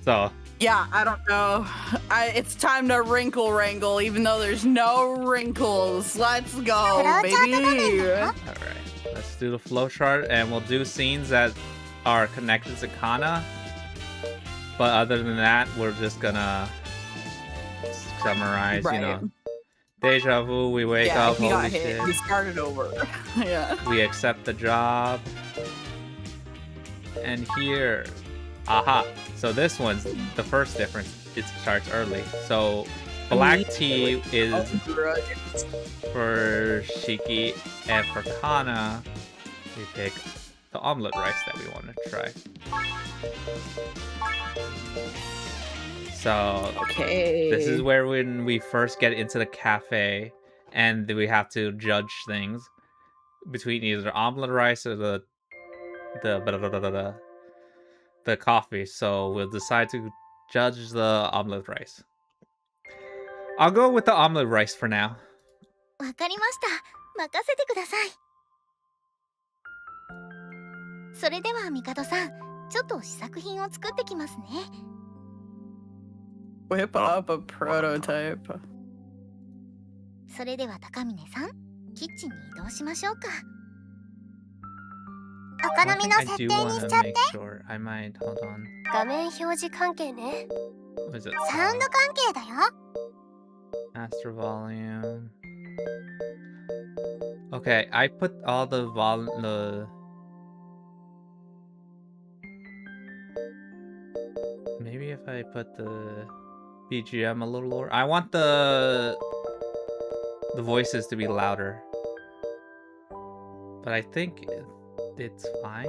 So yeah, I don't know. It's time to wrinkle wrangle, even though there's no wrinkles. Let's go, baby. all right, let's do the flow chart, and we'll do scenes that are connected to Kanna. But other than that, we're just gonna summarize. Right. You know, deja vu. We wake up. He got Holy hit. shit. He started over. Yeah. We accept the job. And here, aha. So this one's the first difference. It starts early. So black tea is for Shiki, and for Kanna, we pick the omelet rice that we want to try. So okay, this is where when we first get into the cafe, and we have to judge things between either omelet rice or the coffee. So we'll decide to judge the omelet rice. I'll go with the omelet rice for now. わかりました。任せてください。それでは帝さん、ちょっと試作品を作ってきますね。Whip up a prototype. それでは高峰さん、キッチンに移動しましょうか。お好みの設定にしちゃって。I might, hold on. 画面表示関係ね。What is it? サウンド関係だよ。Master volume. Okay, I put all the maybe if I put the BGM a little lower. I want the voices to be louder. But I think it's fine.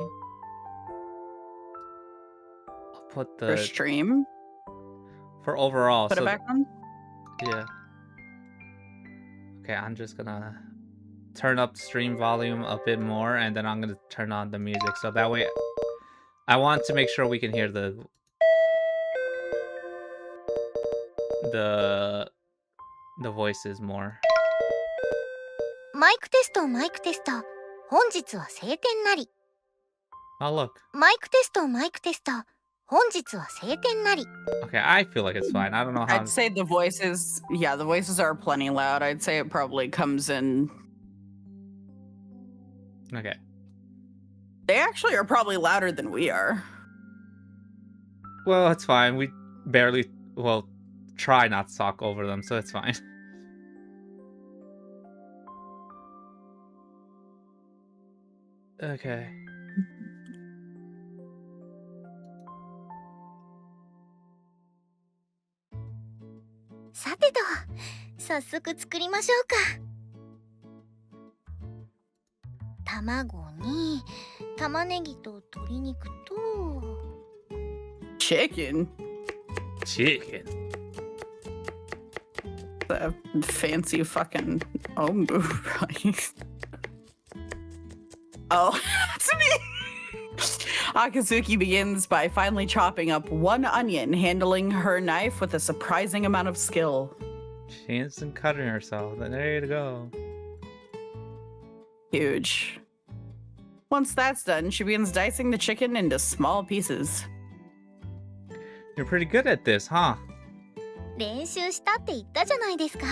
I'll put the For stream? For overall. Put it back on? Yeah. Okay, I'm just gonna turn up stream volume a bit more, and then I'm gonna turn on the music, so that way I want to make sure we can hear the voices more. マイクテスト、マイクテスト。本日は晴天なり。Oh, look. マイクテスト、マイクテスト。本日は晴天なり。 Okay, I feel like it's fine. I don't know how. I'd say the voices, yeah, the voices are plenty loud. I'd say it probably comes in. Okay. They actually are probably louder than we are. Well, it's fine. We barely, well, try not to talk over them, so it's fine. Okay. さてと、早速作りましょうか。卵に玉ねぎと鶏肉と Chicken? Chicken. The fancy fucking ombu rice. Oh, that's me! Akazuki begins by finally chopping up one onion, handling her knife with a surprising amount of skill. She isn't cutting herself. There you go. Huge. Once that's done, she begins dicing the chicken into small pieces. You're pretty good at this, huh? 練習したって言ったじゃないですか。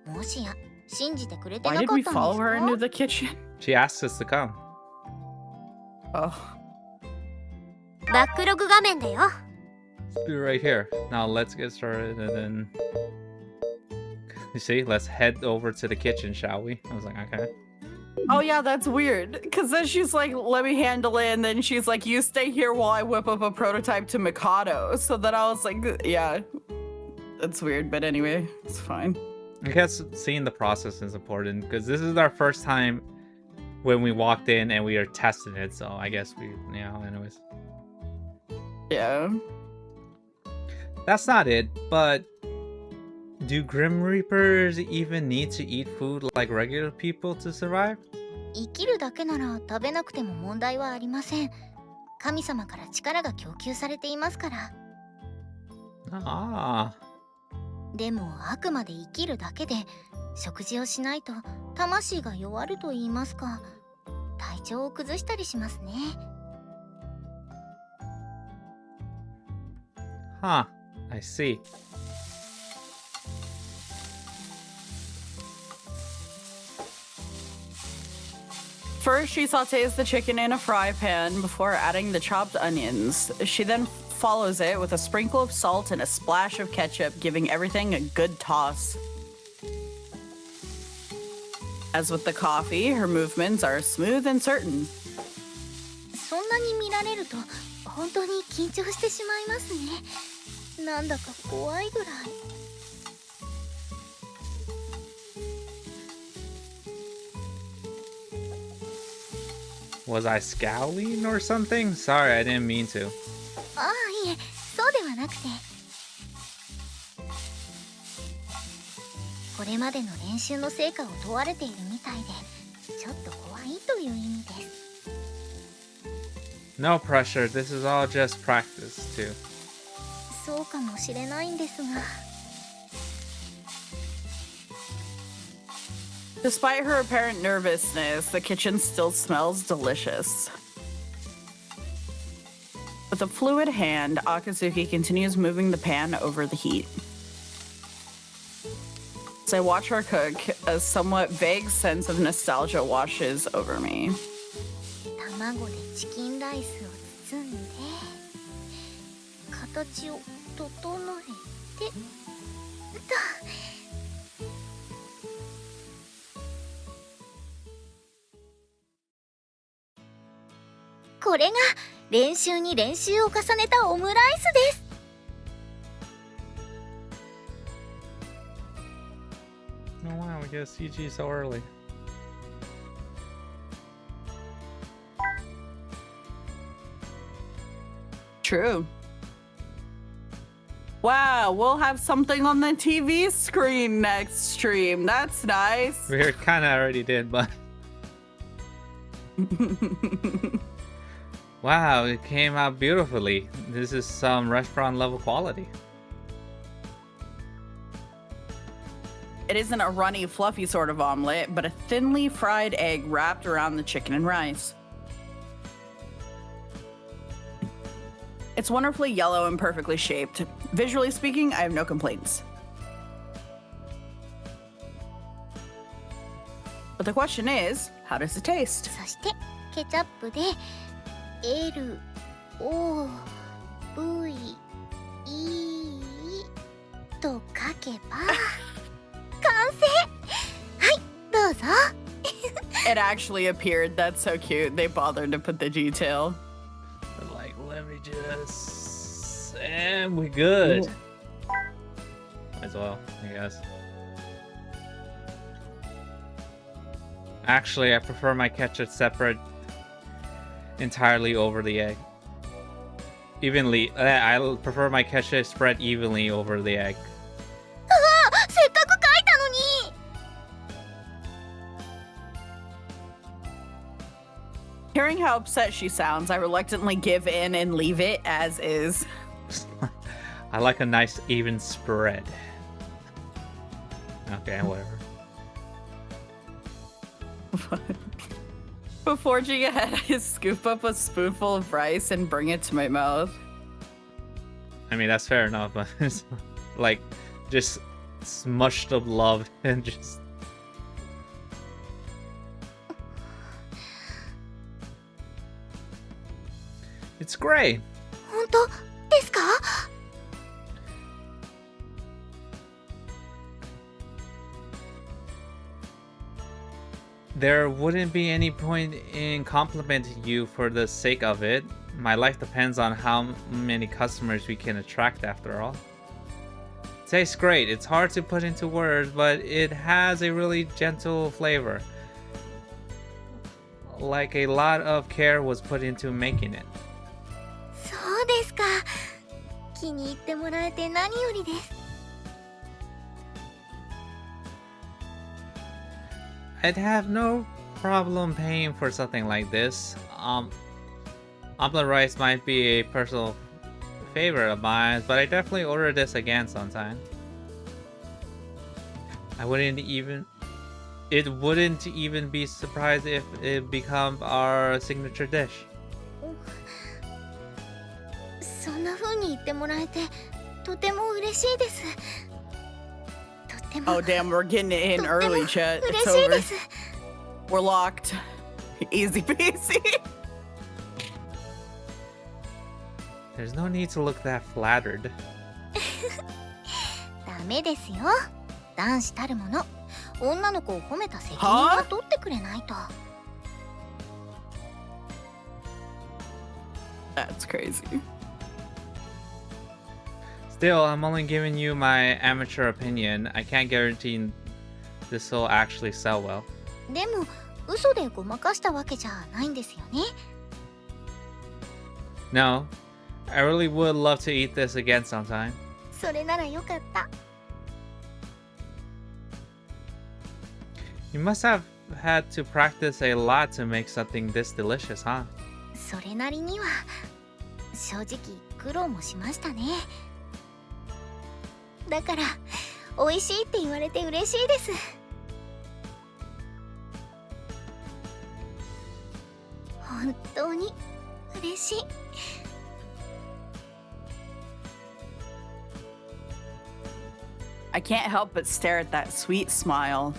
もしや信じてくれてな Why かっ did た we ん follow her で into すか？ the kitchen? She asked us to come. Oh. バックログ画面だよ。 Let's do it right here. Now let's get started, and then you see, let's head over to the kitchen, shall we? I was like, okay. Oh yeah, that's weird. Because then she's like, let me handle it. And then she's like, you stay here while I whip up a prototype to Mikado. So then I was like, yeah, that's weird. But anyway, it's fine. I guess seeing the process is important because this is our first time when we walked in and we are testing it. So I guess we, anyways. Yeah. That's not it, but do Grim Reapers even need to eat food like regular people to survive? 生きるだけなら食べなくても問題はありません。神様から力が供給されていますから。ああ。でもあくまで生きるだけで食事をしないと魂が弱ると言いますか、体調を崩したりしますね。Huh, I see. First, she sautés the chicken in a fry pan before adding the chopped onions. She then follows it with a sprinkle of salt and a splash of ketchup, giving everything a good toss. As with the coffee, her movements are smooth and certain. そんなに見られると本当に緊張してしまいますね。なんだか怖いぐらい。Was I scowling or something? Sorry, I didn't mean to. ああ、いえ、そうではなくて。これまでの練習の成果を問われているみたいで、ちょっと怖いという意味です。No pressure, this is all just practice, too. そうかもしれないんですが。Despite her apparent nervousness, the kitchen still smells delicious. With a fluid hand, Akazuki continues moving the pan over the heat. As I watch her cook, a somewhat vague sense of nostalgia washes over me. 卵でチキンライスを包んで、形を整えて、これが練習に練習を重ねたオムライスです。Oh wow, we get CG so early. True. Wow, we'll have something on the TV screen next stream. That's nice. We kind of already did, but... Wow, it came out beautifully. This is some restaurant level quality. It isn't a runny, fluffy sort of omelet, but a thinly fried egg wrapped around the chicken and rice. It's wonderfully yellow and perfectly shaped. Visually speaking, I have no complaints. But the question is, how does it taste? そしてケチャップで L O V E と書けば完成。はい、どうぞ。It actually appeared. That's so cute. They bothered to put the detail. Like, let me just... And we good. Might as well, I guess. Actually, I prefer my ketchup separate entirely over the egg. Evenly. I prefer my ketchup spread evenly over the egg. せっかく書いたのに。Hearing how upset she sounds, I reluctantly give in and leave it as is. I like a nice even spread. Okay, whatever. Before forging ahead, I scoop up a spoonful of rice and bring it to my mouth. I mean, that's fair enough, but it's like just smushed up love and just... It's great. 本当ですか？ There wouldn't be any point in complimenting you for the sake of it. My life depends on how many customers we can attract after all. Tastes great. It's hard to put into words, but it has a really gentle flavor. Like a lot of care was put into making it. そうですか。気に入ってもらえて何よりです。 I'd have no problem paying for something like this. Omelette rice might be a personal favorite of mine, but I definitely order this again sometime. It wouldn't even be surprised if it becomes our signature dish. そそんな風に言ってもらえてとても嬉しいです。とても Oh damn, we're getting it in early, chat. It's 嬉しい over. です。 We're locked. Easy peasy. There's no need to look that flattered. ダメですよ。男子たるもの、女の子を褒めた責任は取ってくれないと。That's crazy. Still, I'm only giving you my amateur opinion. I can't guarantee this will actually sell well. でも嘘でごまかしたわけじゃないんですよね。 No, I really would love to eat this again sometime. それならよかった。 You must have had to practice a lot to make something this delicious, huh? それなりには正直苦労もしましたね。だから美味しいって言われて嬉しいです。本当に嬉しい。 I can't help but stare at that sweet smile.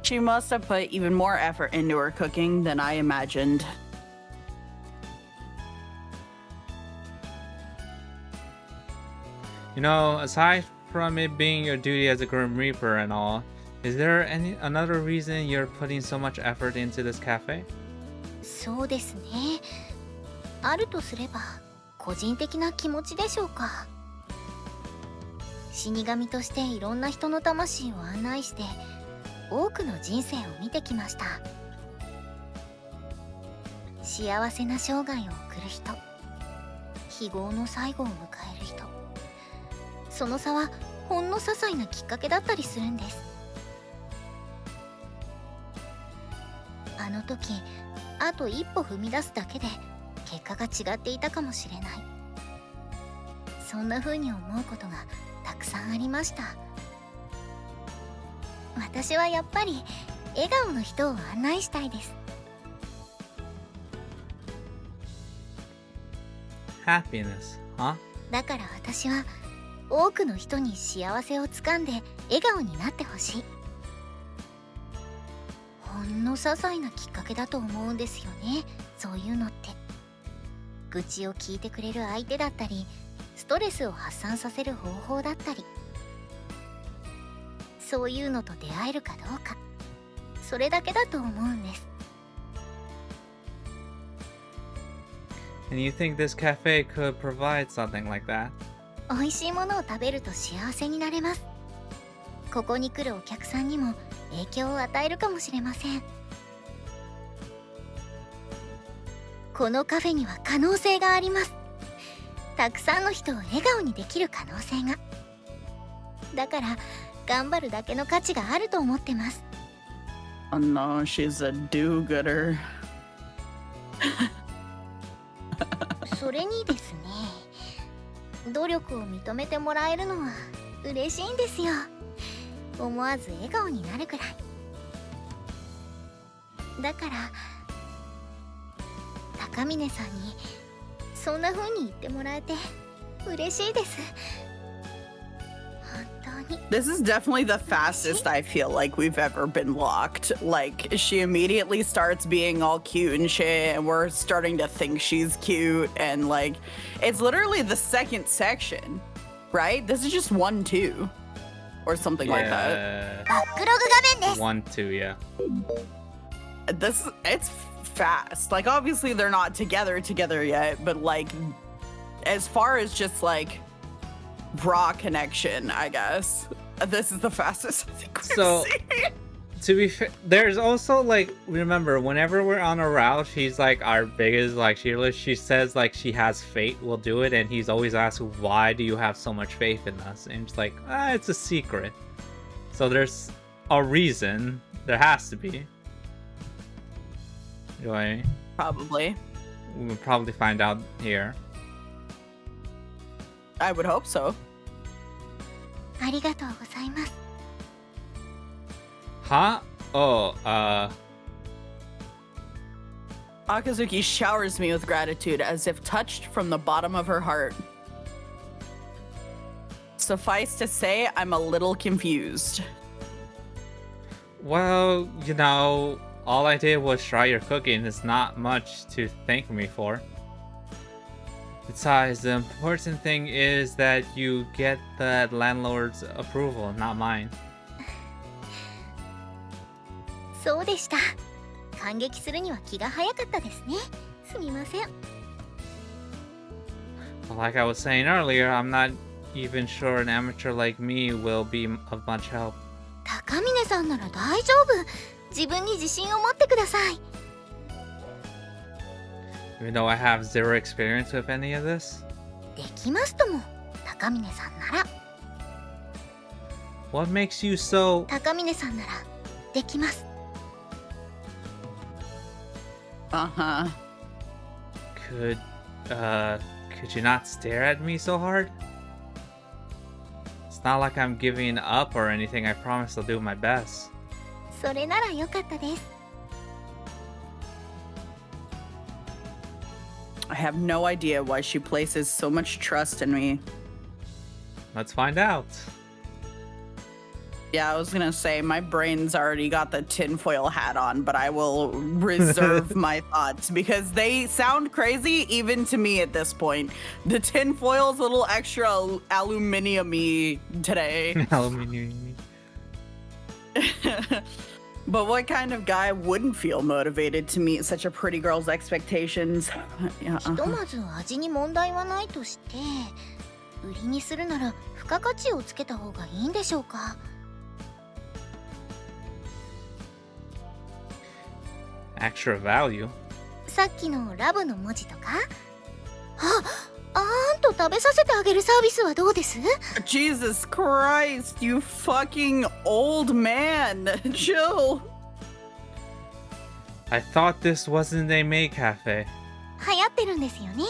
She must have put even more effort into her cooking than I imagined. You know, aside from it being your duty as a Grim Reaper and all, is there another reason you're putting so much effort into this cafe? そうですね。あるとすれば個人的な気持ちでしょうか。死神としていろんな人の魂を案内して多くの人生を見てきました。幸せな生涯を送る人、非業の最後を迎える人、その差はほんの些細なきっかけだったりするんです。あの時あと一歩踏み出すだけで結果が違っていたかもしれない。そんな風に思うことがたくさんありました。私はやっぱり笑顔の人を案内したいです。 Happiness, huh? だから私は多くの人に幸せをつかんで笑顔になってほしい。ほんの些細なきっかけだと思うんですよね、そういうのって。愚痴を聞いてくれる相手だったり、ストレスを発散させる方法だったり、そういうのと出会えるかどうか、それだけだと思うんです。 And you think this cafe could provide something like that? 美味しいものを食べると幸せになれます。ここに来るお客さんにも影響を与えるかもしれません。このカフェには可能性があります。たくさんの人を笑顔にできる可能性が。だから頑張るだけの価値があると思ってます。 Oh no, she's a do-gooder. それにですね、努力を認めてもらえるのは嬉しいんですよ。思わず笑顔になるくらい。だから高峰さんにそんな風に言ってもらえて嬉しいです。本当に。 This is definitely the fastest I feel like we've ever been locked. Like, she immediately starts being all cute and shit, and we're starting to think she's cute, and like, it's literally the second section, right? This is just 1, 2, or something like that. バックログ画面です。 1, 2, yeah. It's fast. Like, obviously they're not together yet, but like, as far as just like raw connection, I guess this is the fastest I think we've So- seen. To be fair, there's also like, remember, whenever we're on a route, she's like our biggest like cheerleader. She says like she has faith, we'll do it, and he's always asked, why do you have so much faith in us? And it's like, it's a secret. So there's a reason. There has to be. You know what I mean? Probably. We'll probably find out here. I would hope so. ありがとうございます。 Huh? Oh, Akazuki showers me with gratitude as if touched from the bottom of her heart. Suffice to say, I'm a little confused. Well, you know, all I did was try your cooking. It's not much to thank me for. Besides, the important thing is that you get the landlord's approval, not mine. そうでした。感激するには気が早かったですね。すみません。Well, like I was saying earlier, I'm not even sure an amateur like me will be of much help. 高峰さんなら大丈夫。自分に自信を持ってください。Even though I have zero experience with any of this? できますとも。高峰さんなら。What makes you so... 高峰さんならできます。Uh-huh. Could you not stare at me so hard? It's not like I'm giving up or anything. I promise I'll do my best. それならよかったです。I have no idea why she places so much trust in me. Let's find out. Yeah, I was gonna say, my brain's already got the tinfoil hat on, but I will reserve my thoughts because they sound crazy even to me at this point. The tinfoil's a little extra aluminium-y today. Aluminium. But what kind of guy wouldn't feel motivated to meet such a pretty girl's expectations? Yeah, ひとまず味に問題はないとして、売りにするなら付加価値をつけた方がいいんでしょうか。Extra value? さっきのラブの文字とか。あんと食べさせてあげるサービスはどうです？ Jesus Christ, you fucking old man. Chill. I thought this wasn't a maid cafe. 流行ってるんですよね。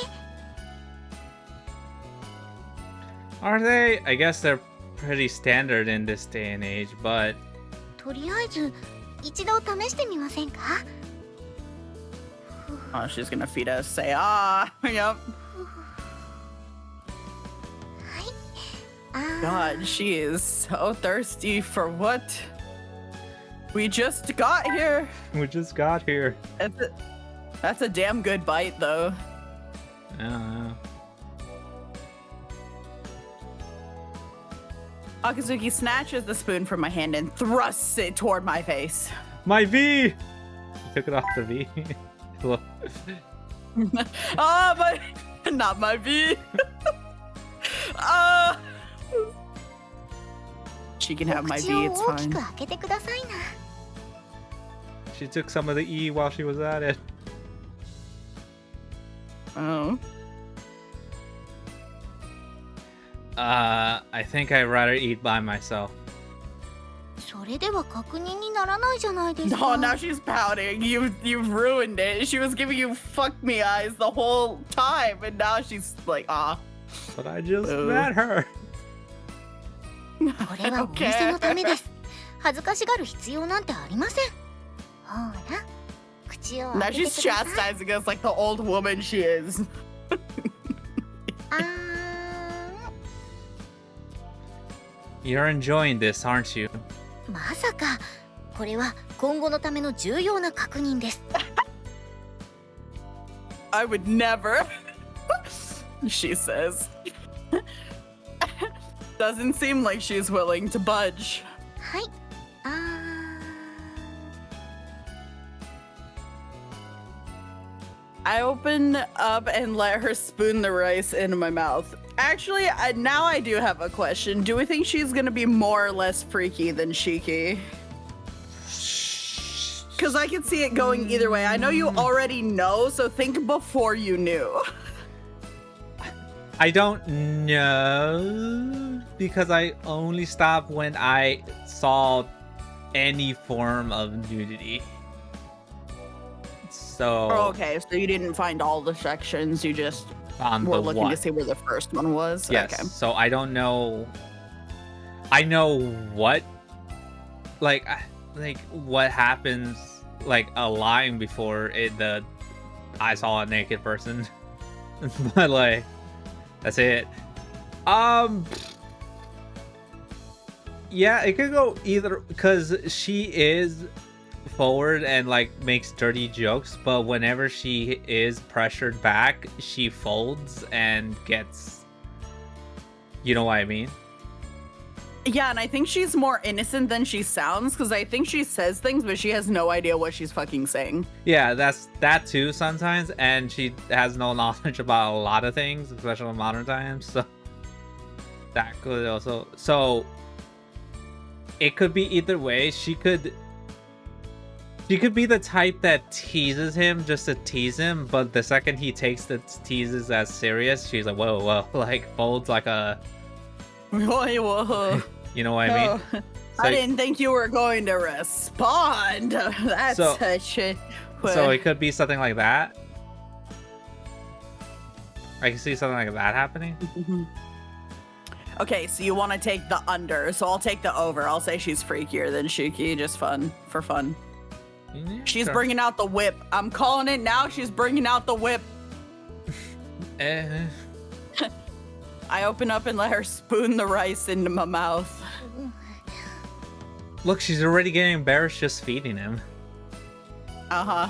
Are they? I guess they're pretty standard in this day and age, but... とりあえず一度試してみませんか？ Oh, she's gonna feed us. Say, yep. はい。God, she is so thirsty for what? We just got here. We just got here. That's a damn good bite, though. I don't know. Akazuki snatches the spoon from my hand and thrusts it toward my face. My V! You took it off the V. Look. Ah, not my V. She can have my 口 V, を it's 大き fine. く開けてくださいな。 She took some of the E while she was at it. Oh. I think I'd rather eat by myself. それでは確認にならないじゃないです No, か。 now she's pouting. You've ruined it. She was giving you fuck me eyes the whole time, and now she's like, ah. But I just Ooh. met her. これはお店のためです。恥ずかしがる必要なんてありません。ほら、口を Now 開けて she's ください。 chastising us like the old woman she is. あーん。 You're enjoying this, aren't you? まさか、これは今後のための重要な確認です。I would never. She says. Doesn't seem like she's willing to budge. はい。あーん。 I open up and let her spoon the rice into my mouth. Actually, now I do have a question. Do we think she's gonna be more or less freaky than Shiki? Because I can see it going either way. I know you already know, so think before you knew. I don't know because I only stopped when I saw any form of nudity. So Oh, okay, so you didn't find all the sections, you just on were the looking one. to see where the first one was? Yes. Okay. So I don't know. I know what, like what happens like a line before it, the I saw a naked person. But like, that's it. Yeah, it could go either, because she is forward and like makes dirty jokes, but whenever she is pressured back, she folds and gets, you know what I mean? Yeah, and I think she's more innocent than she sounds, because I think she says things, but she has no idea what she's fucking saying. Yeah, that's that too sometimes, and she has no knowledge about a lot of things, especially in modern times, so that could also, so it could be either way. She could be the type that teases him just to tease him, but the second he takes the teases as serious, she's like, whoa, like folds like a, Whoa. you know what I mean? Oh, So, I didn't think you were going to respond. That's So- such a... so it could be something like that. I can see something like that happening. Okay, so you want to take the under, so I'll take the over. I'll say she's freakier than Shiki, just for fun. Yeah, She's sure. bringing out the whip. I'm calling it now. She's bringing out the whip. Eh. I open up and let her spoon the rice into my mouth. Look, she's already getting embarrassed just feeding him. Uh-huh.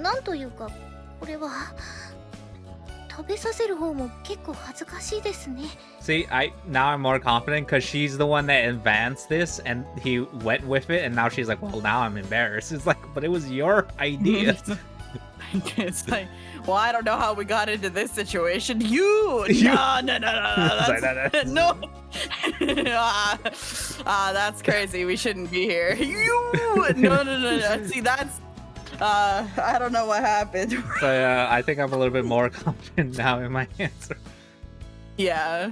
なんというかこれは食べさせる方も結構恥ずかしいですね。 See, now I'm more confident because she's the one that advanced this and he went with it, and now she's like, well, now I'm embarrassed. It's like, but it was your idea. It's like, well, I don't know how we got into this situation. No. That's, no. That's crazy. We shouldn't be here. No. See, that's, I don't know what happened. So I think I'm a little bit more confident now in my answer. Yeah.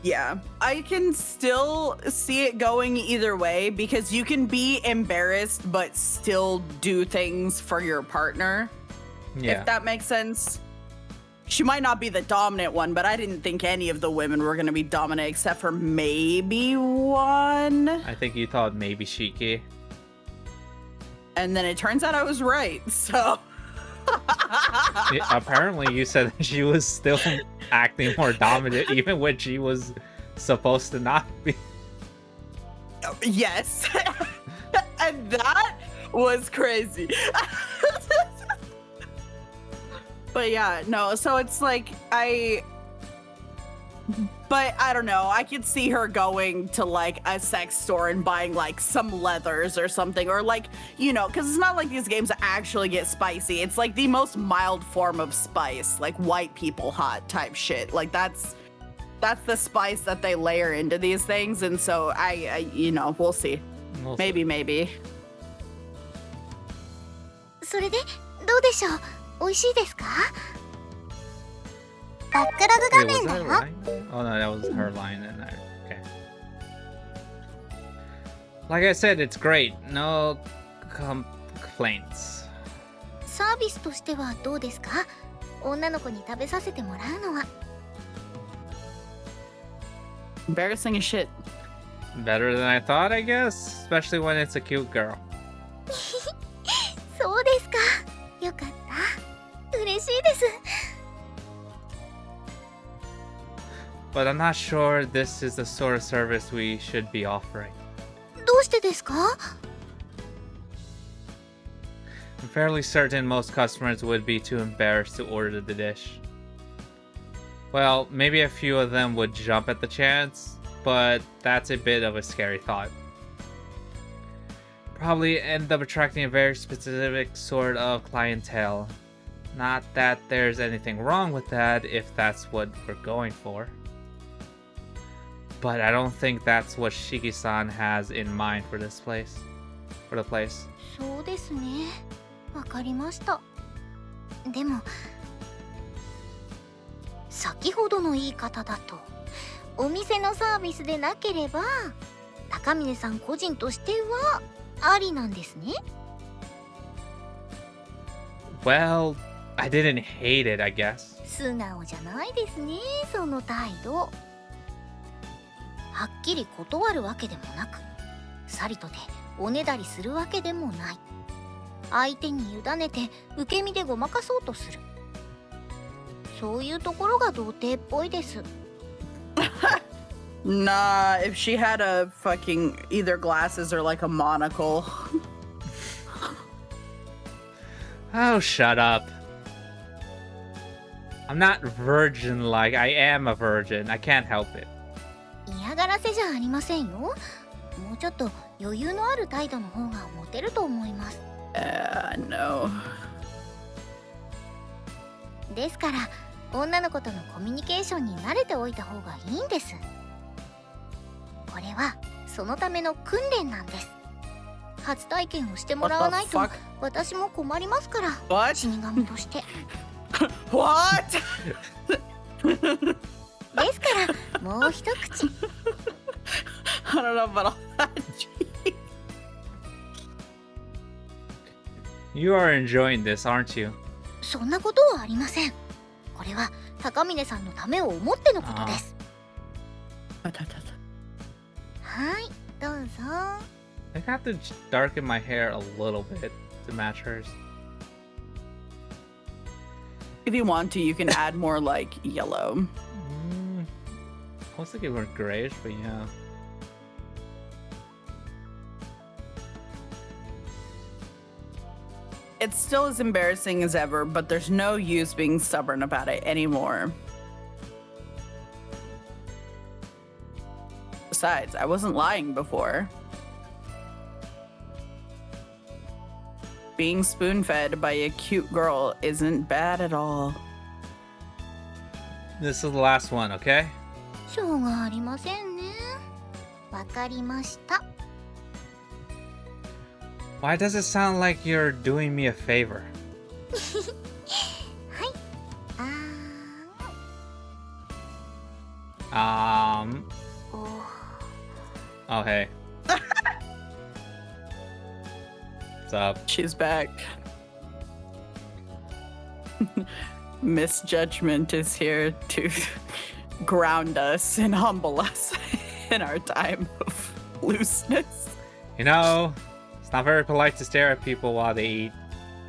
Yeah. I can still see it going either way, because you can be embarrassed but still do things for your partner. Yeah. If that makes sense. She might not be the dominant one, but I didn't think any of the women were going to be dominant except for maybe one. I think you thought maybe Shiki. And then it turns out I was right. So Yeah, apparently you said that she was still acting more dominant even when she was supposed to not be. yes. And that was crazy. But yeah, no, so it's like but I don't know, I could see her going to like a sex store and buying like some leathers or something, or like, you know, because it's not like these games actually get spicy. It's like the most mild form of spice, like white people hot type shit. Like that's the spice that they layer into these things, and so I you know, we'll see. Maybe. それでどうでしょう。美味しいですか？バックログ画 Wait, was 面だ that a よ。 line? Oh no, that was her line. And okay. Like I said, it's great. No complaints. サービスとしてはどうですか？女の子に食べさせてもらうのは。Embarrassing as shit. Better than I thought, I guess. Especially when it's a cute girl. そうですか。よかった。嬉しいです。 But I'm not sure this is the sort of service we should be offering. どうしてですか？ I'm fairly certain most customers would be too embarrassed to order the dish. Well, maybe a few of them would jump at the chance, but that's a bit of a scary thought. Probably end up attracting a very specific sort of clientele. Not that there's anything wrong with that if that's what we're going for. But I don't think that's what Shiki-san has in mind for this place. For the place. そうですね。わかりました。でも、先ほどの言い方だと、お店のサービスでなければ、高峰さん個人としてはありなんですね。Well, I didn't hate it, I guess. 素直じゃないですね、その態度。はっきり断るわけでもなく、さりとておねだりするわけでもない。相手に委ねて受け身でごまかそうとする。そういうところが童貞っぽいです。Nah, if she had a fucking either glasses or like a monocle. Oh, shut up. I'm not virgin like I am a virgin. I can't help it. 嫌がらせじゃありませんよ。もうちょっと余裕のある態度の方がモテると思います。No. ですから女の子とのコミュニケーションに慣れておいた方がいいんです。これはそのための訓練なんです。初体験をしてもらわないと 私も困りますから。What? 死神として。What? ですからもう一口。I don't know about all that. You are enjoying this, aren't you? そんなことはありません。これは高峰さんのためを思ってのことです。はい、どうぞ。I have to darken my hair a little bit to match hers. If you want to, you can add more like yellow. I was thinking more grayish, but yeah. It's still as embarrassing as ever, but there's no use being stubborn about it anymore. Besides, I wasn't lying before. Being spoon-fed by a cute girl isn't bad at all. This is the last one, okay? しょうがありませんね。わかりました。Why does it sound like you're doing me a favor? はい。Oh, hey. What's up? She's back. Misjudgment is here to ground us and humble us in our time of looseness. You know, it's not very polite to stare at people while they eat.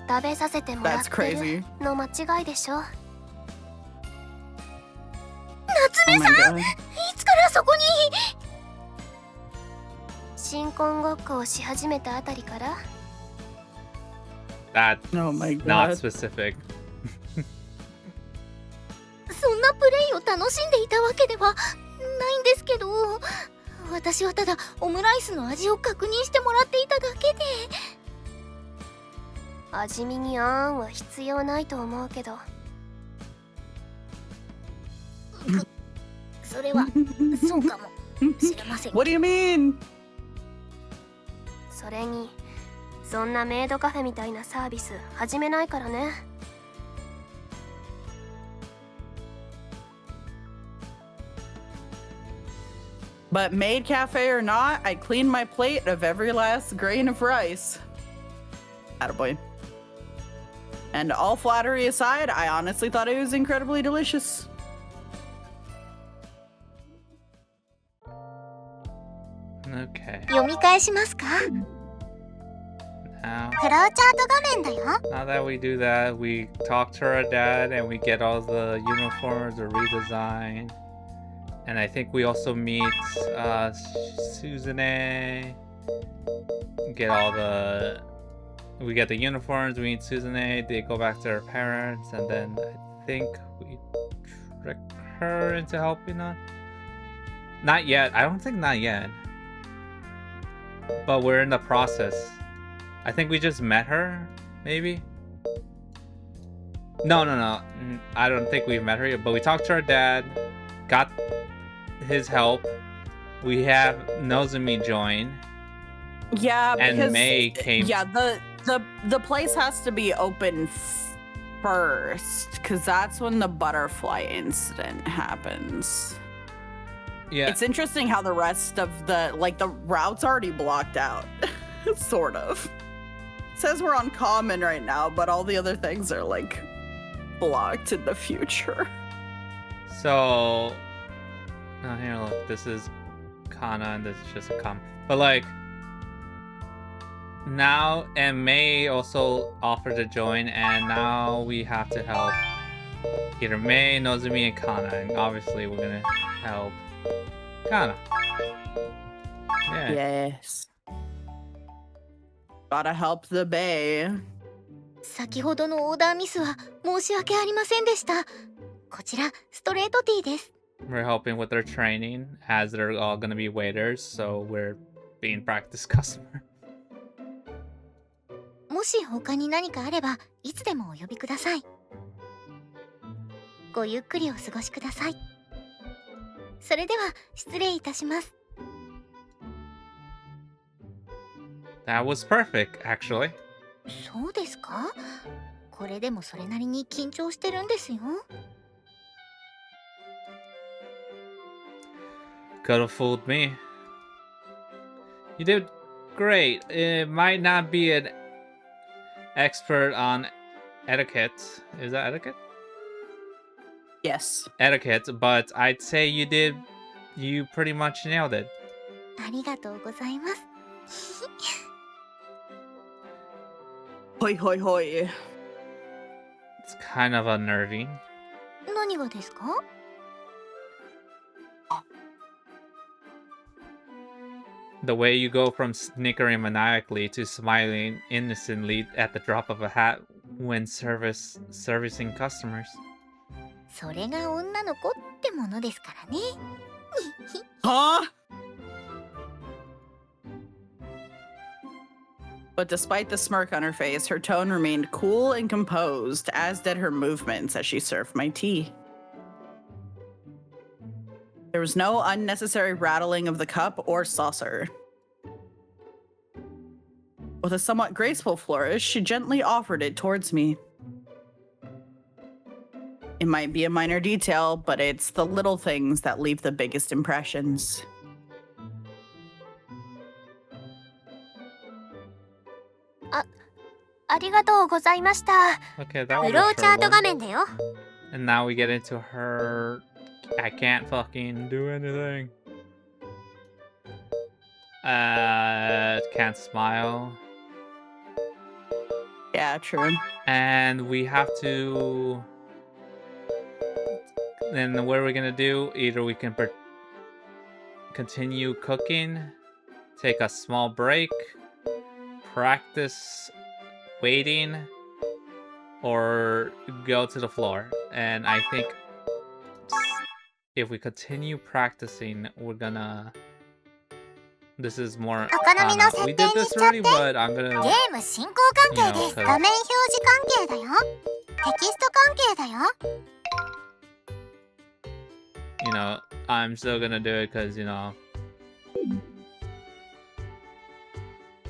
食べさせてもら That's ってる crazy. の間違いでしょ。 Oh 夏目 my さん、 god. いつからそこに。新婚ごっこをし始めたあたりから。 That's Oh my not god. specific. そんなプレイを楽しんでいたわけではないんですけど、私はただオムライスの味を確認してもらっていただけで。味見にあんは必要ないと思うけど。それはそうかもしれません。 What do you mean? それにそんなメイドカフェみたいなサービス始めないからね。But maid cafe or not, I cleaned my plate of every last grain of rice. Attaboy. And all flattery aside, I honestly thought it was incredibly delicious. Okay. 読み返しますか？ Now, フローチャート画面だよ。 now that we do that, we talk to our dad and we get all the uniforms or redesign. And I think we also meet Suzune. Get all the... We get the uniforms, we meet Suzune, they go back to her parents, and then I think we trick her into helping us. Not yet. I don't think not yet. But we're in the process. I think we just met her, maybe? No. I don't think we've met her yet, but we talked to our dad, got his help. We have Nozumi join. Yeah, And because May came. yeah, the place has to be open first, because that's when the butterfly incident happens. Yeah. It's interesting how the rest of the route's already blocked out. Sort of. It says we're on common right now, but all the other things are like blocked in the future. So, oh, here, look. This is Kanna, and this is just a But like, now, and May also offered to join, and now we have to help either May, Nozumi, and Kana, and obviously we're gonna help Kana. Yeah. Yes. Gotta help the bay. 先ほどのオーダーミスは申し訳ありませんでした。こちらストレートティーです。 We're helping with their training, as they're all gonna be waiters, so we're being practice customer. もし他に何かあればいつでもお呼びください。ごゆっくりお過ごしください。それでは失礼いたします。 That was perfect, actually. そうですか？これでもそれなりに緊張してるんですよ。 Could have fooled me. You did great. It might not be an expert on etiquette. Is that etiquette? Yes. Etiquette, but I'd say you pretty much nailed it. ありがとうございます。 Hoi hoi hoi. It's kind of unnerving. 何がですか？ The way you go from snickering maniacally to smiling innocently at the drop of a hat when servicing customers. それが女の子ってものですからね。 Huh? But despite the smirk on her face, her tone remained cool and composed, as did her movements as she served my tea. There was no unnecessary rattling of the cup or saucer. With a somewhat graceful flourish, she gently offered it towards me. It might be a minor detail, but it's the little things that leave the biggest impressions. Okay, that was a short one. And now we get into her. I can't fucking do anything. Can't smile. Yeah, true. And we have to. Then what are we gonna do? Either we can continue cooking, take a small break, practice waiting, or go to the floor. And I think if we continue practicing, we're gonna. This is more. We did this already, but I'm gonna. ゲーム進行関係です。画面表示関係だよ。テキスト関係だよ。 You know, I'm still gonna do it because, you know,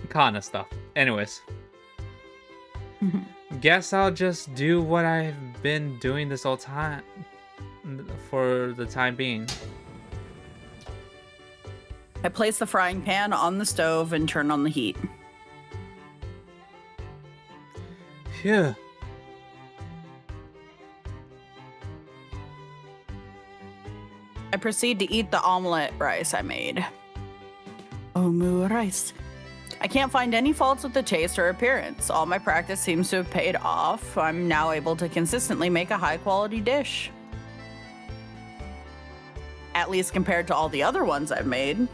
Kana stuff. Anyways, guess I'll just do what I've been doing this whole time for the time being. I place the frying pan on the stove and turn on the heat. Phew. I proceed to eat the omelet rice I made. Omu rice. I can't find any faults with the taste or appearance. All my practice seems to have paid off. I'm now able to consistently make a high-quality dish. At least compared to all the other ones I've made.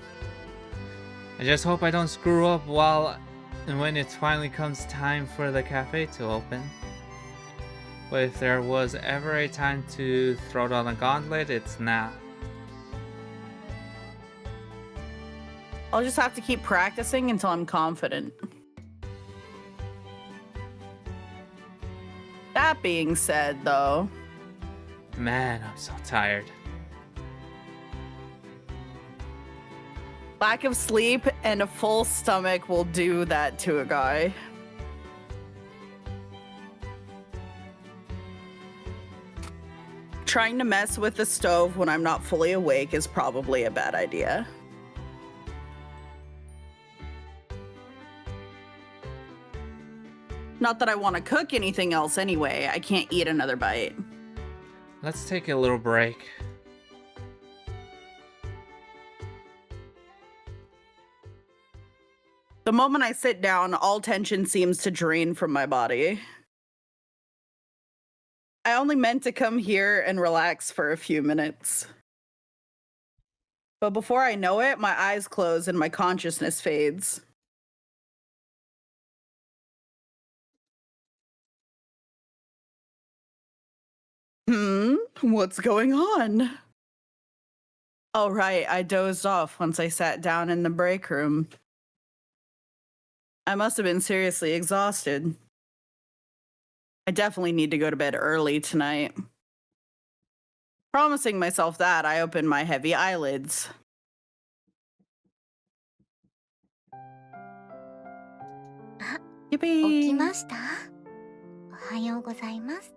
I just hope I don't screw up when it finally comes time for the cafe to open. But if there was ever a time to throw down a gauntlet, it's now. I'll just have to keep practicing until I'm confident. That being said, though... Man, I'm so tired. Lack of sleep and a full stomach will do that to a guy. Trying to mess with the stove when I'm not fully awake is probably a bad idea. Not that I want to cook anything else anyway. I can't eat another bite. Let's take a little break. The The moment I sit down, all tension seems to drain from my body. I only meant to come here and relax for a few minutes. But before I know it, my eyes close and my consciousness fades. What's going on? Oh, right, I dozed off once I sat down in the break room. I must have been seriously exhausted. I definitely need to go to bed early tonight. Promising myself that, I opened my heavy eyelids. Yippee! 起きました？おはようございます。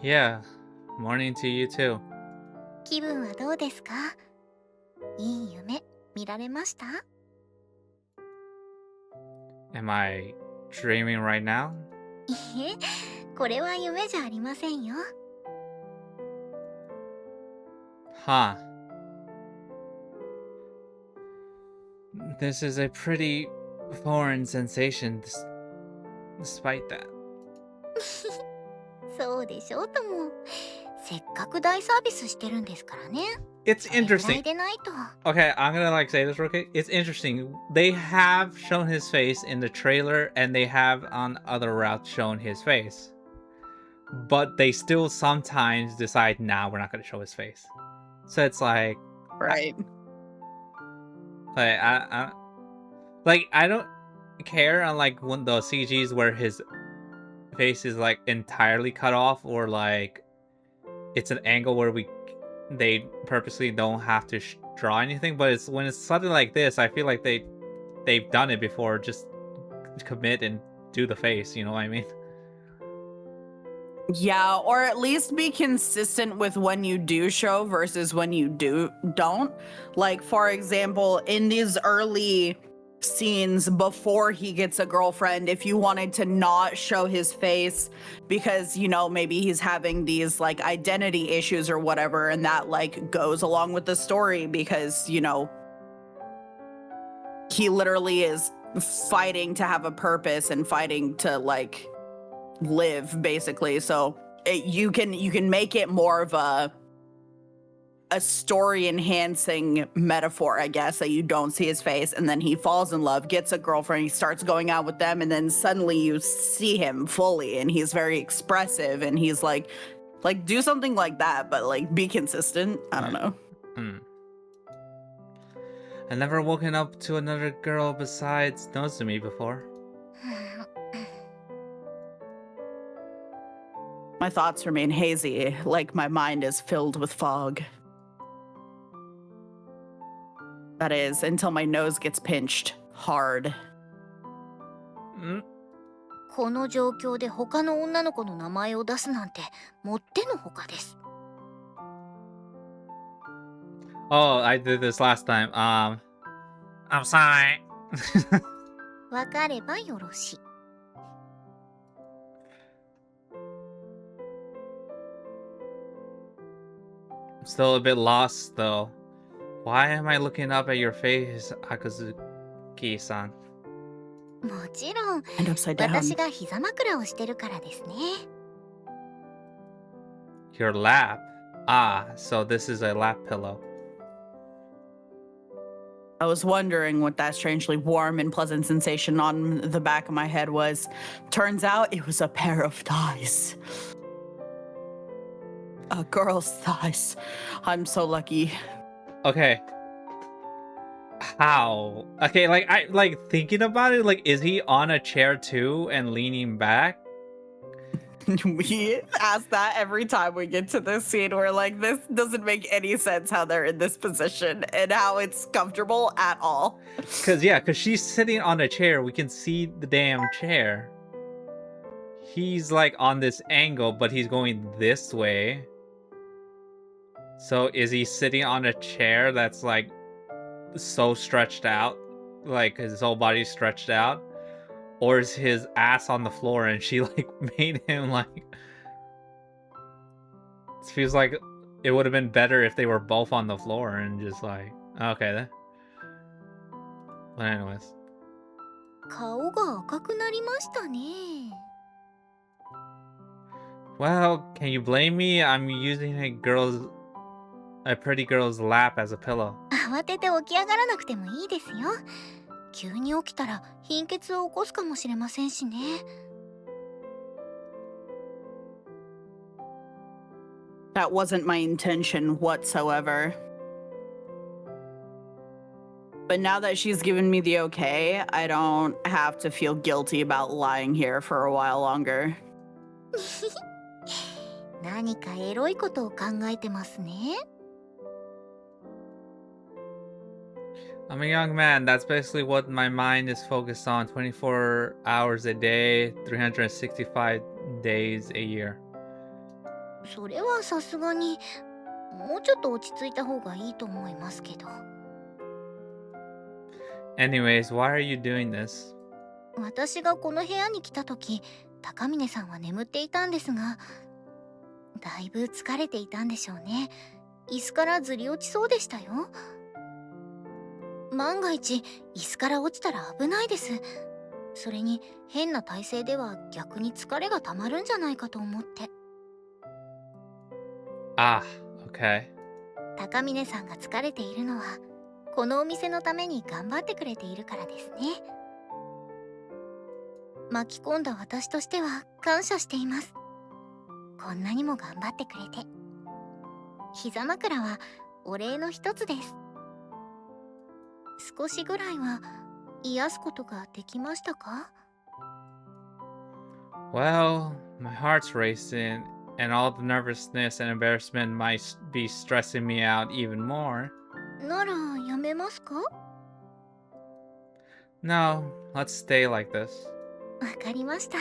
Yeah, morning to you too. 気分はどうですか？いい夢見られました？ Am I dreaming right now? いえ、これは夢じゃありませんよ。Huh. This is a pretty foreign sensation despite that. そうでしょうとも。せっかく大サービスしてるんですからね。 It's それぐら interesting. いでないと。 Okay, I'm gonna say this real quick. It's interesting. They have shown his face in the trailer and they have on other routes shown his face. But they still sometimes decide, nah, we're not gonna show his face. So it's like, Right. I don't care on like when the CGs where his face is like entirely cut off, or like it's an angle where they purposely don't have to draw anything. But it's when it's something like this, I feel like they've done it before. Just commit and do the face. You know what I mean? Yeah, or at least be consistent with when you do show versus when you don't. Like, for example, in these early scenes before he gets a girlfriend, if you wanted to not show his face because, you know, maybe he's having these like identity issues or whatever, and that like goes along with the story because, you know, he literally is fighting to have a purpose and fighting to like live, basically. So you can make it more of a story enhancing metaphor, I guess, that you don't see his face, and then he falls in love, gets a girlfriend, he starts going out with them, and then suddenly you see him fully and he's very expressive and he's like do something like that, but like be consistent. I don't know. I've never woken up to another girl besides Nozumi before. My thoughts remain hazy, like my mind is filled with fog. That is, until my nose gets pinched hard. この状況で他の女の子の名前を出すなんてもってのほかです。 Oh, I did this last time. I'm sorry. わかればよろしい。 I'm still a bit lost though. Why am I looking up at your face, Akazuki-san? もちろん、 And upside down. 私が膝枕をしてるからですね。 Your lap? Ah, so this is a lap pillow. I was wondering what that strangely warm and pleasant sensation on the back of my head was. Turns out it was a pair of thighs. A girl's thighs. I'm so lucky. Okay. How? Okay, like I like thinking about it, like is he on a chair too and leaning back? We ask that every time we get to this scene. We're like, this doesn't make any sense how they're in this position and how it's comfortable at all. Cause she's sitting on a chair. We can see the damn chair. He's like on this angle, but he's going this way. So is he sitting on a chair that's like so stretched out? Like his whole body's stretched out? Or is his ass on the floor and she like made him like... It feels like it would have been better if they were both on the floor and just like... Okay then. But anyways. 顔が赤くなりましたね。Well, can you blame me? I'm using a pretty girl's lap as a pillow. 慌てて起き上がらなくてもいいですよ。急に起きたら貧血を起こすかもしれませんしね。That wasn't my intention whatsoever. But now that she's given me the okay, I don't have to feel guilty about lying here for a while longer. 何かエロいことを考えてますね。I'm a young man. That's basically what my mind is focused on 24 hours a day, 365 days a year. それはさすがにもうちょっと落ち着いた方がいいと思いますけど。Anyways, why are you doing this? 私がこの部屋に来た時、高峰さんは眠っていたんですが、だいぶ疲れていたんでしょうね。椅子からずり落ちそうでしたよ。万が一椅子から落ちたら危ないです。それに変な体勢では逆に疲れがたまるんじゃないかと思って。Ah, okay. 高峰さんが疲れているのはこのお店のために頑張ってくれているからですね。巻き込んだ私としては感謝しています。こんなにも頑張ってくれて。膝枕はお礼の一つです。少しぐらいは癒すことができましたか？ Well, my heart's racing, and all the nervousness and embarrassment might be stressing me out even more. ならやめますか？No, let's stay like this. わかりました。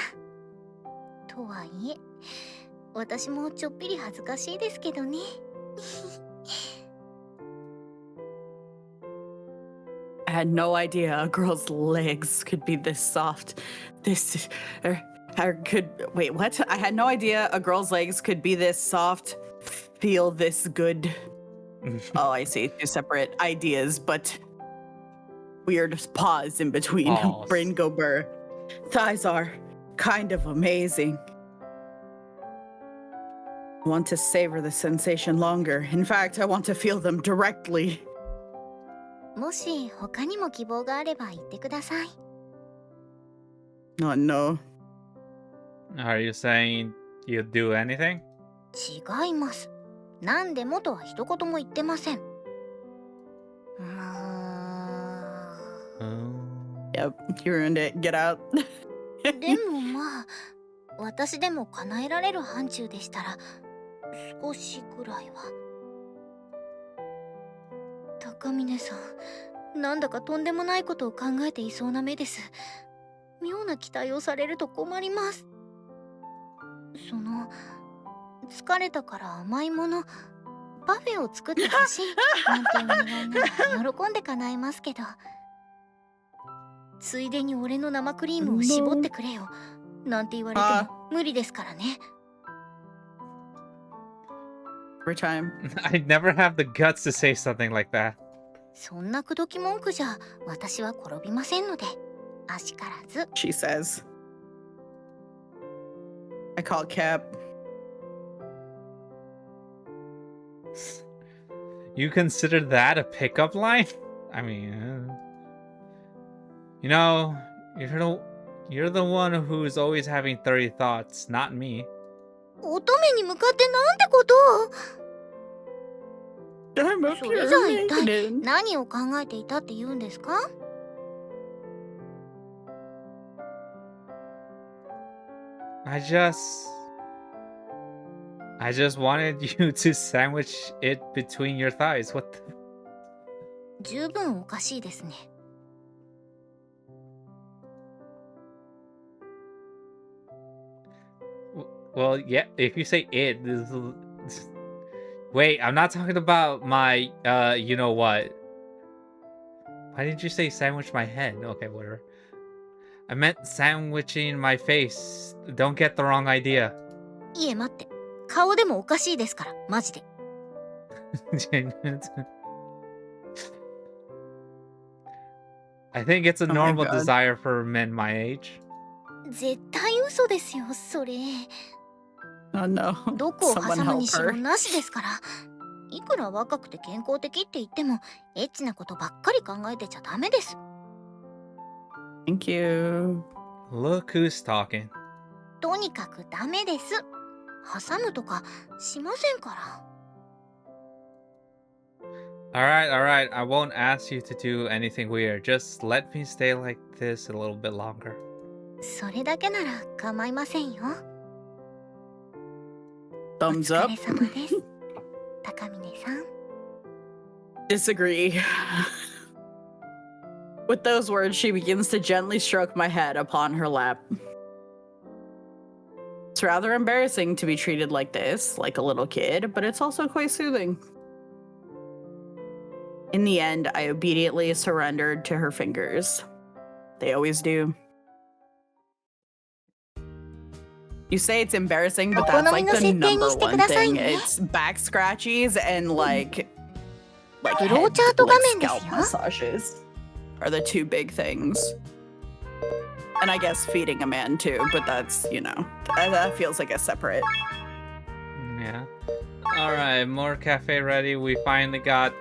とはいえ、私もちょっぴり恥ずかしいですけどね。I had no idea a girl's legs could be this soft. This could wait, what? I had no idea a girl's legs could be this soft, feel this good. Oh, I see. Two separate ideas, but weird pause in between. Pause. Brain go burr. Thighs are kind of amazing. I want to savor the sensation longer. In fact, I want to feel them directly. もし他にも希望があれば言ってください。Oh no. Are you saying you'd do anything? 違います。何でもとは一言も言ってません。Yep, you ruined it. Get out. でもまあ、私でも叶えられる範疇でしたら少しぐらいは。高峰さん、なんだかとんでもないことを考えていそうな目です。妙な期待をされると困ります。疲れたから甘いもの、パフェを作ってほしいなんてお願いなら喜んで叶えますけど、ついでに俺の生クリームを絞ってくれよなんて言われても無理ですからね。Every time. I'd never have the guts to say something like that. そんな口説き文句じゃ私は転びませんので、あしからず。She says. I call Cap. You consider that a pickup line? I mean, you know, you're the one who's always having 30 thoughts, not me. 乙女に向かってなんてことを。 I'm up そ here れじゃあ一体 reading. 何を考えていたって言うんですか？ I just wanted you to sandwich it between your thighs. What the... 十分おかしいですね。Well, yeah, if you say it, wait, I'm not talking about my, you know what? Why did you say sandwich my head? Okay, whatever. I meant sandwiching my face. Don't get the wrong idea. いえ待って、顔でもおかしいですから、マジで。I think it's a my normal God. desire for men my age. 絶対嘘ですよ、それ。 Oh no. どこを Someone 挟む help にしろ her. なしですから。いくら若くて健康的って言っても、エッチなことばっかり考えてちゃダメです。 Thank you. Look who's talking. とにかくダメです。挟むとかしませんから。 Alright, alright. I won't ask you to do anything weird. Just let me stay like this a little bit longer. それだけなら構いませんよ。 Thumbs お up. 疲れ様です。高峰さん。 Disagree. With those words, she begins to gently stroke my head upon her lap. It's rather embarrassing to be treated like this, like a little kid, but it's also quite soothing. In the end, I obediently surrendered to her fingers. They always do. You say it's embarrassing, but that's like the number one thing. It's back scratchies and like head, like scalp massages are the two big things. And I guess feeding a man too, but that's, you know, that feels like a separate. Yeah. Alright, more cafe ready. We finally got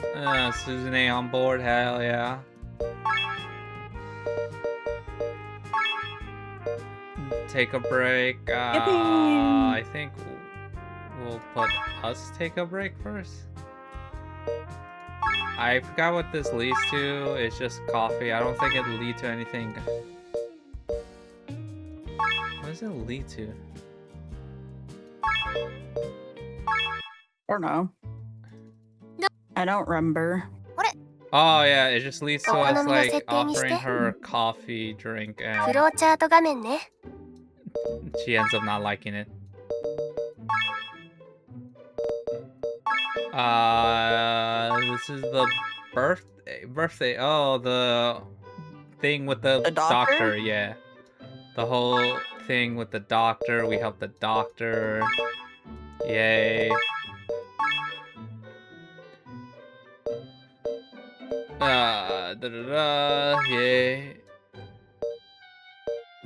Suzune on board. Hell yeah. Take a break. I think we'll put us take a break first. I forgot what this leads to. It's just coffee. I don't think it'll lead to anything. What does it lead to? Or no. I don't remember. Oh yeah, it just leads to us like offering her a coffee drink and フローチャート画面ね。 she ends up not liking it. This is the birthday. Oh, the thing with the doctor. Yeah, the whole thing with the doctor. We help the doctor. Yay. Yay.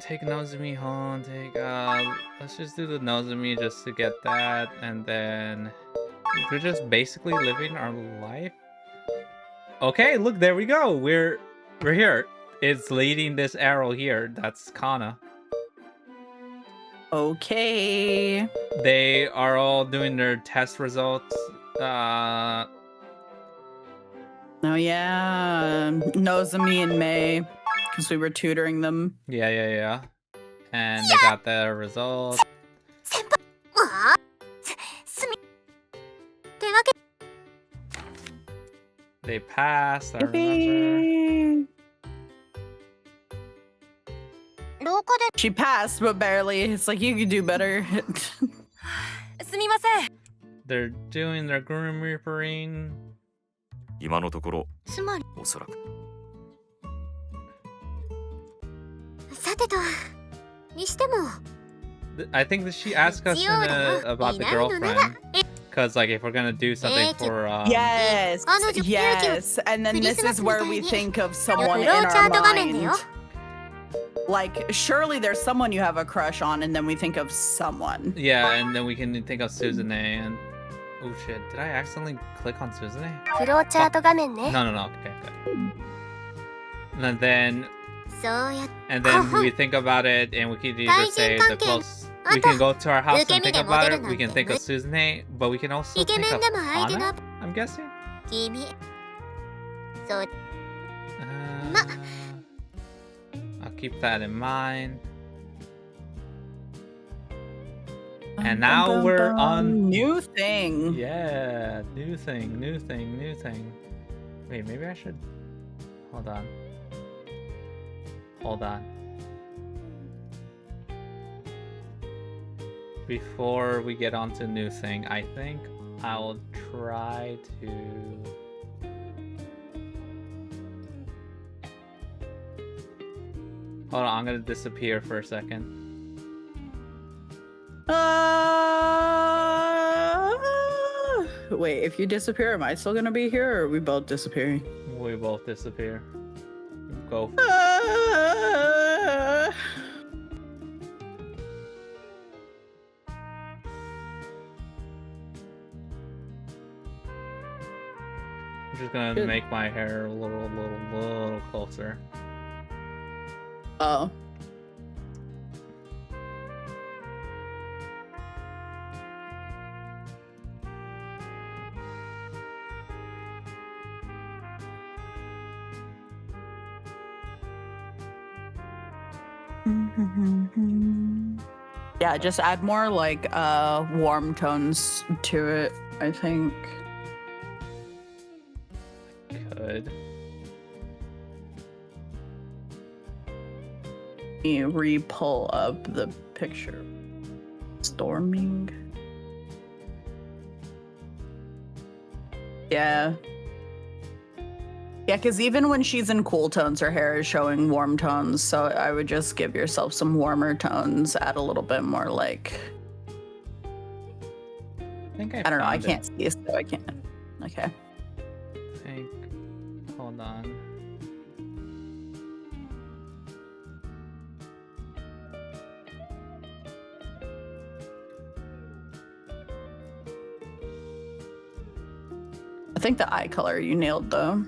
Take Nozomi home. Let's just do the Nozomi just to get that, and then we're just basically living our life. Okay, look, there we go. We're here. It's leading this arrow here. That's Kanna. Okay. They are all doing their test results. Oh yeah, Nozomi and May, because we were tutoring them. Yeah. And they got their results. ああ、すみ。ってわけ。 They passed, I remember. 廊下で。 She passed, but barely. It's like you could do better. すみません。 They're doing their Grim Reapering. 今のところつまり。おそらくさてと。にしても。 I think that she asked us about the girlfriend. Because, like, if we're gonna do something for, Yes, yes. And then this is where we think of someone in our mind. Like, surely there's someone you have a crush on, and then we think of someone. Yeah, and then we can think of Suzune and... Oh shit, did I accidentally click on Suzune? フローチャート画面ね。 No, okay, good. And then そうや。 we think about it, and we can either say the close... We can go to our house and think about it, we can think of Suzune, but we can also think of Kanna, I'm guessing? 君。そう。 I'll keep that in mind. And now we're on... New thing. Yeah, new thing. Wait, maybe I should... Hold on. Before we get on to new thing, I think I'll try to... Hold on, I'm gonna disappear for a second. Wait, if you disappear, am I still gonna be here, or are we both disappearing? We both disappear. Go. I'm just gonna make my hair a little closer. Oh. Yeah, just add more like warm tones to it, I think. Could. You re-pull up the picture. Storming. Yeah. Yeah, because even when she's in cool tones, her hair is showing warm tones. So I would just give yourself some warmer tones, add a little bit more like... I think I don't know, I found it. can't see, so I can't. Okay. I think. Hold on. I think the eye color you nailed, though.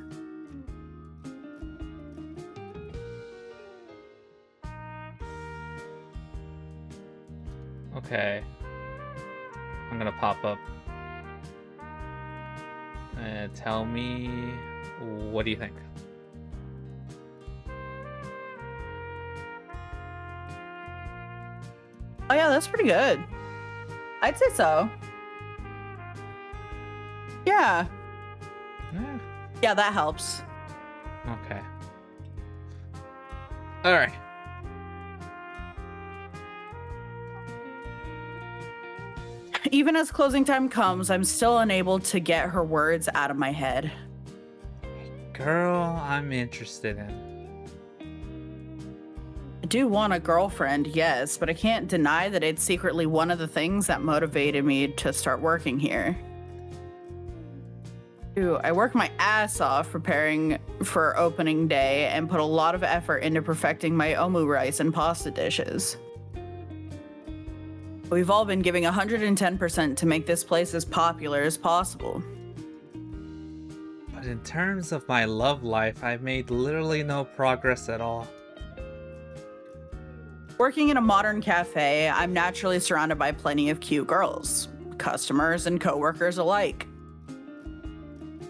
Okay. I'm gonna pop up. Tell me, what do you think? Oh yeah, that's pretty good. I'd say so. Yeah. Eh, Yeah, that helps. okay. All right. Even as closing time comes, I'm still unable to get her words out of my head. Girl, I'm interested in. I do want a girlfriend, yes, but I can't deny that it's secretly one of the things that motivated me to start working here. Dude, I work my ass off preparing for opening day and put a lot of effort into perfecting my omu rice and pasta dishes. We've all been giving 110% to make this place as popular as possible. But in terms of my love life, I've made literally no progress at all. Working in a modern cafe, I'm naturally surrounded by plenty of cute girls, customers and coworkers alike.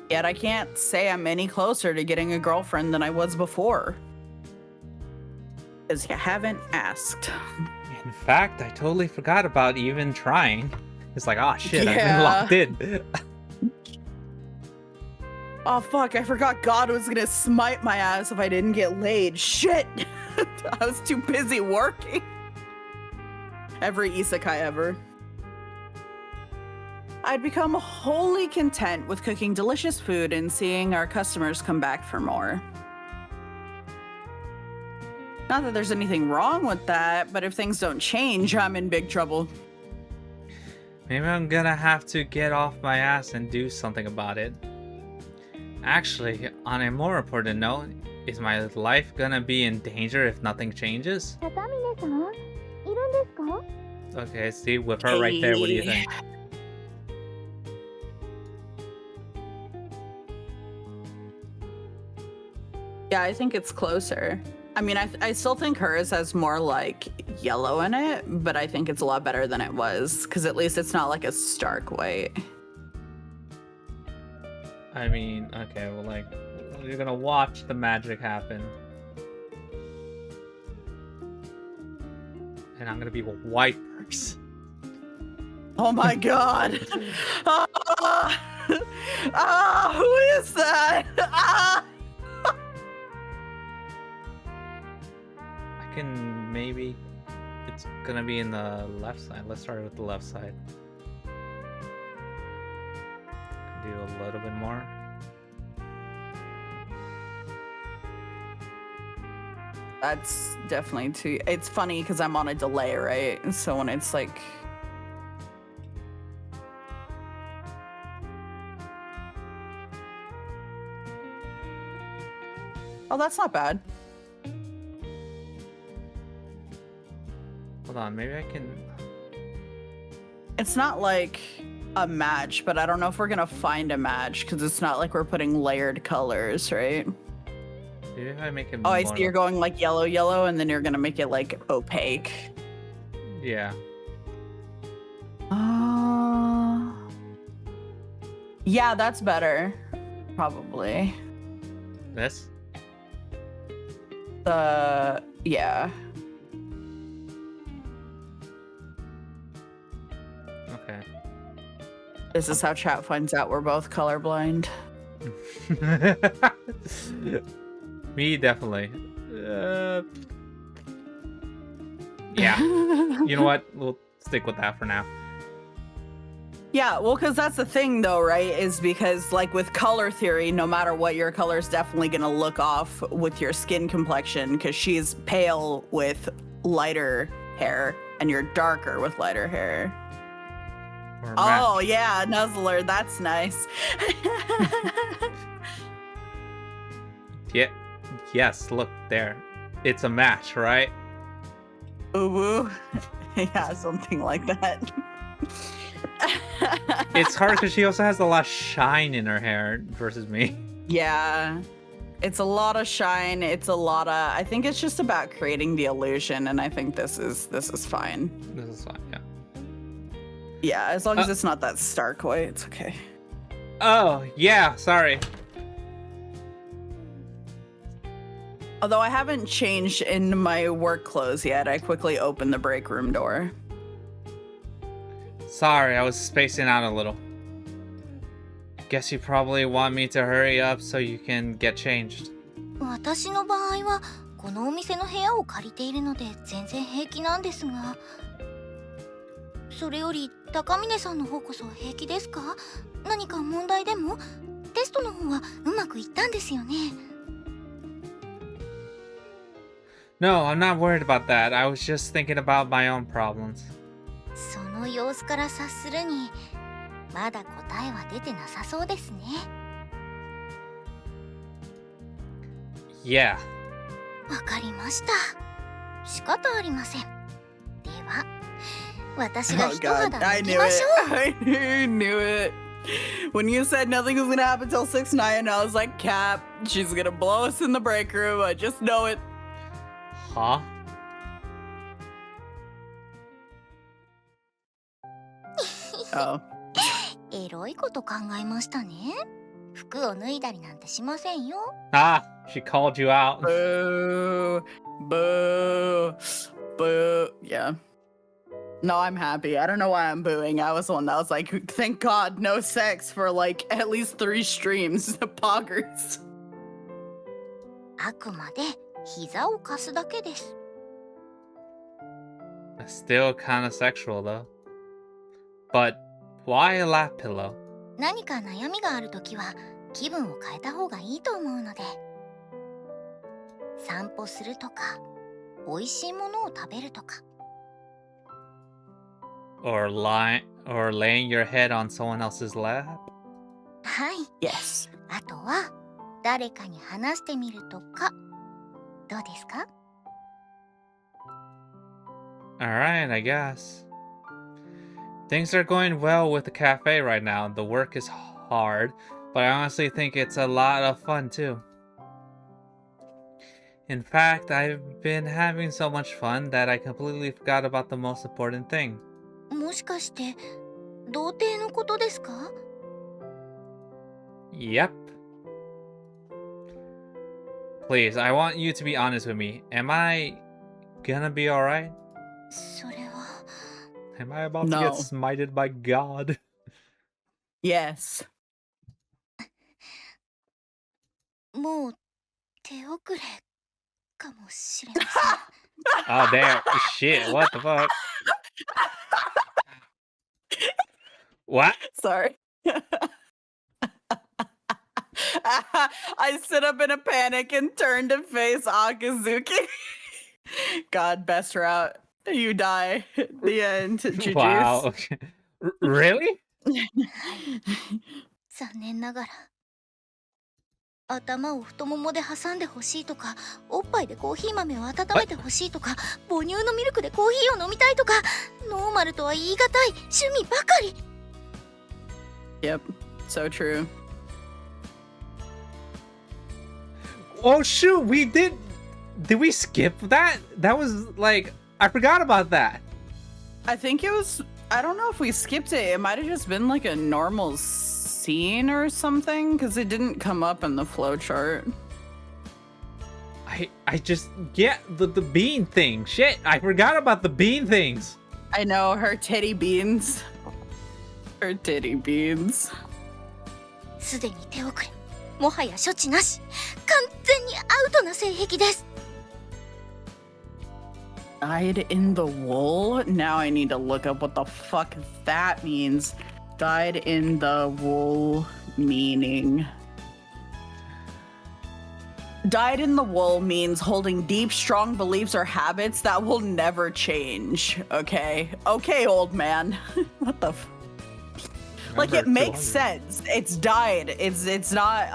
Yet I can't say I'm any closer to getting a girlfriend than I was before. Because you haven't asked. In fact, I totally forgot about even trying. It's like, oh shit, I've been Yeah. locked in. Oh fuck, I forgot God was gonna smite my ass if I didn't get laid. Shit! I was too busy working. Every isekai ever. I'd become wholly content with cooking delicious food and seeing our customers come back for more. Not that there's anything wrong with that, but if things don't change, I'm in big trouble. Maybe I'm gonna have to get off my ass and do something about it. Actually, on a more important note, is my life gonna be in danger if nothing changes? 高峰さんいるんですか？ Okay, see, with her right there, what do you think? Yeah, I think it's closer. I mean, I still think hers has more like yellow in it, but I think it's a lot better than it was because at least it's not like a stark white. I mean, okay, well, like, you're gonna watch the magic happen. And I'm gonna be a white person. Oh my god! Who is that? I can maybe... It's gonna be in the left side. Let's start with the left side. Do a little bit more. That's definitely too. It's funny because I'm on a delay, right? So when it's like. Oh, that's not bad. Hold on, maybe I can. It's not like a match, but I don't know if we're gonna find a match because it's not like we're putting layered colors, right? Maybe if I make it. Oh, I more see. You're going like yellow, yellow, and then you're gonna make it like opaque. Yeah. Yeah, that's better. Probably. This. Yeah. Okay. This is how chat finds out we're both colorblind. Me, definitely. Yeah. You know what? We'll stick with that for now. Yeah, well, because that's the thing, though, right? Is because, like, with color theory, no matter what, your color is definitely going to look off with your skin complexion, because she's pale with lighter hair, and you're darker with lighter hair. Or Oh, match. yeah, Nuzzler, that's nice. Yeah. Yes, look there. It's a match, right? Ooh, yeah, something like that. It's hard because she also has a lot of shine in her hair versus me. Yeah, it's a lot of shine. It's a lot of. I think it's just about creating the illusion, and I think this is fine. This is fine, yeah. Yeah, as long as it's not that stark white, it's okay. Oh, yeah, sorry. Although I haven't changed in my work clothes yet, I quickly opened the break room door. Sorry, I was spacing out a little. Guess you probably want me to hurry up so you can get changed. 私の場合はこのお店の部屋を借りているので全然平気なんですが、それより高峰さんの方こそ平気ですか？何か問題でも？テストの方はうまくいったんですよね。No, I'm not worried about that. I was just thinking about my own problems. その様子から察するに、まだ答えは出てなさそうですね。Yeah. わかりました。仕方ありません。では、私が Oh 一 god, 肌 I 脱ぎ knew ま it. しょう。 I knew it. When you said nothing was gonna happen till 6-9, I was like, Cap, she's gonna blow us in the break room. I just know it. Huh? エロいこと考えましたね。服を脱いだりなんてしませんよ。Ah, she called you out. Boo. Boo. Boo. Yeah. No, I'm happy. I don't know why I'm booing. I was the one that was like, thank God, no sex for like at least 3 streams. Poggers. あくまで膝を貸すだけです。 Still kind of sexual though. But why a lap pillow? 何か悩みがあるときは気分を変えた方がいいと思うので。散歩するとか、美味しいものを食べるとか。Or laying your head on someone else's lap? はい。 Yes. あとは誰かに話してみるとか。どうですか？ Alright, I guess. Things are going well with the cafe right now. The work is hard, but I honestly think it's a lot of fun too. In fact, I've been having so much fun that I completely forgot about the most important thing. もしかして童貞のことですか？ Yep. Please, I want you to be honest with me. Am I gonna be alright? それは。 Am I about to No. get smited by God? Yes. もう手遅れかもしれません。 Oh, damn. Shit, what the fuck? What? Sorry. I stood up in a panic and turned to face Akazuki. God, best route. You die. The end. GG's. Wow. Okay. Really? 残念ながら頭を太ももで挟んでほしいとか、おっぱいでコーヒー豆を温めてほしいとか、母乳のミルクでコーヒーを飲みたいとか、ノーマルとは言い難い趣味ばかり。 Yep, so true. Oh shoot, we did we skip that? That was like, I forgot about that. I think it was, I don't know if we skipped it. It might have just been like a normal scene or something, because it didn't come up in the flowchart. I just get the bean thing. Shit, I forgot about the bean things. I know, her titty beans. Her titty beans. すでに手遅れ。もはや処置なし。完全にアウトな性癖です。 Dyed in the wool? Now I need to look up what the fuck that means. Dyed in the wool meaning. Dyed in the wool means holding deep, strong beliefs or habits that will never change. Okay? Okay, old man. What the like, it makes sense. It's dyed. It's not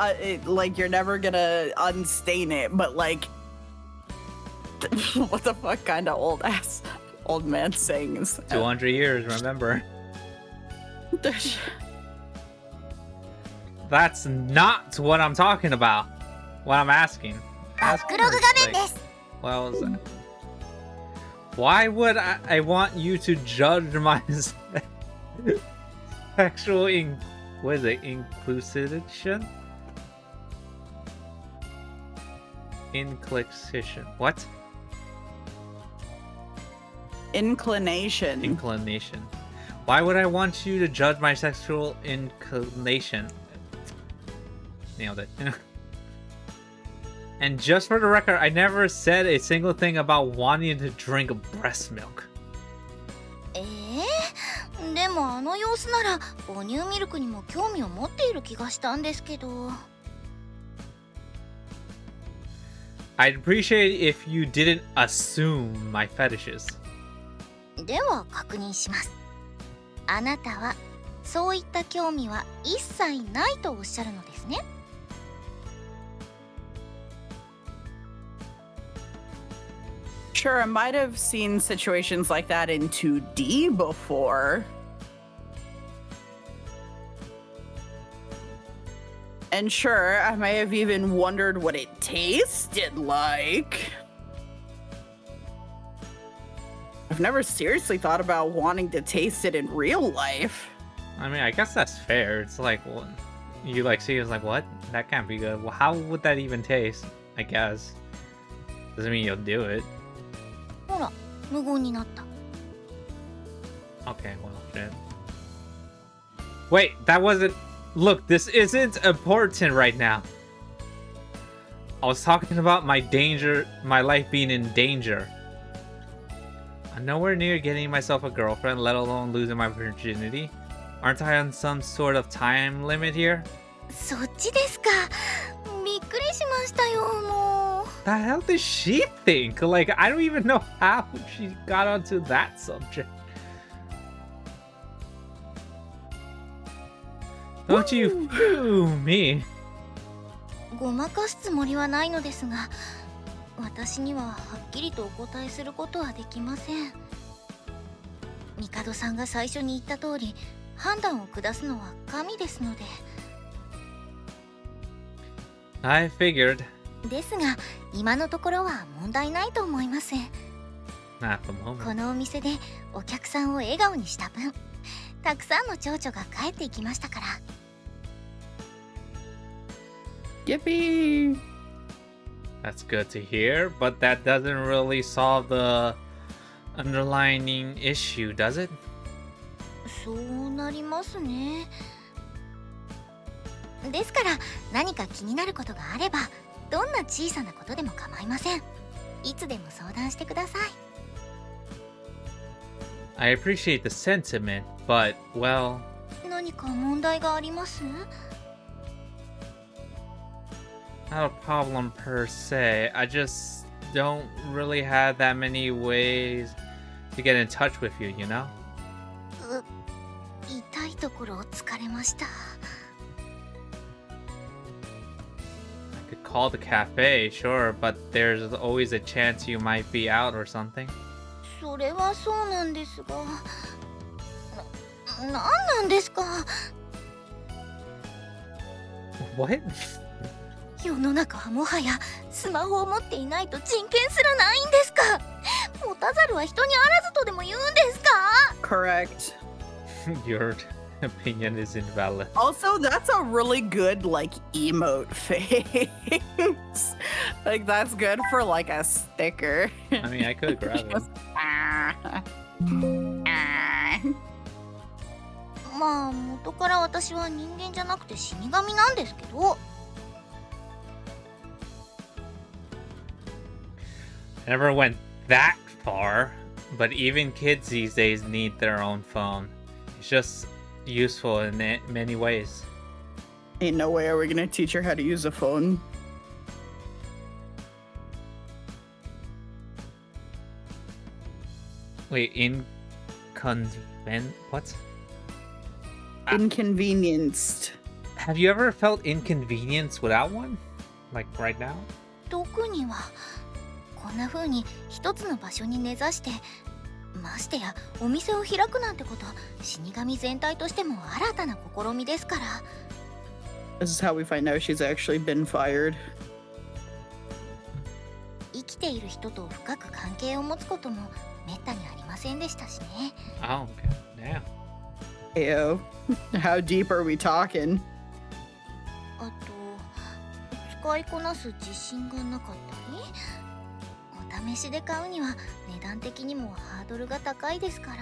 like you're never gonna unstain it, but like, what the fuck kind of old man sayings? 200 years, remember. That's not what I'm talking about. What I'm asking. バックログ画面です。 What was that? Why would I want you to judge my sexual what is it? Inclusion? Inclination. What? Inclination. Why would I want you to judge my sexual inclination? Nailed it. And just for the record, I never said a single thing about wanting to drink breast milk. でもあの様子なら母乳ミルクにも興味を持っている気がしたんですけど。 I'd appreciate it if you didn't assume my fetishes. では確認します。あなたはそういった興味は一切ないとおっしゃるのですね。 Sure, I might have seen situations like that in 2D before. And sure, I may have even wondered what it tasted like. I've never seriously thought about wanting to taste it in real life. I mean, I guess that's fair. It's like, well, you like see it's like, what? That can't be good. Well, how would that even taste? I guess. Doesn't mean you'll do it. ほら、無言になった。 Okay, well, shit. Wait, that wasn't... Look, this isn't important right now. I was talking about my life being in danger. I'm nowhere near getting myself a girlfriend, let alone losing my virginity. Aren't I on some sort of time limit here? そっちですか。びっくりしましたよ、もう。 The hell does she think? Like, I don't even know how she got onto that subject. Don't you fool me. ごまかすつもりはないのですが、私にははっきりとお答えすることはできません。帝さんが最初に言った通り、判断を下すのは神ですので。 I figured. ですが、今のところは問題ないと思います。 Not the moment. このお店でお客さんを笑顔にした分、たくさんの蝶々が帰っていきましたから。 Yippee! That's good to hear, but that doesn't really solve the underlying issue, does it? そうなりますね。ですから何か気になることがあれば、どんな小さなことでも構いません。いつでも相談してください。 I appreciate the sentiment, but, well... 何か問題があります？ Not a problem per se. I just don't really have that many ways to get in touch with you, you know? 痛いところを突かれました。call the cafe, sure, but there's always a chance you might be out or something. それはそうなんですが、なんなんですか。 What? 世の中はもはやスマホを持っていないと人権すらないんですか。持たざるは人にあらずとでも言うんですか。 Correct. Your opinion is invalid. Also, that's a really good like emote face. Like that's good for like a sticker. I mean, I could grab it. Ah. まあ元から私は人間じゃなくて死神なんですけど。 I never went that far, but even kids these days need their own phone. It's just useful in many ways. Ain't no way are we gonna teach her how to use a phone. Wait, what? Inconvenienced. Have you ever felt inconvenience without one? Like right now? 特にはこんな風に一つの場所に根ざして、ましてやお店を開くなんてこと、死神全体としても新たな試みですから。 This is how we find out she's actually been fired. 生きている人と深く関係を持つこともめったにありませんでしたしね。 Oh, okay. Damn. Ew. How deep are we talking? あと使いこなす自信がなかったり、お試しで買うには値段的にもハードルが高いですか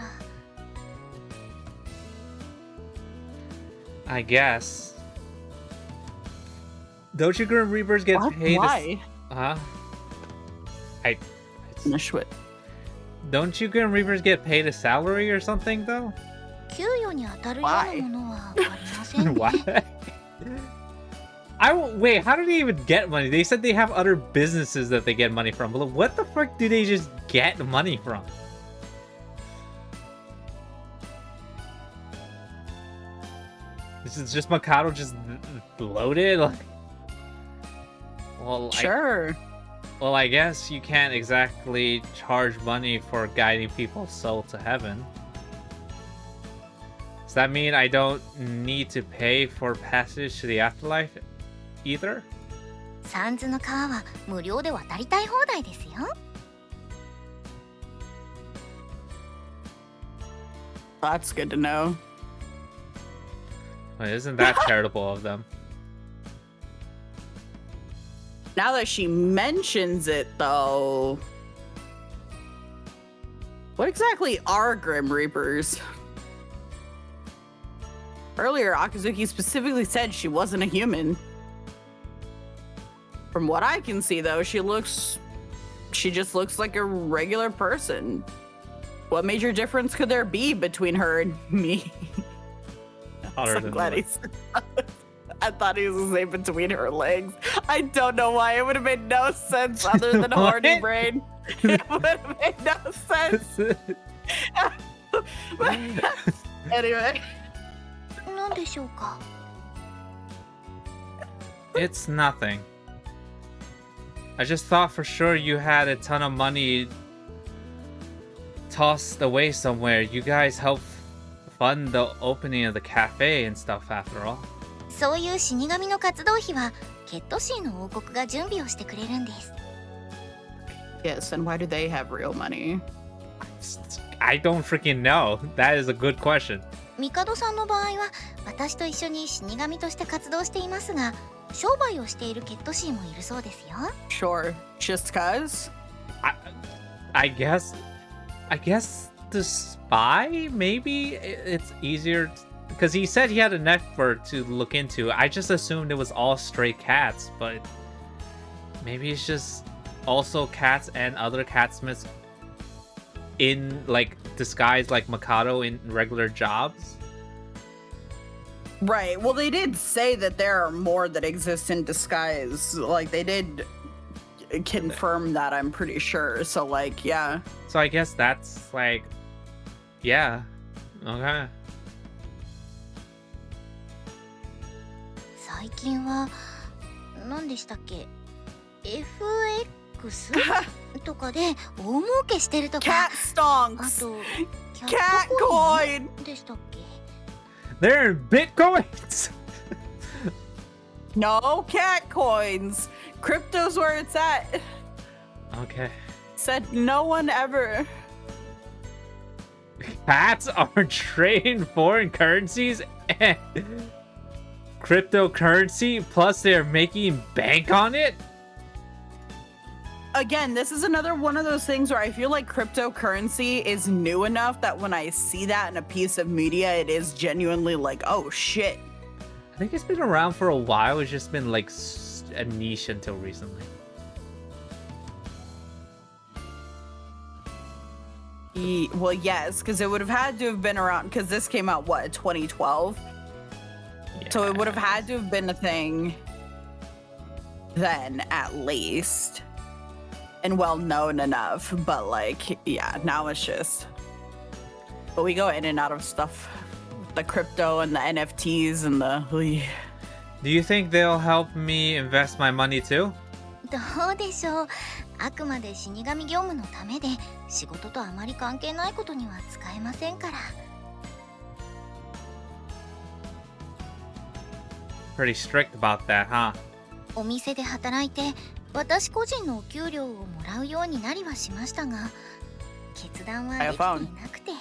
ら。 I guess. Don't you Grim Reapers get What? paid? Why? Huh? Finish with. Don't you Grim Reapers get paid a salary or something though? 給与に当たるようなものはありませんね。What? Wait, how do they even get money? They said they have other businesses that they get money from. But what the fuck do they just get money from? This is just Mikado just loaded? Like, well, Sure. I guess you can't exactly charge money for guiding people's soul to heaven. Does that mean I don't need to pay for passage to the afterlife either? サンズの川は無料で渡りたい放題ですよ。 That's good to know. Well, isn't that charitable of them? Now that she mentions it, though, what exactly are Grim Reapers? Earlier, Akazuki specifically said she wasn't a human. From what I can see, though, she just looks like a regular person. What major difference could there be between her and me? Other I'm than glad that. he said that. I thought he was the same between her legs. I don't know why. It would have made no sense other than horny What? brain. It would have made no sense. Anyway. なんでしょうか。 It's nothing. I just thought for sure you had a ton of money tossed away somewhere. You guys helped fund the opening of the cafe and stuff after all. そういう死神の活動費はケットシーの王国が準備をしてくれるんです。 Yes, and why do they have real money? I don't freaking know. That is a good question. 帝さんの場合は私と一緒に死神として活動していますが、商売をしているケットシーもいるそうですよ。 Sure. Just cuz? I guess the spy, maybe it's easier because he said he had a network to look into. I just assumed it was all stray cats, but maybe it's just also cats and other catsmiths in like disguise like Mikado in regular jobs. Right. Well, they did say that there are more that exist in disguise. Like, they did confirm that, I'm pretty sure. So, like, yeah. So I guess that's like, yeah, okay. 最近は何でしたっけ、FX とかで大儲けしてるとか。 Cat あ stonks. と Cat coin. でしたっけ。 They're in bitcoins. No cat coins. Crypto's where it's at. Okay. Said no one ever. Cats are trading foreign currencies and cryptocurrency, plus they're making bank on it. Again, this is another one of those things where I feel like cryptocurrency is new enough that when I see that in a piece of media, it is genuinely like, oh shit. I think it's been around for a while. It's just been like a niche until recently. Well, yes, because it would have had to have been around, because this came out, what, 2012? So it would have had to have been a thing then, at least. And well known enough, but like, yeah, now it's just. But we go in and out of stuff. The crypto and the NFTs and the. Do you think they'll help me invest my money too? どうでしょう。あくまで死神業務のためで、仕事とあまり関係ないことには使えませんから。 Pretty strict about that, huh? お店で働いて、私個人のお給料をもらうようになりはしましたが、決断はできていなくて。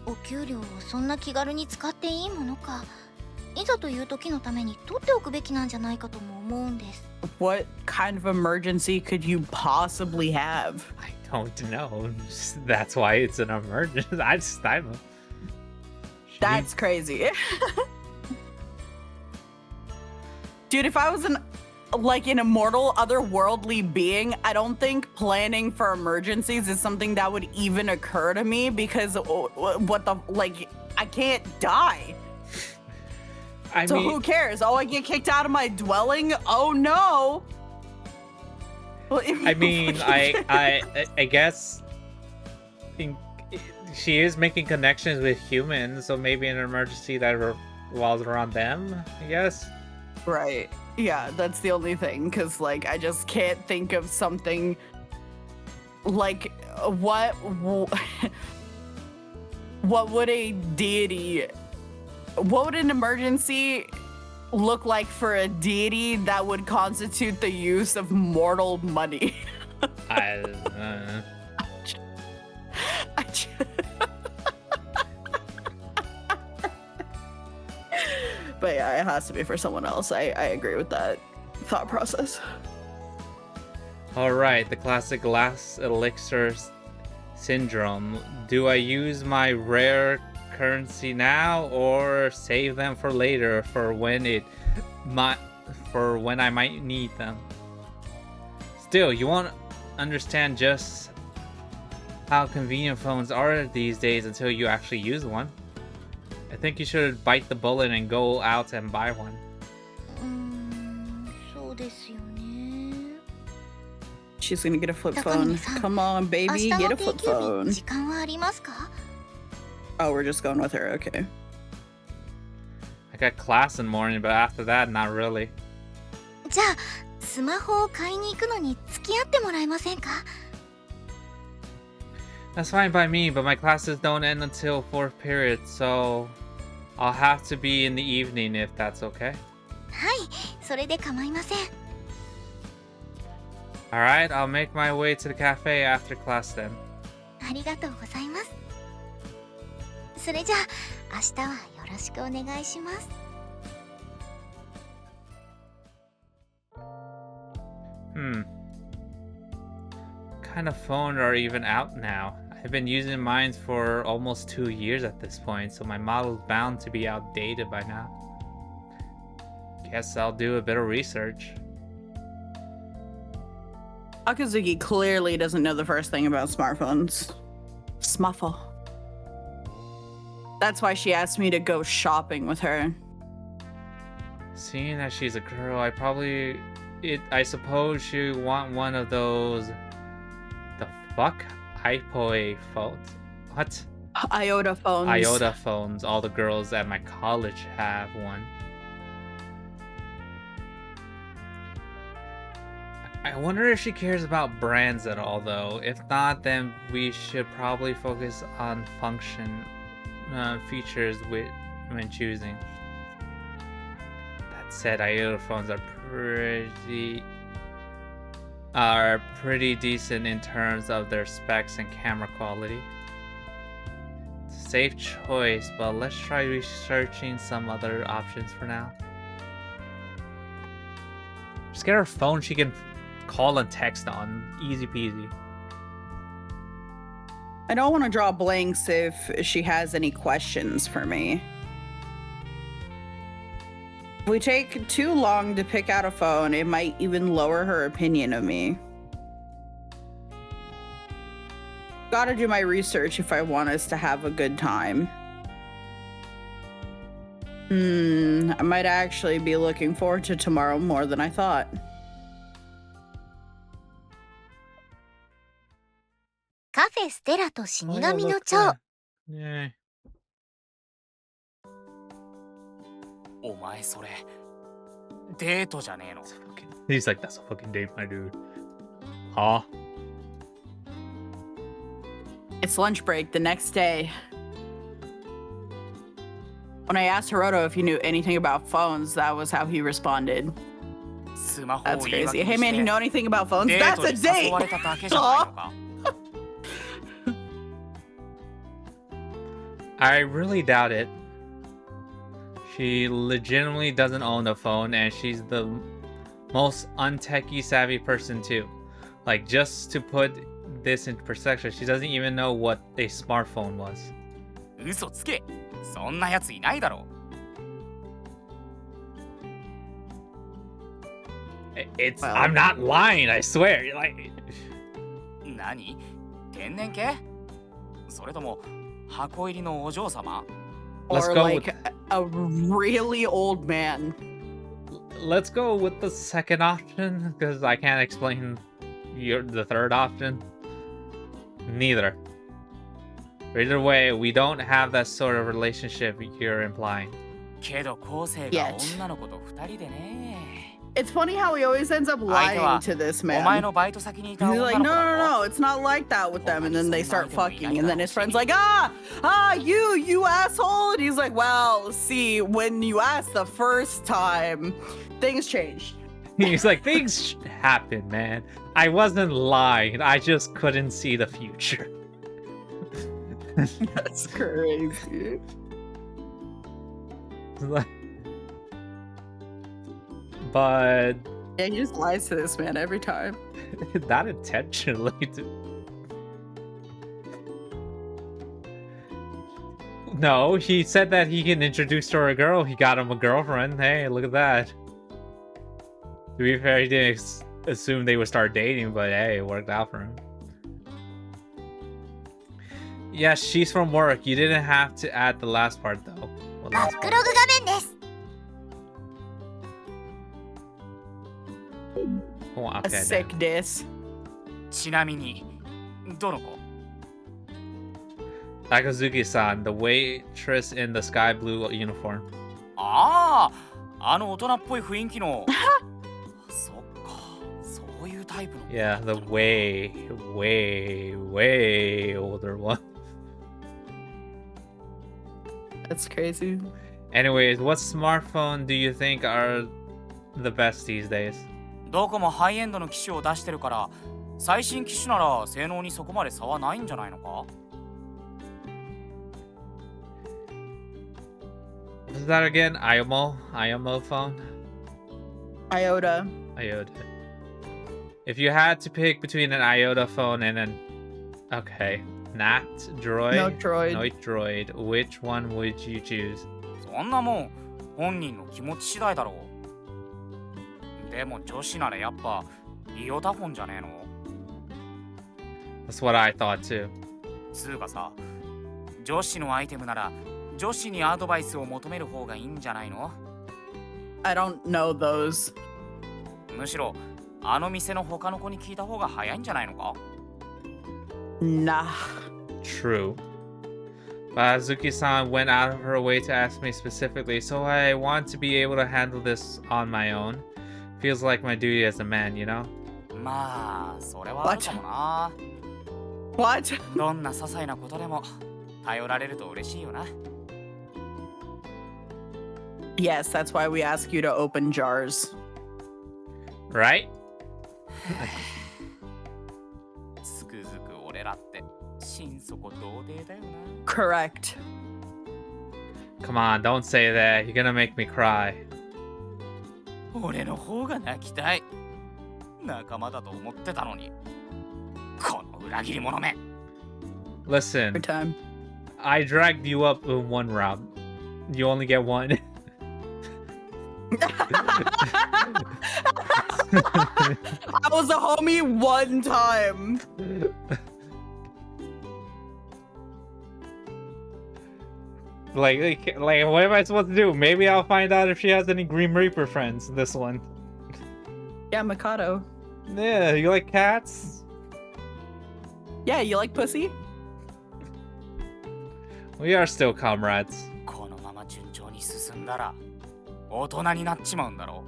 お給料をそんな気軽に使っていいものか、いざという時のために取っておくべきなんじゃないかとも思うんです。 What kind of emergency could you possibly have? I don't know. That's why it's an emergency. I don't. That's crazy. Dude, if I was an immortal, otherworldly being, I don't think planning for emergencies is something that would even occur to me because what the, like, I can't die. I So mean, who cares? Oh, I get kicked out of my dwelling? Oh no. Well, I mean, I guess she is making connections with humans, so maybe an emergency that revolves around them, I guess. Right. Yeah, that's the only thing, because, like, I just can't think of something like what would a deity, what would an emergency look like for a deity that would constitute the use of mortal money? I But yeah, it has to be for someone else. I agree with that thought process. Alright, the classic glass elixir syndrome. Do I use my rare currency now or save them for later for when I might need them? Still, you won't understand just how convenient phones are these days until you actually use one. I think you should bite the bullet and go out and buy one. そうですよね。 She's gonna get a flip 高峰 phone. さん、 Come on, 明 baby, 日 get の a 定 flip 休日 phone. 時間はありますか？ Oh, we're just going with her. Okay. I got class in the morning, but after that, not really. じゃあスマホを買いに行くのに付き合ってもらえませんか？ That's fine by me, but my classes don't end until 4th period, so I'll have to be in the evening if that's okay. はい、それで構いません。 Alright, I'll make my way to the cafe after class then. ありがとうございます。それじゃあ明日はよろしくお願いします。 What kind of phone are even out now? I've been using mine for almost 2 years at this point, so my model's bound to be outdated by now. Guess I'll do a bit of research. Akazuki clearly doesn't know the first thing about smartphones. Smuffle. That's why she asked me to go shopping with her. Seeing as she's a girl, I suppose she want one of those. The fuck? iPod phones? What? Iota phones. Iota phones. All the girls at my college have one. I wonder if she cares about brands at all, though. If not, then we should probably focus on function features when choosing. That said, iOS phones are pretty decent in terms of their specs and camera quality. Safe choice, but let's try researching some other options for now. Just get her phone she can call and text on. Easy peasy. I don't want to draw blanks if she has any questions for me. If we take too long to pick out a phone, it might even lower her opinion of me. Gotta do my research if I want us to have a good time. I might actually be looking forward to tomorrow more than I thought. Café Stella と死 Oh, yeah, 神の look 蝶 there. Yay. お前それデートじゃねえの。 He's like, that's a fucking date, my dude. Huh? It's lunch break the next day. When I asked Hiroto if he knew anything about phones, that was how he responded. スマホ That's を言い訳 crazy. に Hey man, you して know anything about phones? デー That's ト a に date! 誘われただけじゃないのか。 I really doubt it. She legitimately doesn't own a phone, and she's the most untechy savvy person too. Like, just to put this in perspective, she doesn't even know what a smartphone was. 嘘つけ。そんなやついないだろ。It's Well. I'm not lying, I swear. You're like, 何？天然系？それとも箱入りのお嬢様？ let's Or go like with, a really old man. let's go with the second option because I can't explain the third option. Neither. Either way, we don't have that sort of relationship you're implying. けど昴生が Yet. 女の子と二人でね。 It's funny how he always ends up 相手 lying は to this お前 man. のバイト先にいた He's 女 like, の no, 子 no, だ no, ろ。 it's not like that with them. And then they start Somebody fucking. And then his friend's like, you asshole. And he's like, well, see, when you asked the first time, things changed. He's like, things happen, man. I wasn't lying. I just couldn't see the future. That's crazy. Like, but Yeah, he just lies to this man every time. not intentionally. No, he said that he can introduce to a girl. He got him a girlfriend. Hey, look at that. To be fair, he didn't assume they would start dating, but hey, it worked out for him. Yeah, she's from work. You didn't have to add the last part, though. Well, バ last ック part. ログ画面です Oh, A okay, sick then. diss. ちなみにどの子？ Takazuki-san, the waitress in the sky blue uniform. ああ、あの大人っぽい雰囲気の。そっか、そういうタイプの。 Yeah, the way older one. That's crazy. Anyways, what smartphone do you think are the best these days? どこもハイエンドの機種を出してるから、最新機種なら性能にそこまで差はないんじゃないのか？ What is that again? IMO phone? Iota. Iota. If you had to pick between an Iota phone and an... Okay. Not Droid? No droid. No Droid. Which one would you choose? そんなもん本人の気持ち次第だろう。でも女子ならやっぱイオタフォンじゃねえの？ That's what I thought too. つうかさ、女子のアイテムなら女子にアドバイスを求める方がいいんじゃないの？ I don't know those. むしろあの店の他の子に聞いた方が早いんじゃないのか？ Nah. True. But Azuki-san went out of her way to ask me specifically, so I want to be able to handle this on my own. Feels like my duty as a man, you know? まあそれはあるかもな。 What? どんな些細なことでも頼られると嬉しいよな。 Yes, that's why we ask you to open jars. Right? つくづく俺らって心底童貞だよな。 Correct. Come on, don't say that. You're gonna make me cry. 俺の方が泣きたい。仲間だと思ってたのに。この裏切り者め。 Listen, Every time. I dragged you up in one round. You only get one. I was a homie one time. Like, what am I supposed to do? Maybe I'll find out if she has any Grim Reaper friends in this one. Yeah, Mikado. Yeah, you like cats? Yeah, you like pussy? We are still comrades. このまま順調に進んだら大人になっちまうんだろ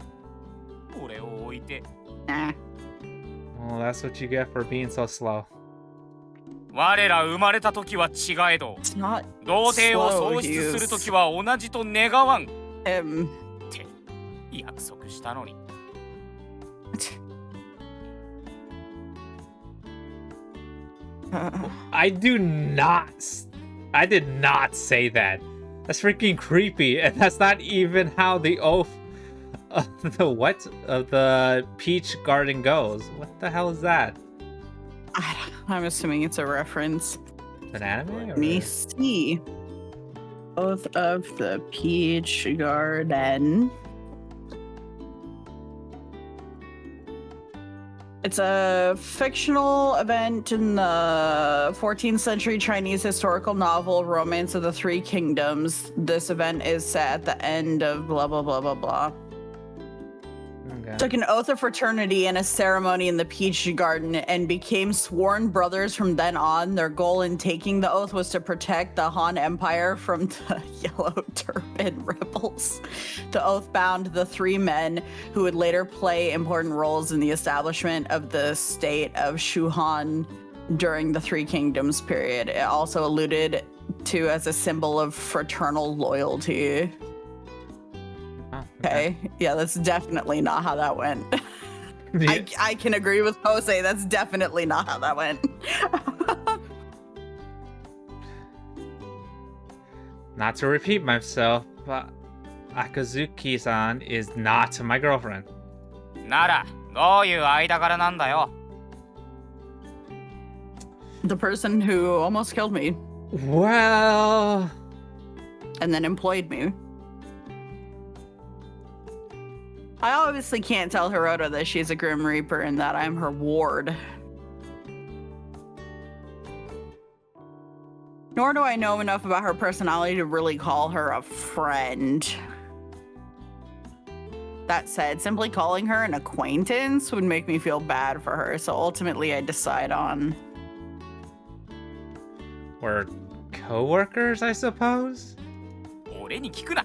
う。俺を置いて。 Nah. Well, that's what you get for being so slow. 我ら生まれた時は違えど、 It's not 童貞を喪失する時は同じと願わん。 him. って約束したのに。 I did not say that. That's freaking creepy, and that's not even how the oath of the peach garden goes. What the hell is that? I'm assuming it's a reference. An anime? Or... Let me see. Both of the Peach Garden. It's a fictional event in the 14th century Chinese historical novel Romance of the Three Kingdoms. This event is set at the end of blah blah blah blah blah. Okay. Took an oath of fraternity in a ceremony in the Peach Garden and became sworn brothers from then on. Their goal in taking the oath was to protect the Han Empire from the Yellow Turban rebels. The oath bound the three men who would later play important roles in the establishment of the state of Shuhan during the Three Kingdoms period. It also alluded to as a symbol of fraternal loyalty. Oh, Okay, yeah, that's definitely not how that went. Yeah. I can agree with Jose, that's definitely not how that went. Not to repeat myself, but Akazuki-san is not my girlfriend. ならどういう間柄なんだよ。 The person who almost killed me Well, and then employed me. I obviously can't tell Hiroto that she's a Grim Reaper and that I'm her ward. Nor do I know enough about her personality to really call her a friend. That said, simply calling her an acquaintance would make me feel bad for her, so ultimately I decide on... we're co-workers, I suppose? 俺に聞くな。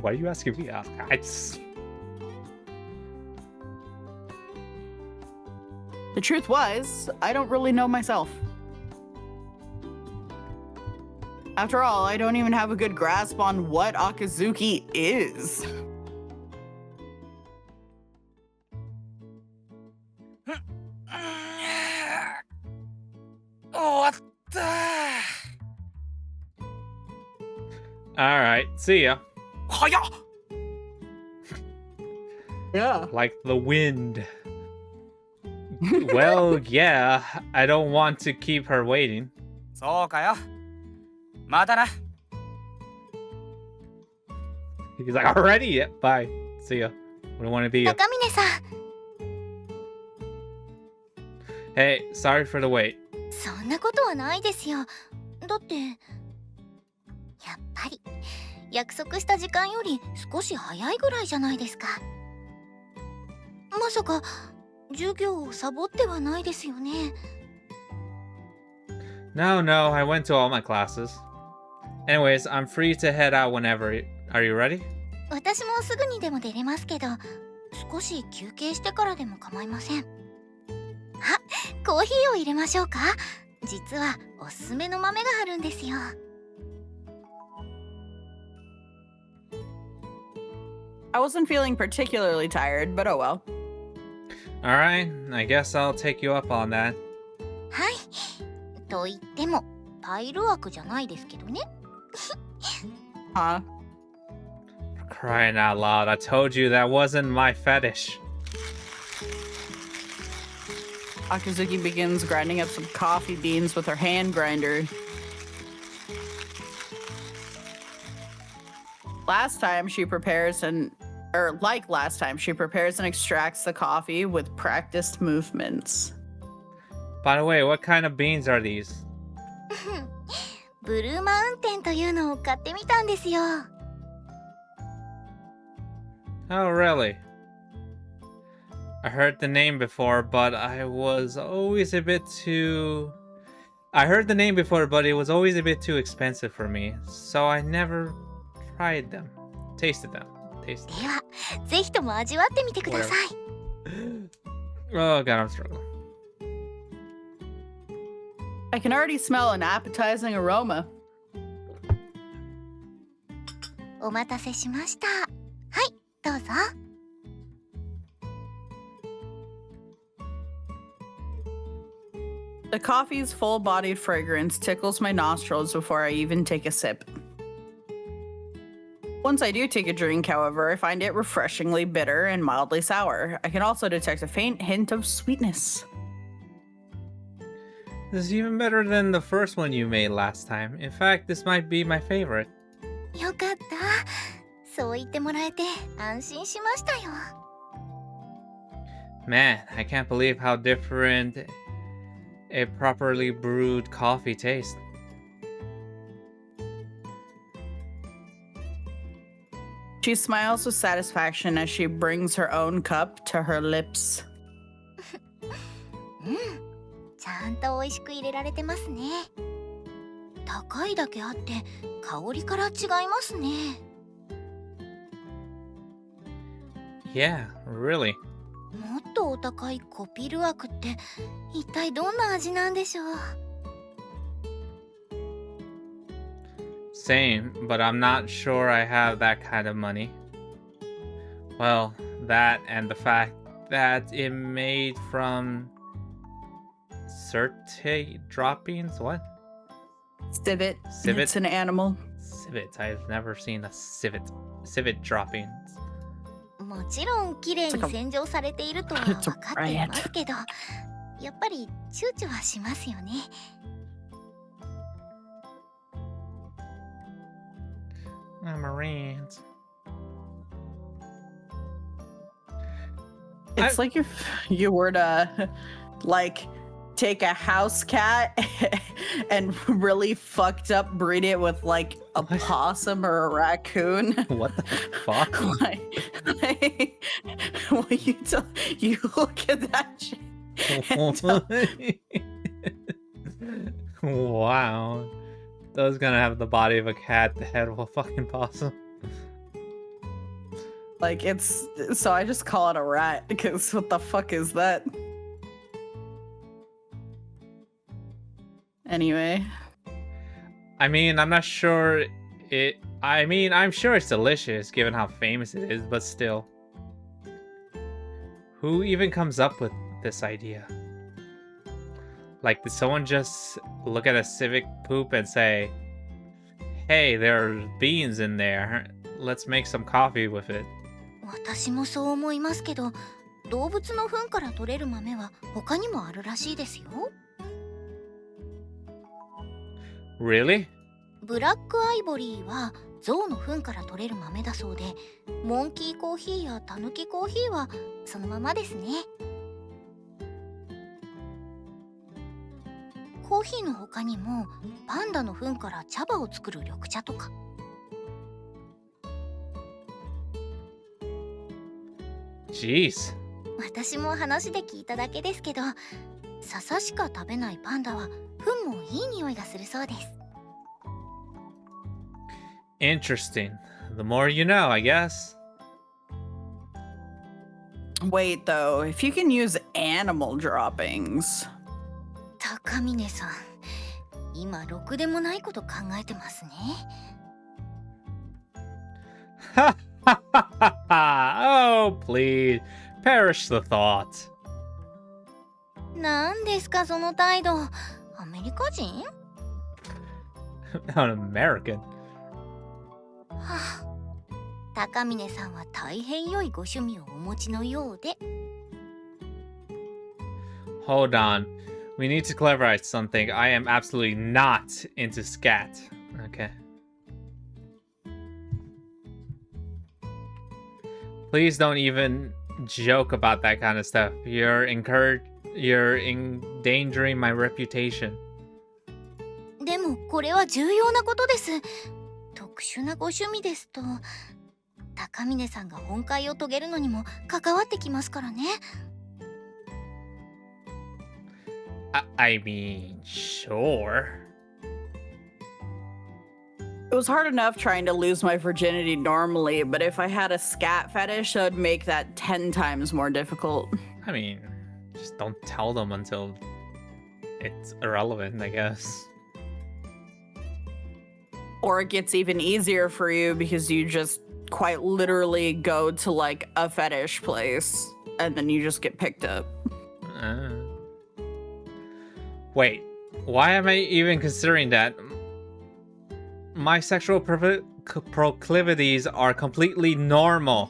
Why are you asking me? I just... The truth was, I don't really know myself. After all, I don't even have a good grasp on what Akazuki is. 終わった。 Alright, see ya. 早っ。 Yeah. Like the wind. Well, yeah, I don't want to keep her waiting. そうかよ。またな。 He's like, already? Yeah, bye. See ya. We don't want to be ya. 高峰さん、 Hey, sorry for the wait. そんなことはないですよ。だってやっぱり約束した時間より少し早いぐらいじゃないですか。まさか授業をサボってはないですよね。 No, no, I went to all my classes. Anyways, I'm free to head out whenever. Are you ready? 私もすぐにでも出れますけど、少し休憩してからでも構いません。コーヒーを入れましょうか。実はおすすめの豆があるんですよ。I wasn't feeling particularly tired, but oh well. Alright, I guess I'll take you up on that. はい。と言ってもパイル枠じゃないですけどね。Huh? Crying out loud, I told you that wasn't my fetish. Akazuki begins grinding up some coffee beans with her hand grinder. Last time she prepares and extracts the coffee with practiced movements. By the way, what kind of beans are these? ブルーマウンテンというのを買ってみたんですよ。Oh, really? I heard the name before, but it was always a bit too expensive for me, so I never tried them. Tasted them. では、ぜひとも味わってみてください。Oh god, I'm struggling. I can already smell an appetizing aroma. お待たせしました。はい、どうぞ。The coffee's full-bodied fragrance tickles my nostrils before I even take a sip. Once I do take a drink, however, I find it refreshingly bitter and mildly sour. I can also detect a faint hint of sweetness. This is even better than the first one you made last time. In fact, this might be my favorite. よかった。そう言ってもらえて安心しましたよ。Man, I can't believe how different a properly brewed coffee tastes. She smiles with satisfaction as she brings her own cup to her lips. ちゃんと美味しく入れられてますね。高いだけあって香りから違いますね。Yeah, really. もっとお高いコピル枠って一体どんな味なんでしょう。Same, but I'm not sure I have that kind of money. Well, that and the fact that it made from Certe droppings? What? Civet. Civet? It's an animal. Civet. I've never seen a civet. Civet droppings. もちろん綺麗に洗浄されているとは分かっていますけど、やっぱり躊躇はしますよね。Marines. It's like if you were to, like, take a house cat and really fucked up breed it with, like, a possum or a raccoon. What the fuck? Well, you look at that shit. Wow. That was gonna have the body of a cat, the head of a fucking possum. Like, so I just call it a rat, because what the fuck is that? Anyway. I mean, I'm not sure I'm sure it's delicious given how famous it is, but still. Who even comes up with this idea? Like, did someone just look at a civic poop and say, hey, there are beans in there. Let's make some coffee with it. 私もそう思いますけど、動物の糞から取れる豆は他にもあるらしいですよ。Really? ブラックアイボリーは象の糞から取れる豆だそうで、モンキーコーヒーやタヌキコーヒーはそのままですね。コーヒーの他にもパンダの糞から茶葉を作る緑茶とか。Jeez. 私も話で聞いただけですけど、笹しか食べないパンダは糞もいい匂いがするそうです。Interesting. The more you know, I guess. Wait, though, if you can use animal droppings. 高峰さん、今ろくでもないこと考えてますね。Oh, please. Perish the thought. なんですかその態度。アメリカ人？ An American. はあ、高峰さんは大変良いご趣味をお持ちのようで。Hold on. We need to clarify something. I am absolutely not into scat. Okay. Please don't even joke about that kind of stuff. You're endangering my reputation. でもこれは重要なことです。特殊なご趣味ですと、高峰さんが本会を遂げるのにも関わってきますからね。I mean, sure. It was hard enough trying to lose my virginity normally, but if I had a scat fetish, that would make that 10 times more difficult. I mean, just don't tell them until it's irrelevant, I guess. Or it gets even easier for you because you just quite literally go to like a fetish place and then you just get picked up. Wait, why am I even considering that? My sexual proclivities are completely normal.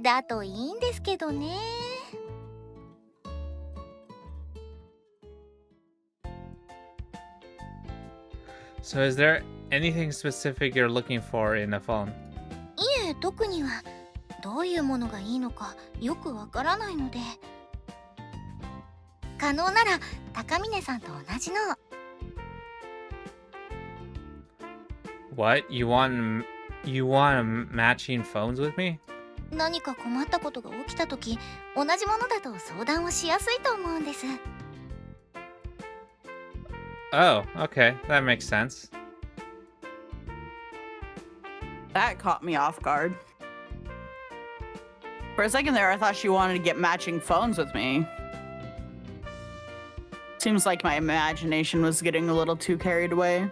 だといいんですけどね。So is there anything specific you're looking for in a phone? いえ、特にはどういうものがいいのかよくわからないので。可能なら高峰さんと同じの。What? You want matching phones with me? 何か困ったことが起きたとき、同じものだと相談をしやすいと思うんです。Oh, okay. That makes sense. That caught me off guard. For a second there, I thought she wanted to get matching phones with me. Seems like my imagination was getting a little too carried away.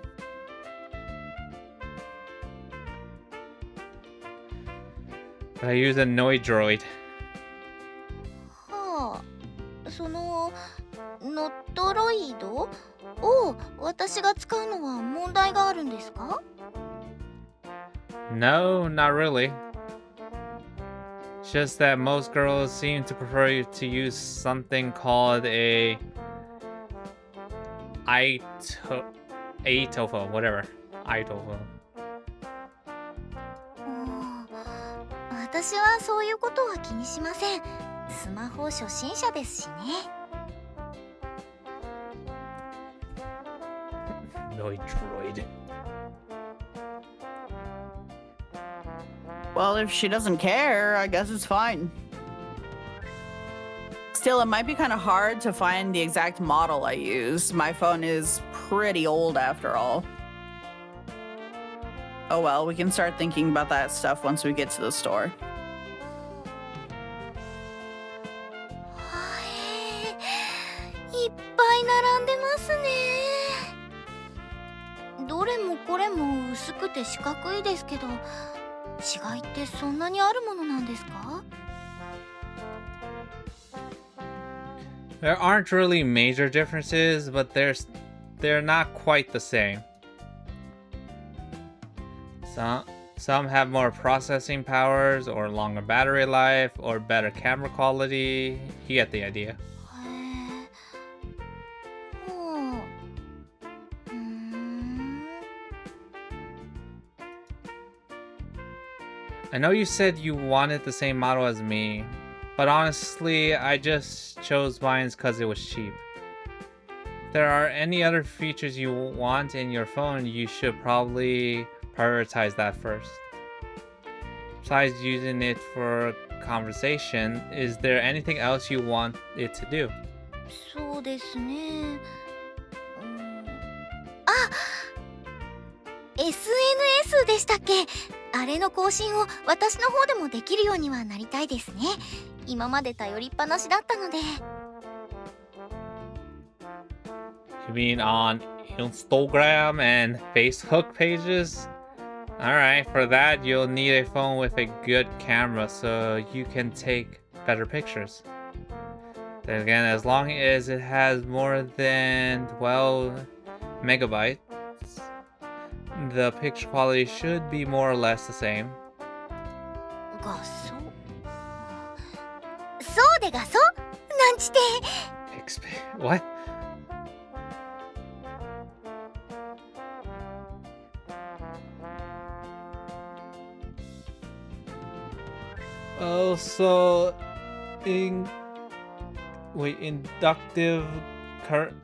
I use a Droid. はあ、そのノットロイドを私が使うのは問題があるんですか？ No, not really. Just that most girls seem to prefer you to use something called a iTophone, whatever. iTophone. 私はそういうことは気にしません。スマホ初心者ですしね。Droid. Well, if she doesn't care, I guess it's fine. Still, it might be kind of hard to find the exact model I use. My phone is pretty old after all. Oh well, we can start thinking about that stuff once we get to the store. いっぱい並んでますね。どれもこれも薄くて四角いですけど、違いってそんなにあるものなんですか？ There aren't really major differences, but they're not quite the same. Some have more processing powers, or longer battery life, or better camera quality. You get the idea. へえ。ほう。I know you said you wanted the same model as me, but honestly, I just chose mine because it was cheap. If there are any other features you want in your phone, you should probably prioritize that first. Besides using it for conversation, is there anything else you want it to do? そうですね。SNS でしたっけ？あれの更新を私の方でもできるようにはなりたいですね。今まで頼りっぱなしだったので。 You mean on Instagram and Facebook pages? Alright, for that you'll need a phone with a good camera so you can take better pictures. Then again, as long as it has more than 12 megabytes, the picture quality should be more or less the same. 画素。そうで画素なんちて。 What? Oh, so inductive current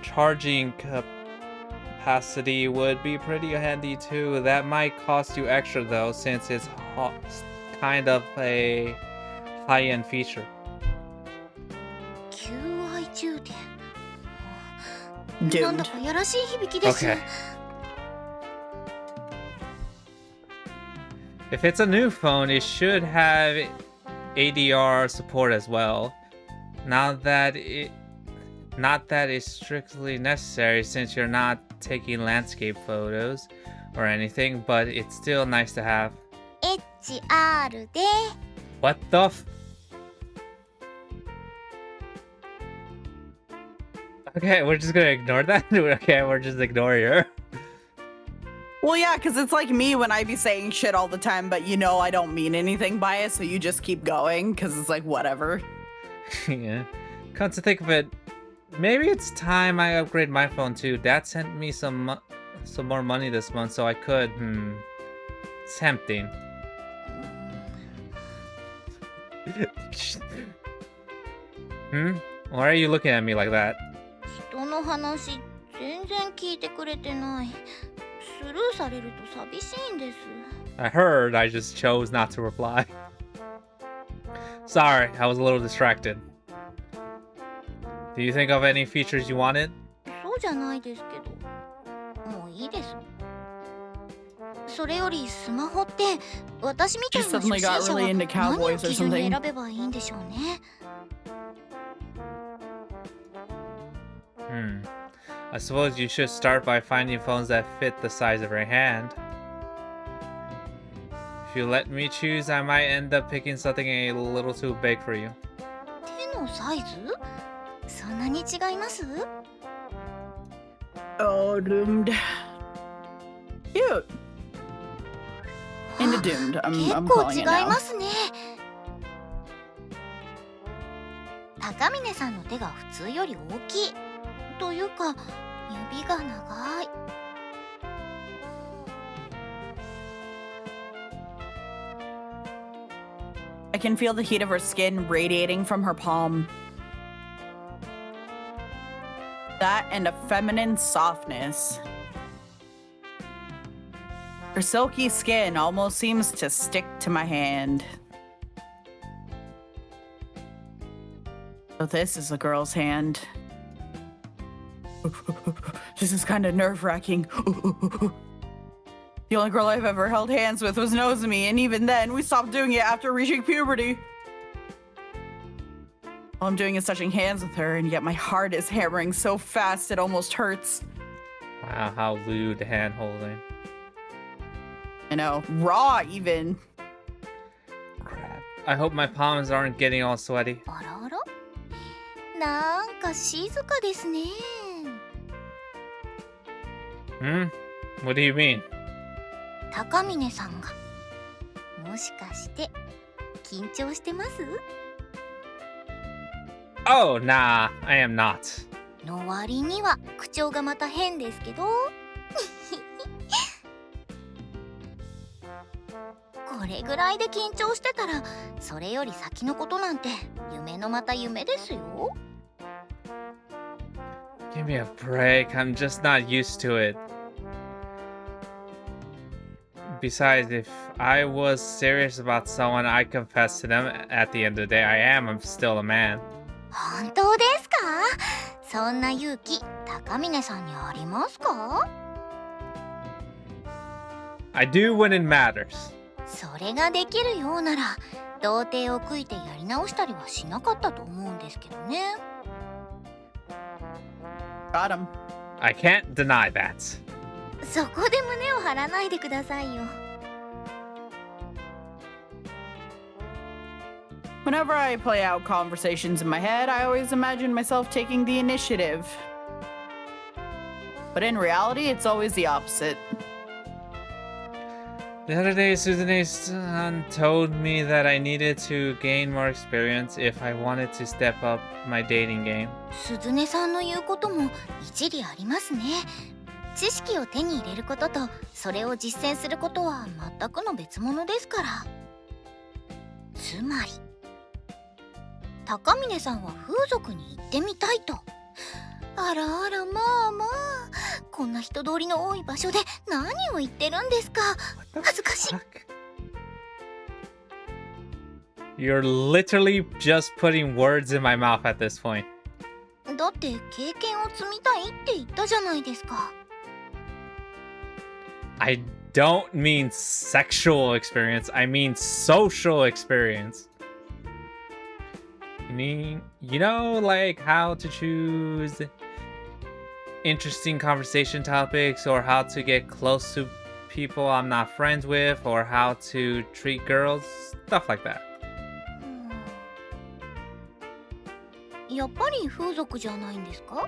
charging capacity would be pretty handy too. That might cost you extra though, since it's kind of a high-end feature. 求愛充電。 Doomed. なんだかやらしい響きです。 Okay. If it's a new phone, it should have ADR support as well. Not that it's strictly necessary since you're not taking landscape photos or anything, but it's still nice to have. HR で。 What the Okay, we're just gonna ignore that? Okay, we're just ignoring her. Well, yeah, because it's like me when I be saying shit all the time, but you know I don't mean anything by it, so you just keep going, because it's like, whatever. Yeah. Come to think of it, maybe it's time I upgrade my phone too. Dad sent me some more money this month, so I could. It's tempting. Why are you looking at me like that? 人の話全然聞いてくれてない。スルーされると寂しいんです。 I heard, I just chose not to reply. Sorry, I was a little distracted. Do you think of any features you wanted? そうじゃないですけど。もういいです。それよりスマホって私みたいな初心者は何を基準に選べばいいんでしょうね。I suppose you should start by finding phones that fit the size of your hand. If you let me choose, I might end up picking something a little too big for you. 手のサイズ？そんなに違います？ Oh, doomed. Cute. Into doomed. I'm 結 calling 構 it 違い now. ますね。高峰さんの手が普通より大きい。というか指が長い。I can feel the heat of her skin radiating from her palm. That and a feminine softness. Her silky skin almost seems to stick to my hand. So this is a girl's hand. This is kind of nerve-wracking. The only girl I've ever held hands with was Nozomi, and even then, we stopped doing it after reaching puberty. All I'm doing is touching hands with her, and yet my heart is hammering so fast it almost hurts. Wow, how lewd hand holding. I know, raw even. Crap. I hope my palms aren't getting all sweaty. あらあら、なんか静かですね。What do you mean? 高峰さんがもしかして緊張してます？ Oh, nah, I am not. の割には口調がまた変ですけど。これぐらいで緊張してたらそれより先のことなんて夢のまた夢ですよ。 Give me a break, I'm just not used to it. Besides, if I was serious about someone, I'd confess to them. At the end of the day, I'm still a man. 本当ですか？そんな勇気高峰さんにありますか？ I do when it matters. それができるようなら童貞を悔いてやり直したりはしなかったと思うんですけどね。 Got him. I can't deny that. そこで胸を張らないでくださいよ。 Whenever I play out conversations in my head, I always imagine myself taking the initiative. But in reality, it's always the opposite. The other day, Suzune-san told me that I needed to gain more experience if I wanted to step up my dating game. 鈴音さんの言うことも一理ありますね。知識を手に入れることとそれを実践することは全くの別物ですから。つまり高峰さんは風俗に行ってみたいと。あらあら、まあまあ、こんな人通りの多い場所で何を言ってるんですか。恥ずかしい。 You're literally just putting words in my mouth at this point. だって経験を積みたいって言ったじゃないですか。 I don't mean sexual experience, I mean social experience. You know, like how to choose interesting conversation topics, or how to get close to people I'm not friends with, or how to treat girls, stuff like that. やっぱり風俗じゃないんですか？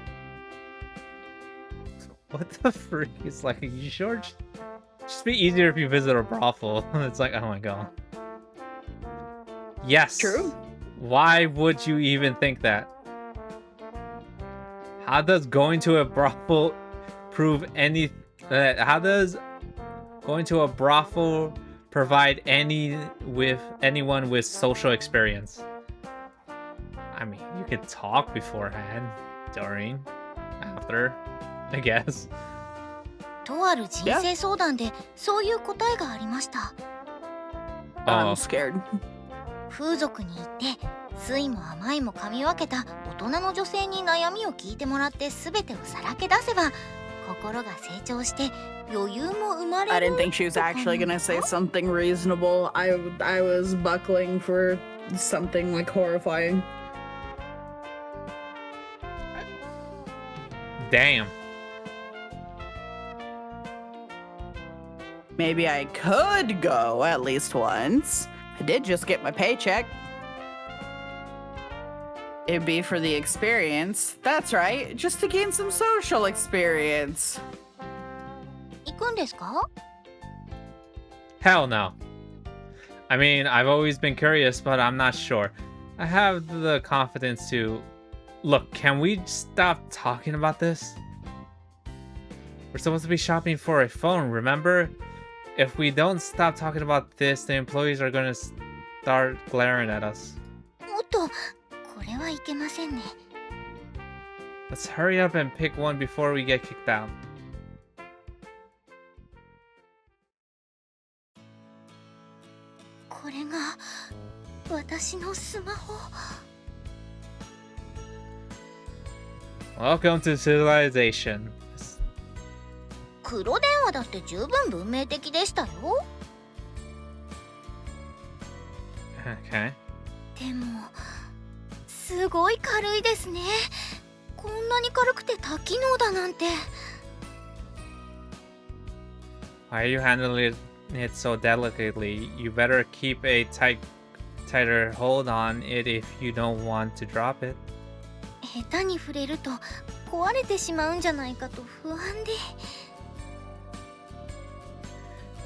What the freak is like? You sure? Just be easier if you visit a brothel. It's like, oh my god. Yes. True. Why would you even think that? How does going to a brothel prove any? How does going to a brothel provide anyone with social experience? I mean, you could talk beforehand, during, after, I guess. とある人生相談でそういう答えがありました。 I'm scared. 風俗に行って酸いも甘いも噛み分けた大人の女性に悩みを聞いてもらって全てをさらけ出せば心が成長して余裕も生まれる。 I didn't think she was actually gonna say something reasonable. I was buckling for something like horrifying. Damn. Maybe I could go at least once. I did just get my paycheck. It'd be for the experience. That's right, just to gain some social experience. 行くんですか？ Hell no. I mean, I've always been curious, but I'm not sure. I have the confidence to... Look, can we stop talking about this? We're supposed to be shopping for a phone, remember? If we don't stop talking about this, the employees are gonna start glaring at us. おっと、これはいけませんね。 Let's hurry up and pick one before we get kicked out. これが私のスマホ。 Welcome to civilization. 黒電話だって十分文明的でしたよ。 Okay. でもすごい軽いですね。こんなに軽くて多機能だなんて。 Why are you handling it so delicately? You better keep a tighter hold on it if you don't want to drop it. 下手に触れると壊れてしまうんじゃないかと不安で。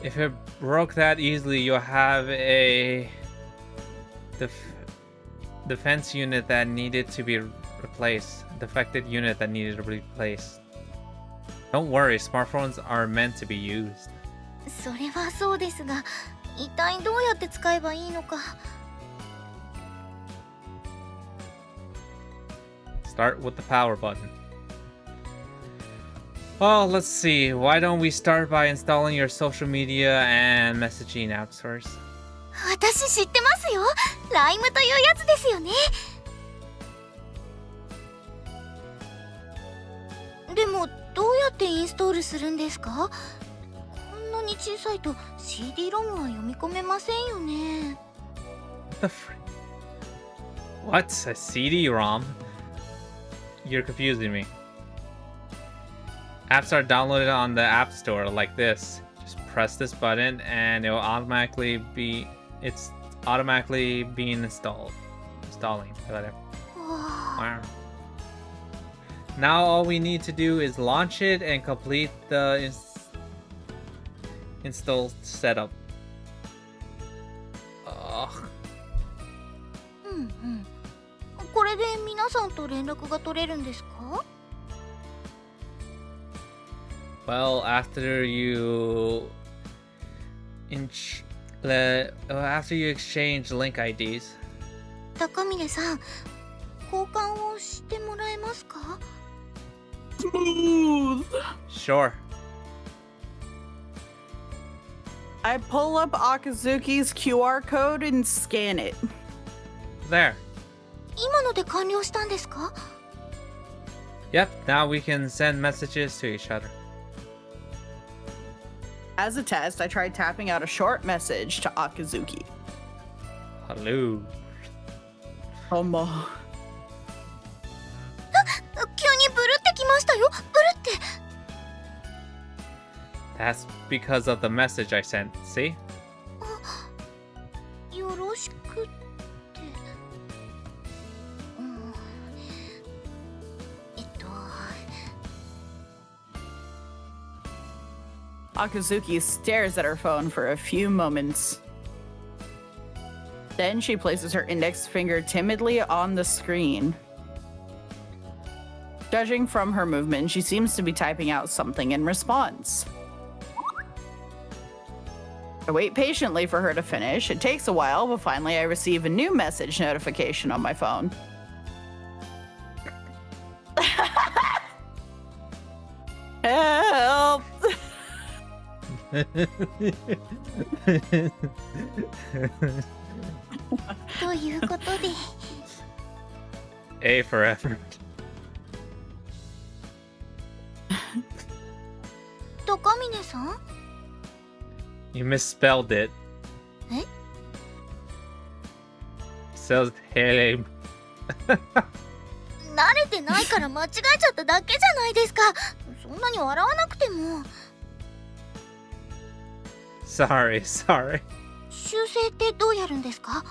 If it broke that easily, you'll have a defense unit that needed to be replaced. Defected unit that needed to be replaced. Don't worry, smartphones are meant to be used. それはそうですが、一体どうやって使えばいいのか。 Start with the power button. Well, let's see. Why don't we start by installing your social media and messaging apps first? 私知ってますよ。ライムというやつですよね。でもどうやってインストールするんですか？こんなに小さいと CD ロムは読み込めませんよね。What the frick? What? A CD-ROM? You're confusing me. Apps are downloaded on the App Store like this. Just press this button and it will automatically be... It's automatically being installed. Installing. Whatever. Wow. Now all we need to do is launch it and complete the install setup. Ugh. うんうん。これで皆さんと連絡が取れるんですか？ Well, after you after you exchange link IDs. 高峰さん、交換をしてもらえますか？ Smooth. Sure. I pull up Akazuki's QR code and scan it. There. 今ので完了したんですか？ Yep, now we can send messages to each other. As a test, I tried tapping out a short message to Akazuki. Hello. Homo. 急にブルってきましたよ。ブルって。 That's because of the message I sent, see? よろしくって。Akazuki stares at her phone for a few moments. Then she places her index finger timidly on the screen. Judging from her movement, she seems to be typing out something in response. I wait patiently for her to finish. It takes a while, but finally I receive a new message notification on my phone. Help! ということで A for effort. 高峰さん You misspelled it. え Says hey. 慣れてないから間違えちゃっただけじゃないですか。そんなに笑わなくても。 Sorry. 修正ってどうやるんですか？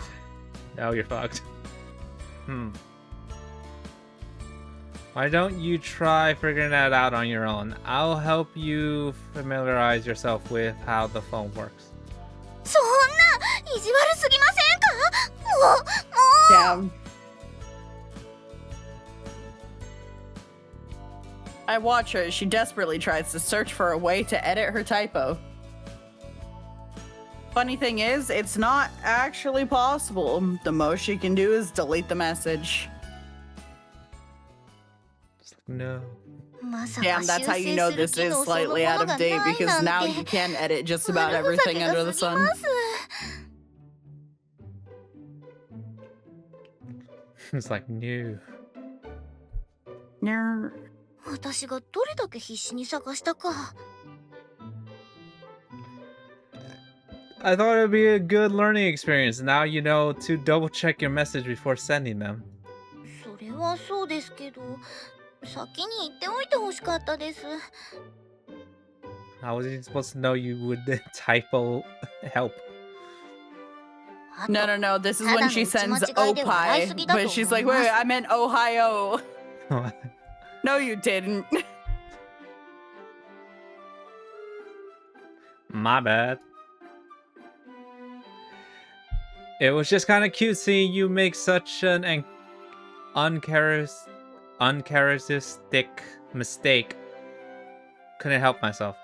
Now you're fucked. Why don't you try figuring that out on your own? I'll help you familiarize yourself with how the phone works. そんな意地悪すぎませんか？もう Damn. I watch her as she desperately tries to search for a way to edit her typo. Funny thing is, it's not actually possible. The most she can do is delete the message. No. Damn, that's how you know this is slightly out of date, because now you can edit just about everything under the sun. It's like new. 私がどれだけ必死に探したか。 I thought it would be a good learning experience. Now you know to double check your message before sending them. それはそうですけど、先に言っておいてほしかったです。 How was he supposed to know you would typo help? No. This is when she sends Opie, but she's like, wait, I meant Ohio. No, you didn't. My bad. It was just kind of cute seeing you make such an uncharacteristic mistake. Couldn't help myself.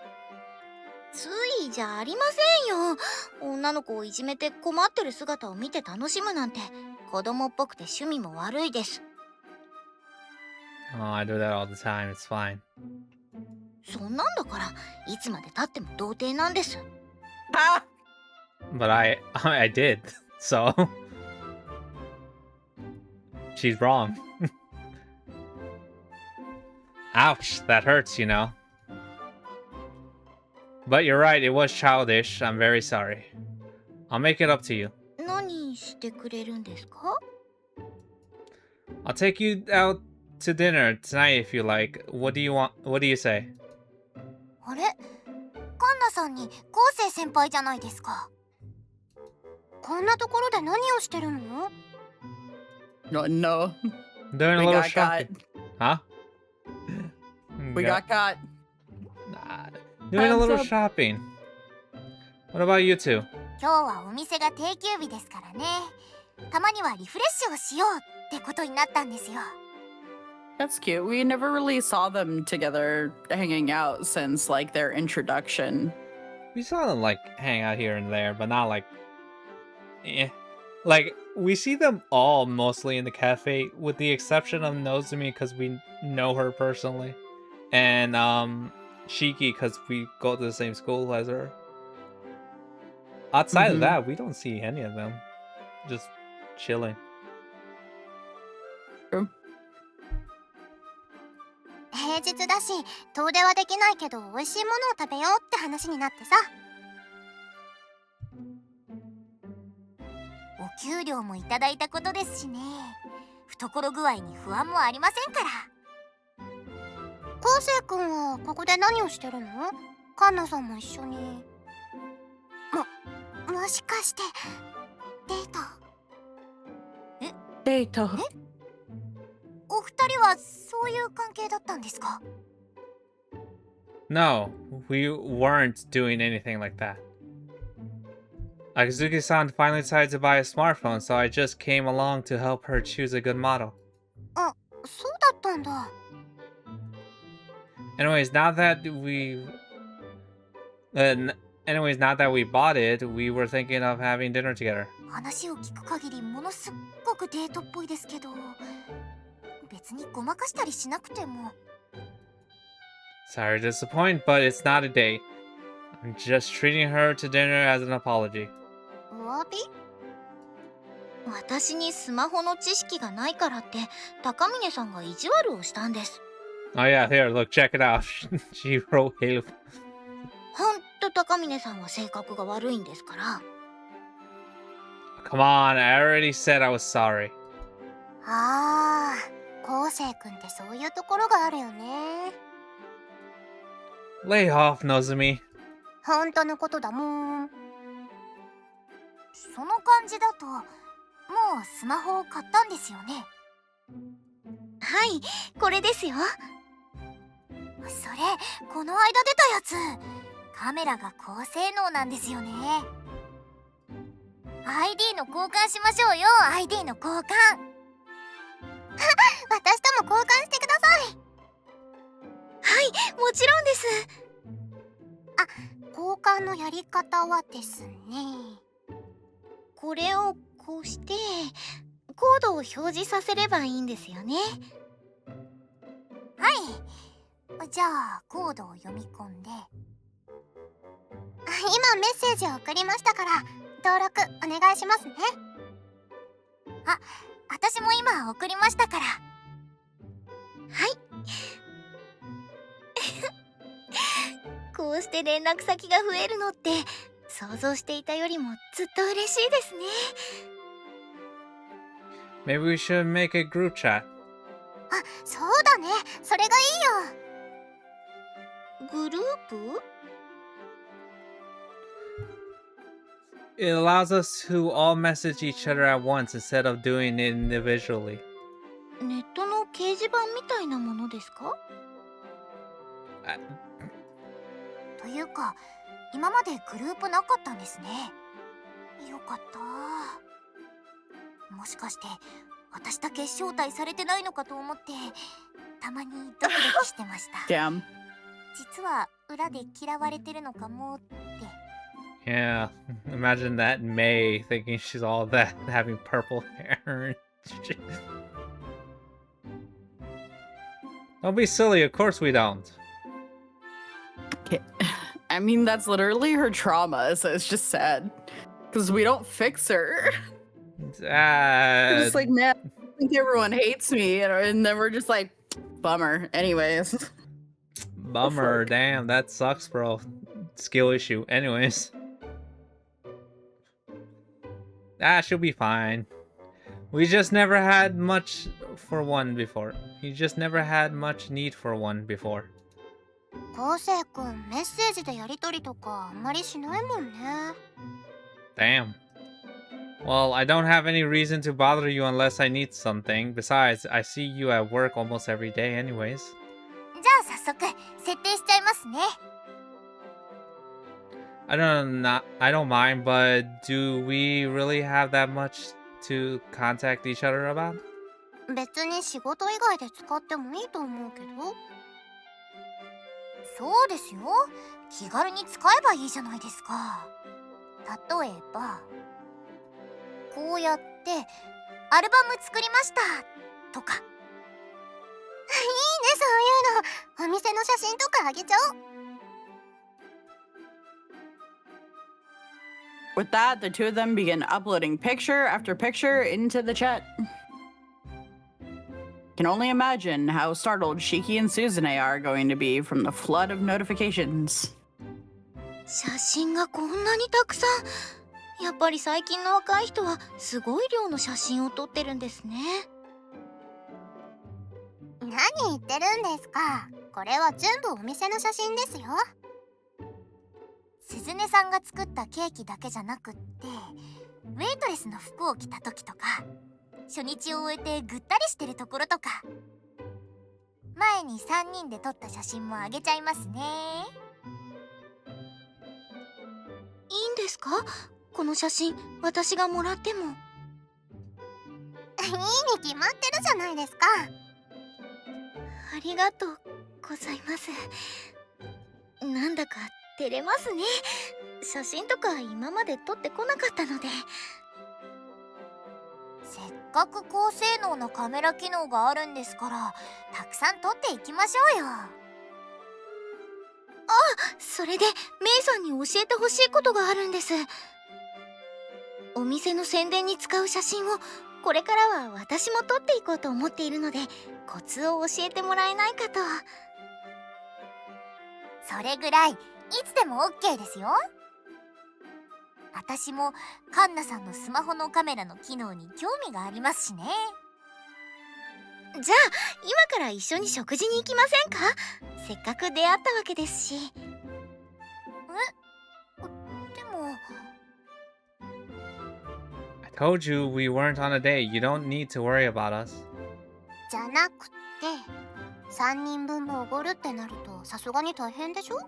ついじゃありませんよ。女の子をいじめて困ってる姿を見て楽しむなんて子供っぽくて趣味も悪いです。 Oh, I do that all the time. It's fine. そんなんだからいつまで経っても童貞なんです。 But I did. So she's wrong. Ouch, that hurts, you know. But you're right, it was childish. I'm very sorry. I'll make it up to you. 何にしてくれるんですか？ I'll take you out to dinner tonight if you like. What do you want? What do you say? あれ、カンナさんに昴生先輩じゃないですか。こんなところで何をしてるの？ No, no. Doing a We little got shopping. Huh? We got caught. Nah, doing a little Hands up. shopping. What about you two? 今日はお店が定休日ですからね。たまにはリフレッシュをしようってことになったんですよ。 That's cute. We never really saw them together hanging out since like their introduction. We saw them like hang out here and there, but not like like we see them all mostly in the cafe with the exception of Nozumi because we know her personally, and Shiki because we go to the same school as her. Outside of that, we don't see any of them just chilling. True. 平日だし遠出はできないけど美味しいものを食べようって話になってさ。お給料もいただいたことですしね。懐具合に不安もありませんから。昴生君はここで何をしてるの？カンナさんも一緒に。もしかしてデート？デート。お二人はそういう関係だったんですか？ No, we weren't doing anything like that. Akazuki-san finally decided to buy a smartphone, so I just came along to help her choose a good model. あ、そうだったんだ。 Anyways, now that we bought it, we were thinking of having dinner together. 話を聞く限りものすっごくデートっぽいですけど、別にごまかしたりしなくても。 Sorry to disappoint, but it's not a date. I'm just treating her to dinner as an apology. お詫び？私にスマホの知識がないからって高峰さんが意地悪をしたんです。 Oh yeah, here, look, check it out. She wrote Halo. ほんと高峰さんは性格が悪いんですから。 Come on, I already said I was sorry. ああ、昴生君ってそういうところがあるよね。 Lay off, Nozumi. 本当のことだもん。その感じだともうスマホを買ったんですよね。はい、これですよ。それこの間出たやつ。カメラが高性能なんですよね。 ID の交換しましょうよ。 ID の交換。私とも交換してください。はい、もちろんです。あ、交換のやり方はですね、これをこうしてコードを表示させればいいんですよね。はい、じゃあコードを読み込んで、今メッセージを送りましたから登録お願いしますね。あ、私も今送りましたから。はい。こうして連絡先が増えるのって想像していたよりもずっと嬉しいですね。 Maybe we should make a group chat. あ、そうだね。それがいいよ。グループ？ It allows us to all message each other at once instead of doing it individually. ネットの掲示板みたいなものですか？というか、今までグループなかったんですね。よかった。もしかして私だけ招待されてないのかと思ってたまにドキドキしてました。Damn. 実は裏で嫌われてるのかもって。 Yeah, imagine that May thinking she's all that, having purple hair. Don't be silly, of course we don't. Okay. I mean, that's literally her trauma, so it's just sad. Because we don't fix her. We're just like, man, I think everyone hates me. And then we're just like, bummer. Anyways. Bummer, damn, that sucks, bro. Skill issue. Anyways. Ah, she'll be fine. We just never had much for one before. You just never had much need for one before. 昴生くん、メッセージでやりとりとかあんまりしないもんね。Damn. Well, I don't have any reason to bother you unless I need something. Besides, I see you at work almost every day anyways. じゃあ早速設定しちゃいますね。I don't mind, but do we really have that much to contact each other about? 別に仕事以外で使ってもいいと思うけど。そうですよ。気軽に使えばいいじゃないですか。例えばこうやってアルバム作りましたとか。いいね、そういうの。お店の写真とかあげちゃおう。With that, the two of them begin uploading picture after picture into the chat. Can only imagine how startled Shiki and Suzune are going to be from the flood of notifications. 写真がこんなにたくさん。やっぱり最近の若い人はすごい量の写真を撮ってるんですね。何言ってるんですか。これは全部お店の写真ですよ。鈴音さんが作ったケーキだけじゃなくって、ウェイトレスの服を着た時とか、初日を終えてぐったりしてるところとか。前に3人で撮った写真もあげちゃいますね。いいんですか？この写真私がもらっても。いいに決まってるじゃないですか。ありがとうございます。なんだか照れますね。写真とか今まで撮ってこなかったので。せっかく高性能なカメラ機能があるんですから、たくさん撮っていきましょうよ。あ、それでメイさんに教えてほしいことがあるんです。お店の宣伝に使う写真をこれからは私も撮っていこうと思っているので、コツを教えてもらえないかと。それぐらいいつでも OK ですよ。私もカンナさんのスマホのカメラの機能に興味がありますしね。じゃあ今から一緒に食事に行きませんか？せっかく出会ったわけですし。でもI told you we weren't on a date. You don't need to worry about us. じゃなくて3人分もおごるってなるとさすがに大変でしょ？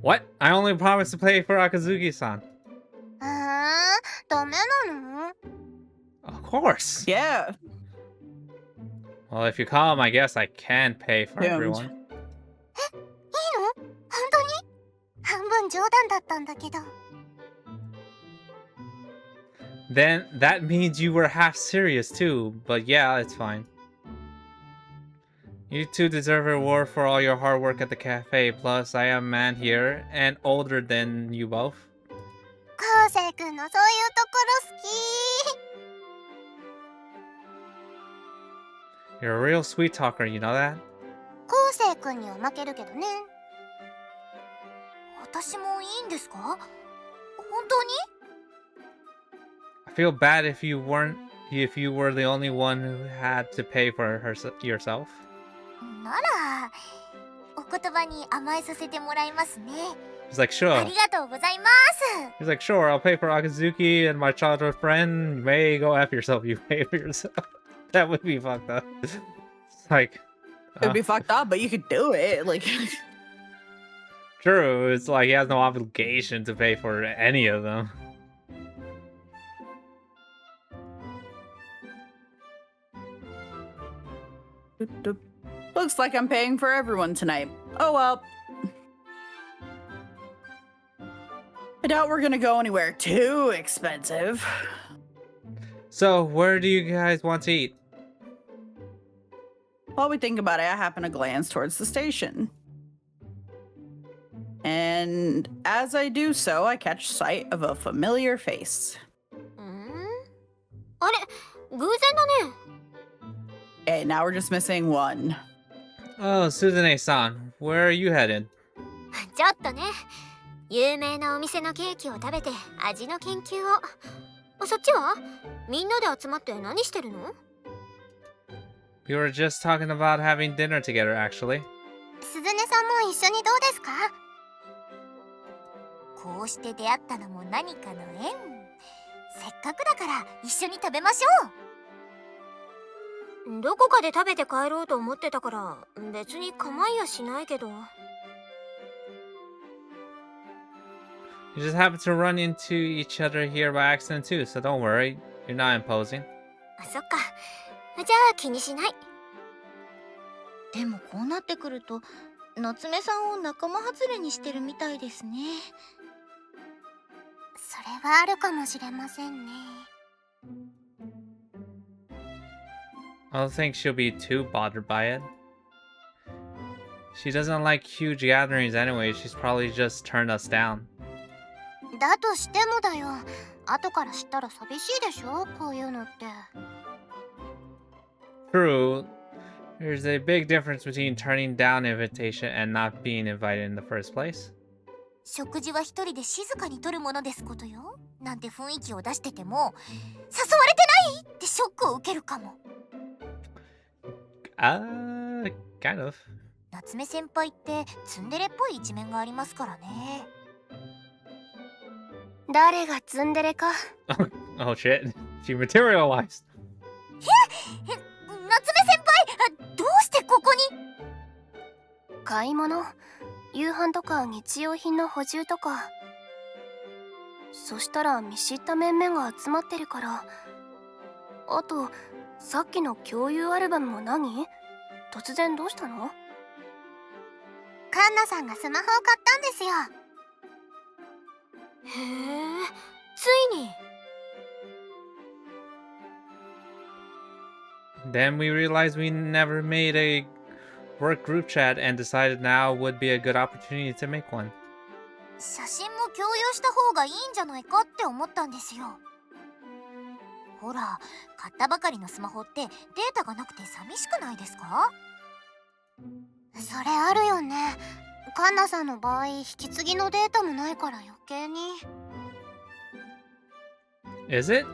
What? I only promised to pay for Akazuki-san. ダメなの？ Of course. Yeah. Well, if you come, I guess I can pay for Doomed. everyone. いいの？本当に？半分冗談だったんだけど。Then that means you were half serious too, but yeah, it's fine. You two deserve a reward for all your hard work at the cafe, plus I am a man here, and older than you both. 昴生くんのそういうところ好き。 You're a real sweet talker, you know that? 昴生くんには負けるけどね。私もいいんですか？本当に？ I feel bad if you were the only one who had to pay for yourself. ならお言葉に甘えさせてもらいますね。 He's like, あ sure. りがとうございます。 He's like, sure, I'll pay for Akazuki and my childhood friend. You may go F yourself, you pay for yourself. That would be fucked up. It's like... It'd be fucked up, but you could do it. Like, True, it's like he has no obligation to pay for any of them. looks like I'm paying for everyone tonight. Oh well. I doubt we're gonna go anywhere too expensive. So, where do you guys want to eat? While we think about it, I happen to glance towards the station. And as I do so, I catch sight of a familiar face. あれ、偶然だね。 Okay, now we're just missing one. Oh, Suzune-san, where are you headed? ちょっとね、有名なお店のケーキを食べて味の研究を。そっちはみんなで集まって何してるの？ We were just talking about having dinner together, actually. 鈴音さんも一緒にどうですか？こうして出会ったのも何かの縁。せっかくだから一緒に食べましょう。どこかで食べて帰ろうと思ってたから別に構いやしないけど。You just happen to run into each other here by accident too, so don't worry. You're not imposing. そっか。じゃあ気にしない。でもこうなってくると夏目さんを仲間外れにしてるみたいですね。それはあるかもしれませんね。I don't think she'll be too bothered by it. She doesn't like huge gatherings anyway. She's probably just turned us down. だとしてもだよ。後から知ったら寂しいでしょ、こういうのって。True. There's a big difference between turning down an invitation and not being invited in the first place. 食事は一人で静かにとるものですことよ。なんて雰囲気を出してても、誘われてないってショックを受けるかも。Kind of. 夏目先輩ってツンデレっぽい一面がありますからね。誰がツンデレか。Oh shit. She materialized. 夏目先輩、どうしてここに？買い物、夕飯とか日用品の補充とか。そしたら見知った面々が集まってるから。あとさっきの共有アルバムも何？突然どうしたの？カンナさんがスマホを買ったんですよ。へえ、ついに。Then we realized we never made a work group chat and decided now would be a good opportunity to make one. 写真も共有した方がいいんじゃないかって思ったんですよ。ほら、買ったばかりのスマホってデータがなくて寂しくないですか？それあるよね。カンナさんの場合、引き継ぎのデータもないから余計に。Is it?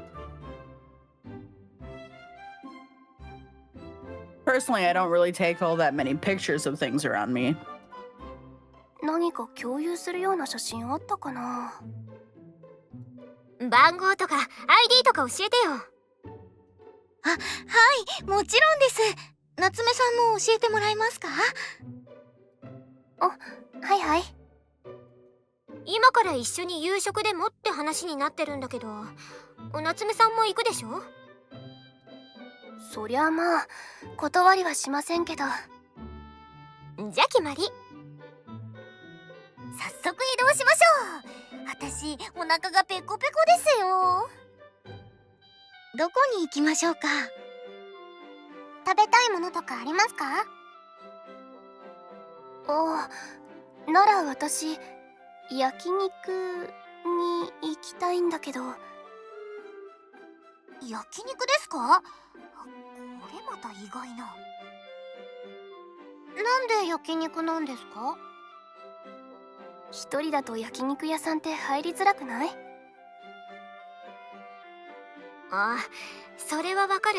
Personally, I don't really take all that many pictures of things around me. 何か共有するような写真あったかな？番号とか ID とか教えてよ。はい、もちろんです。夏目さんも教えてもらえますか？はいはい。今から一緒に夕食でもって話になってるんだけど、夏目さんも行くでしょ？そりゃまあ断りはしませんけど。じゃ決まり。早速移動しましょう。私お腹がペコペコですよ。どこに行きましょうか？食べたいものとかありますか？なら私焼肉に行きたいんだけど。焼肉ですか？これまた意外な。なんで焼肉なんですか？一人だと焼肉屋さんって入りづらくない？あ、それはわかる。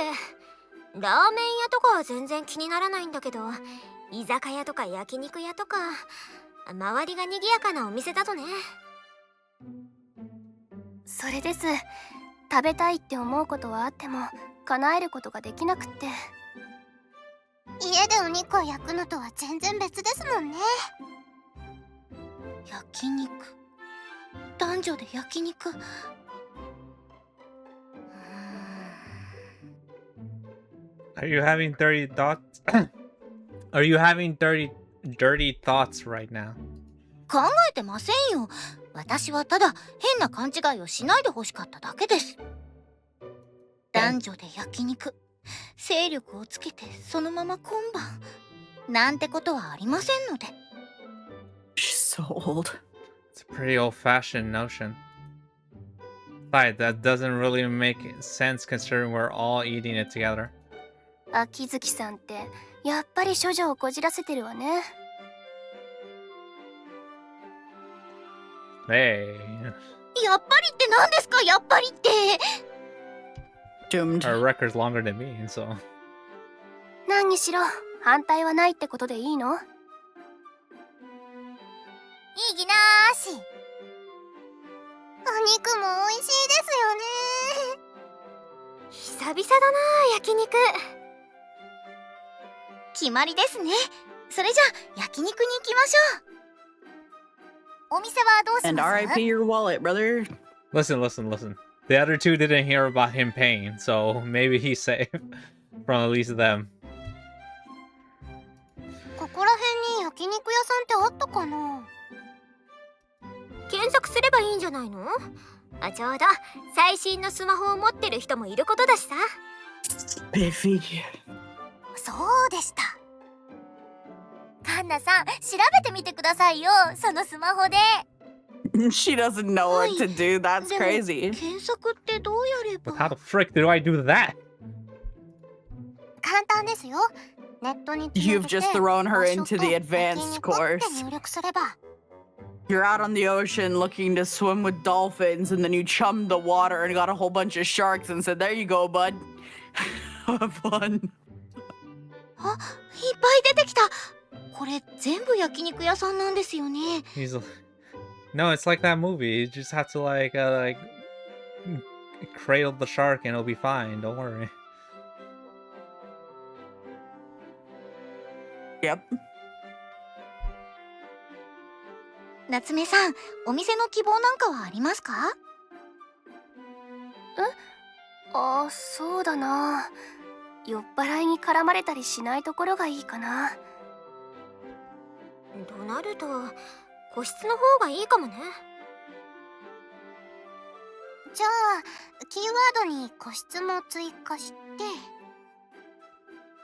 ラーメン屋とかは全然気にならないんだけど、居酒屋とか焼肉屋とか周りが賑やかなお店だとね。それです。食べたいって思うことはあっても叶えることができなくって。家でお肉を焼くのとは全然別ですもんね。焼肉、男女で焼肉。Are you having dirty thoughts? Are you having dirty thoughts right now? 考えてませんよ。私はただ変な勘違いをしないでほしかっただけです。男女で焼肉、勢力をつけてそのまま今晩なんてことはありませんので。She's so old. It's a pretty old-fashioned notion. Besides, that doesn't really make sense considering we're all eating it together. 秋月さんってやっぱり処女をこじらせてるわね。Hey, やっぱりって何ですか、やっぱりって。 Doomed. our record's longer than me, so 何にしろ反対はないってことでいいの？意義なーし。お肉も美味しいですよね。久々だな焼肉。決まりですね。それじゃあ焼肉に行きましょう。お店はどうし And ます？ RIP your wallet, brother. listen. The other two didn't hear about him paying, so maybe he's safe from at least them. ここら辺に焼肉屋さんってあったかな？検索すればいいんじゃないの？あ、ちょうど最新のスマホを持ってる人もいることだしさ。 Biffy. そうでした。カンナさん、調べてみてくださいよ、そのスマホで。She doesn't know what to do. That's でも crazy. 検索ってどうやれ But how ば？ the frick do I do that? 簡単ですよ。ネットに You've just thrown her 場所 into と the 焼 advanced 肉って course. 入力すれば。 You're out on the ocean looking to swim with dolphins, and then you chummed the water and got a whole bunch of sharks and said, "There you go, bud. Have fun." あ、いっぱい出てきた。これ全部焼肉屋さんなんですよね。 He's no, it's like that movie. You just have to like cradle the shark and it'll be fine. Don't worry. Yep. 夏目さん、お店の希望なんかはありますか？あ、そうだな。酔っ払いに絡まれたりしないところがいいかな。となると個室の方がいいかもね。じゃあキーワードに個室も追加して、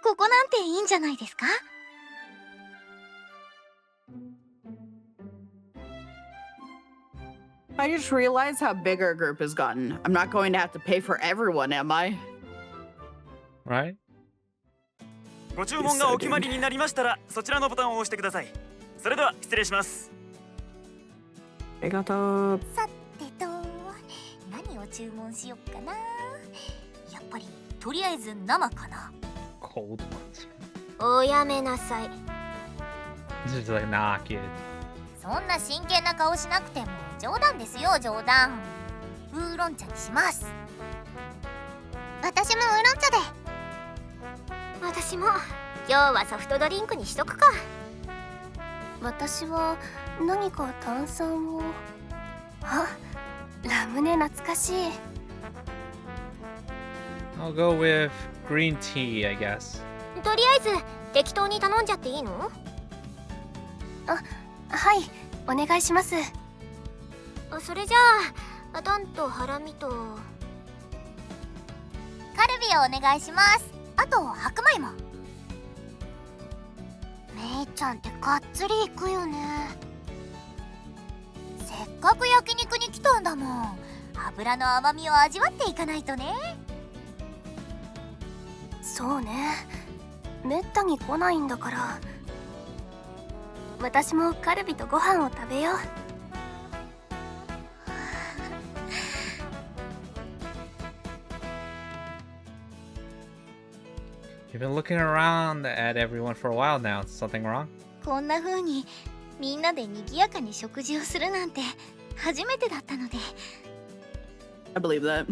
ここなんていいんじゃないですか？ I just realized how big our group has gotten. I'm not going to have to pay for everyone, am I? Right? ご注文がお決まりになりましたら、そちらのボタンを押してください。それでは失礼します。I got the... さてと、何を注文しよっかな。やっぱりとりあえず生かな。 Cold ones. おやめなさい。 This is like, nah, kid. そんな真剣な顔しなくても冗談ですよ、冗談。ウーロン茶にします。私もウーロン茶で。私も今日はソフトドリンクにしとくか。私は何か炭酸を。あ、ラムネ懐かしい。 I'll go with green tea, I guess. とりあえず適当に頼んじゃっていいの？あ、はい、お願いします。それじゃあタンとハラミとカルビをお願いします。あと白米も。めいちゃんってがっつりいくよね。せっかく焼肉に来たんだもん。油の甘みを味わっていかないとね。そうね、めったに来ないんだから。私もカルビとご飯を食べよう。You've been looking around at everyone for a while now. Something wrong? こんな風にみんなで賑やかに食事をするなんて初めてだったので。 I believe that.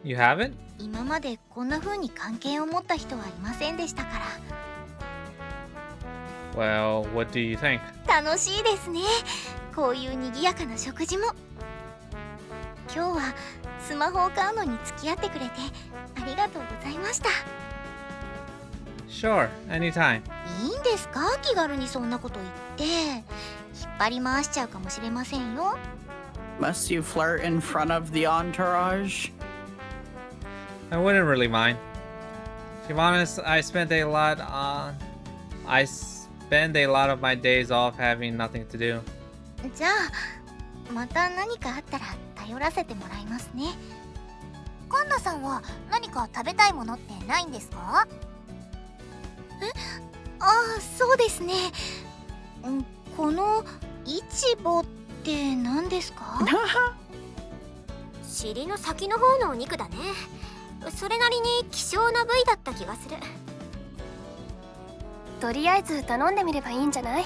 You haven't? 今までこんな風に関係を持った人はいませんでしたから。 Well, what do you think? 楽しいですね、こういう賑やかな食事も。今日はスマホを買うのに付き合ってくれてありがとうございました。 Sure, anytime. いいんですか、気軽にそんなこと言って。引っ張り回しちゃうかもしれませんよ。 Must you flirt in front of the entourage? I wouldn't really mind. To be honest, I spend a lot of my days off having nothing to do. じゃあまた何かあったら頼らせてもらいますね。カンナさんは何か食べたいものってないんですか？ああ、そうですね。この市場っって何ですか？尻の先の方のお肉だね。それなりに希少な部位だった気がする。とりあえず頼んでみればいいんじゃない？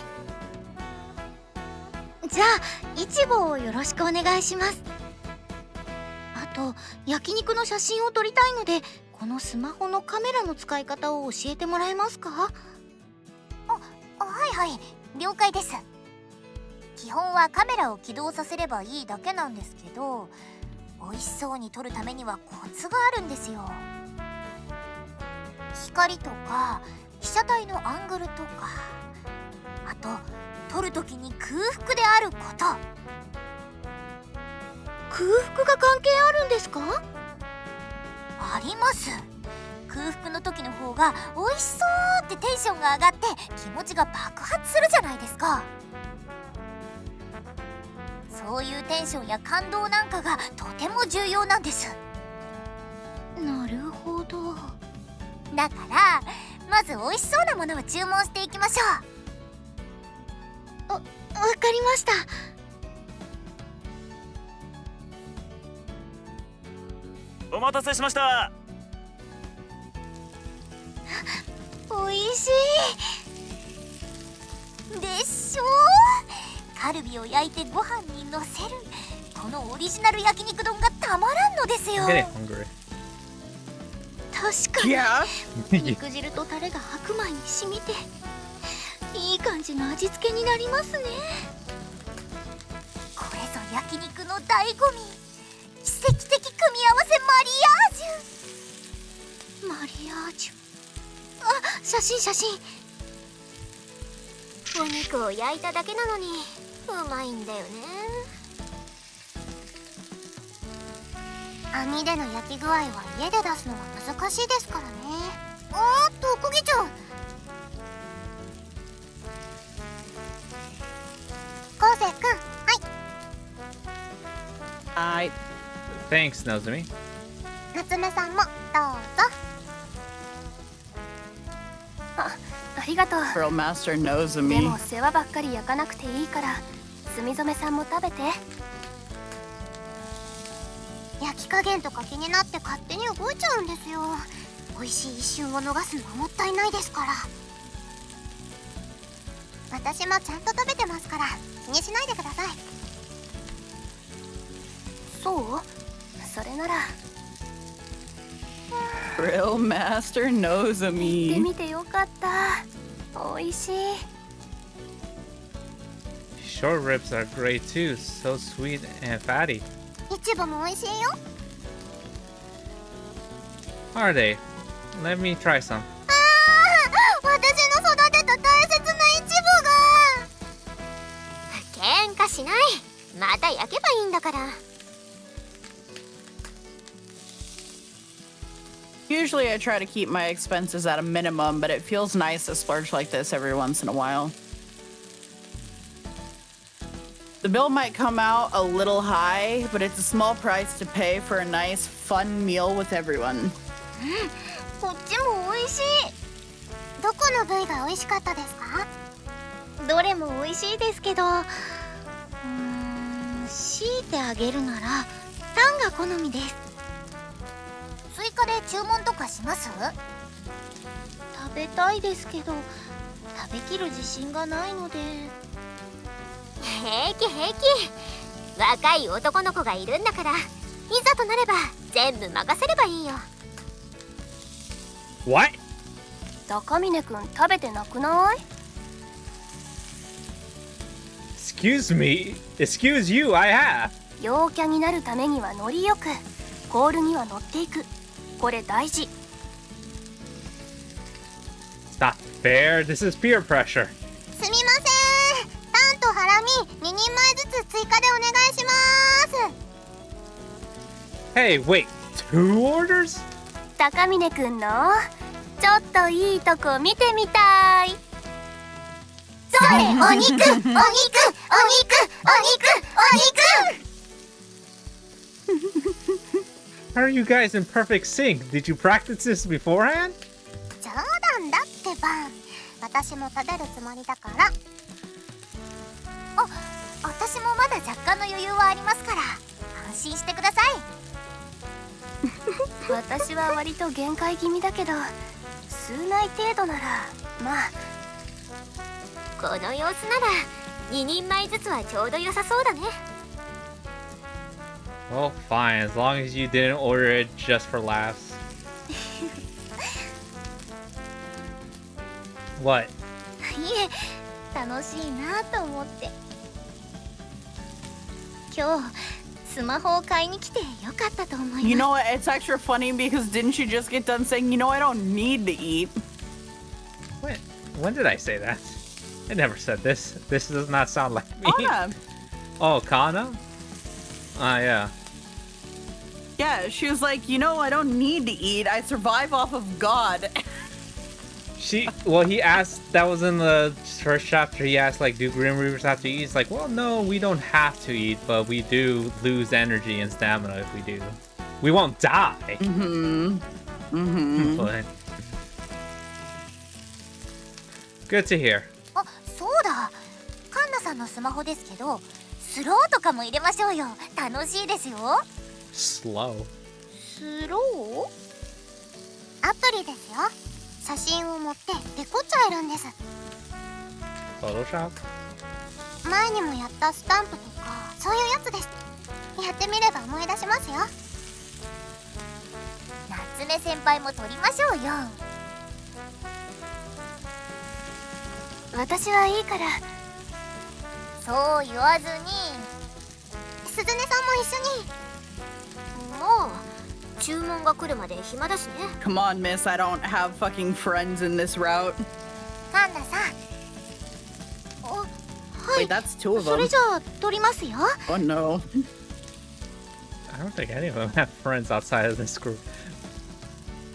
じゃあイチボをよろしくお願いします。あと焼肉の写真を撮りたいので、このスマホのカメラの使い方を教えてもらえますか？はいはい、了解です。基本はカメラを起動させればいいだけなんですけど、美味しそうに撮るためにはコツがあるんですよ。光とか被写体のアングルとか、あと撮るときに空腹であること。空腹が関係あるんですか？あります。空腹の時の方が美味しそうってテンションが上がって気持ちが爆発するじゃないですか。そういうテンションや感動なんかがとても重要なんです。なるほど。だからまず美味しそうなものを注文していきましょう。わかりました。お待たせしました。美味しいでしょ。カルビを焼いてご飯にのせるこのオリジナル焼肉丼がたまらんのですよ。 I'm getting hungry. い確かにや肉汁とタレが白米に染みていい感じの味付けになりますね。これぞ焼肉の醍醐味。奇跡的組み合わせマリアージュ。マリアージュ。あ、写真。お肉を焼いただけなのにうまいんだよね。網での焼き具合は家で出すのは難しいですからね。おーっと焦げちゃう。昴生くん、はい。はい。 Thanks, Nozomi. 夏目さんもどうぞ。ありがとう。 Girl Master knows で me. も世話ばっかり焼かなくていいから墨染さんも食べて。焼き加減とか気になって勝手に動いちゃうんですよ。美味しい一瞬を逃すのはもったいないですから。私もちゃんと食べてますから気にしないでください。そう？それなら Grill Master knows 見て me. みてよかった。美味しい。 Short ribs are great too, so sweet and fatty. いちごも美味しいよ。 Are they? Let me try some. 私の育てた大切ないちごが。喧嘩しない。また焼けばいいんだから。Usually I try to keep my expenses at a minimum, but it feels nice to splurge like this every once in a while. The bill might come out a little high, but it's a small price to pay for a nice, fun meal with everyone. こっちも美味しい。どこの部位が美味しかったですか？どれも美味しいですけど、強いてあげるならタンが好みです。追加で注文とかします？食べたいですけど食べきる自信がないので。平気平気。若い男の子がいるんだから、いざとなれば全部任せればいいよ。 What? 高峰くん食べてなくない？ Excuse me. Excuse you, I have. 陽キャになるためにはノリよく、コールには乗っていく。これ大事。 It's not fair. This is peer pressure. すみません。タンとハラミ2人前ずつ追加でお願いします。 Hey, wait. 2 orders? 高峰くんのちょっといいとこ見てみたい。それ、お肉お肉お肉お肉お肉。 How are you guys in perfect sync? Did you practice this beforehand? 冗談だってば。私も食べるつもりだから。あ、私もまだ若干の余裕はありますから安心してください。私は割と限界気味だけど、数内程度ならまあ。この様子なら2人前ずつはちょうど良さそうだね。 Well, fine, as long as you didn't order it just for laughs. What? いえ、楽しいなと思って。今日スマホを買いに来てよかったと思います。 You know what? It's extra funny because didn't you just get done saying, you know, I don't need to eat? What? When did I say that? I never said this. This does not sound like me. Anna. Oh, Kanna? Yeah. Yeah, she was like, you know, I don't need to eat. I survive off of God. Well, he asked, that was in the first chapter, he asked, like, do Grim Reapers have to eat? He's like, well, no, we don't have to eat, but we do lose energy and stamina if we do. We won't die. But... Good to hear. あ、そうだ。カンナさんのスマホですけど、スローとかも入れましょうよ。楽しいですよ。 Slow. スロー？アプリですよ。写真を持ってデコっちゃえるんです。 Photoshop? 前にもやったスタンプとかそういうやつです。やってみれば思い出しますよ。夏目先輩も撮りましょうよ。私はいいから。そう言わずに、鈴音さんも一緒に。もう注文が来るまで暇だしね。 Come on, miss. I don't have fucking friends in this route. カンナさん。お、は Wait, い。 that's two of それ them. じゃあ撮りますよ。 Oh no. I don't think any of them have friends outside of this group.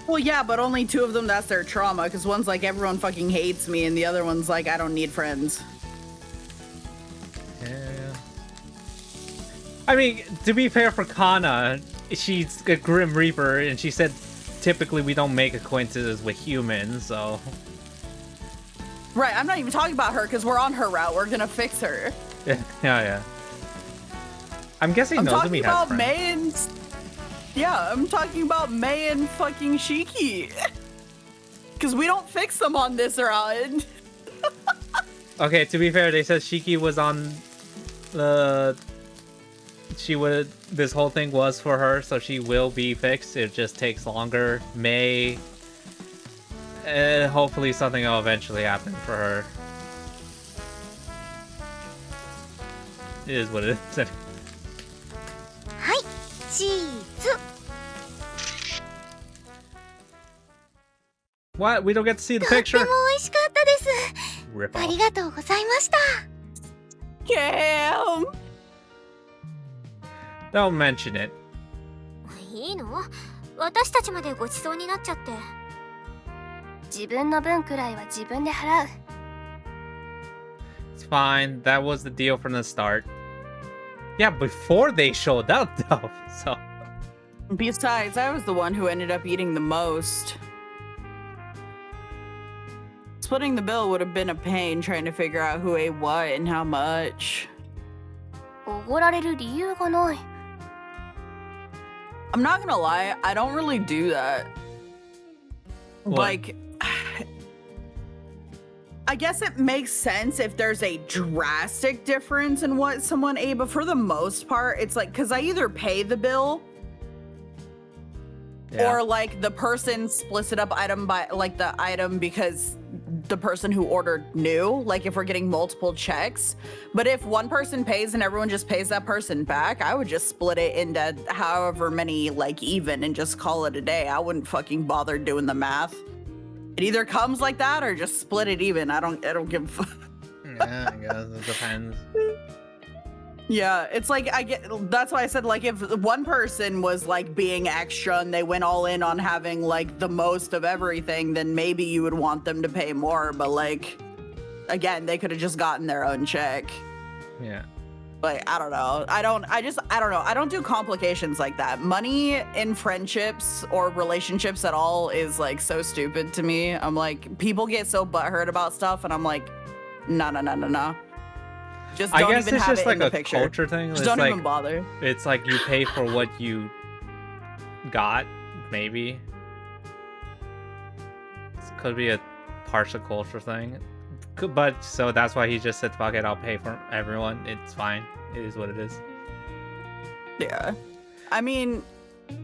Well, yeah, but only two of them, that's their trauma, because one's like, everyone fucking hates me, and the other one's like, I don't need friends. Yeah. I mean, to be fair for Kanna, she's a Grim Reaper, and she said typically we don't make acquaintances with humans, so... Right, I'm not even talking about her, because we're on her route. We're gonna fix her. Yeah. I'm guessing I'm Nozumi talking has about friends. Mei and... Yeah, I'm talking about Mei and fucking Shiki. Because we don't fix them on this route. Okay, to be fair, they said Shiki was on the... This whole thing was for her, so she will be fixed. It just takes longer. Mei... hopefully something will eventually happen for her. It is what it is. はい、チーズ。 What? We don't get to see the とって picture? も美味しかったです。 Rip あ off. りがとうございました。 Cam! Don't mention it. いいの？私たちまでごちそうになっちゃって。自分の分くらいは自分で払う。 It's fine. That was the deal from the start. Yeah, before they showed up, though. So. Besides, I was the one who ended up eating the most. Splitting the bill would have been a pain trying to figure out who ate what and how much. おごられる理由がない。 I'm not gonna lie, I don't really do that. What? Like, I guess it makes sense if there's a drastic difference in what someone ate, but for the most part, it's like, because I either pay the bill Yeah. or like the person splits it up item by like the item because the person who ordered knew, like if we're getting multiple checks. But if one person pays and everyone just pays that person back, I would just split it into however many like even and just call it a day. I wouldn't fucking bother doing the math. It either comes like that or just split it even. I don't give a fuck. Yeah, I guess it depends. Yeah, it's like that's why I said like if one person was like being extra and they went all in on having like the most of everything, then maybe you would want them to pay more, but like again, they could have just gotten their own check. Yeah. Like I don't know. I don't know. I don't do complications like that. Money in friendships or relationships at all is like so stupid to me. I'm like people get so butthurt about stuff and I'm like no. Just I don't guess even it's have just it like in the a picture. culture thing. Just It's don't like even bother. it's like you pay for what you got, maybe. This could be a partial culture thing. But so that's why he just said, fuck it, I'll pay for everyone. It's fine. It is what it is. Yeah. I mean,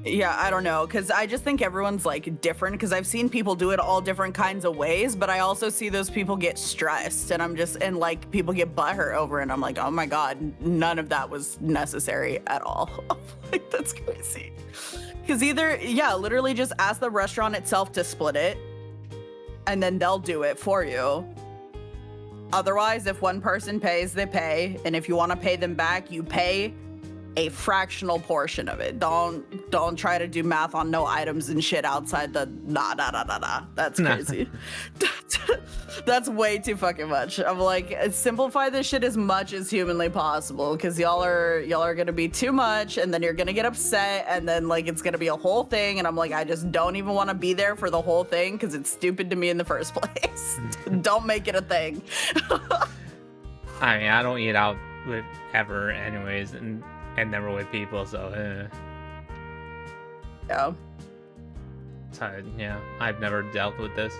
yeah, I don't know, because I just think everyone's like different, because I've seen people do it all different kinds of ways, but I also see those people get stressed, and like people get butthurt over it, and I'm like, oh my god, none of that was necessary at all. Like, that's crazy. Because either, yeah, literally just ask the restaurant itself to split it, and then they'll do it for you. Otherwise, if one person pays, they pay, and if you want to pay them back, you pay a fractional portion of it. Don't try to do math on no items and shit outside the nah. That's crazy. That's way too fucking much. I'm like, simplify this shit as much as humanly possible, because y'all are gonna be too much, and then you're gonna get upset, and then like it's gonna be a whole thing, and I'm like, I just don't even want to be there for the whole thing because it's stupid to me in the first place. Don't make it a thing. I mean, I don't eat out with ever anyways, and never with people, so Yeah. So, yeah, I've never dealt with this.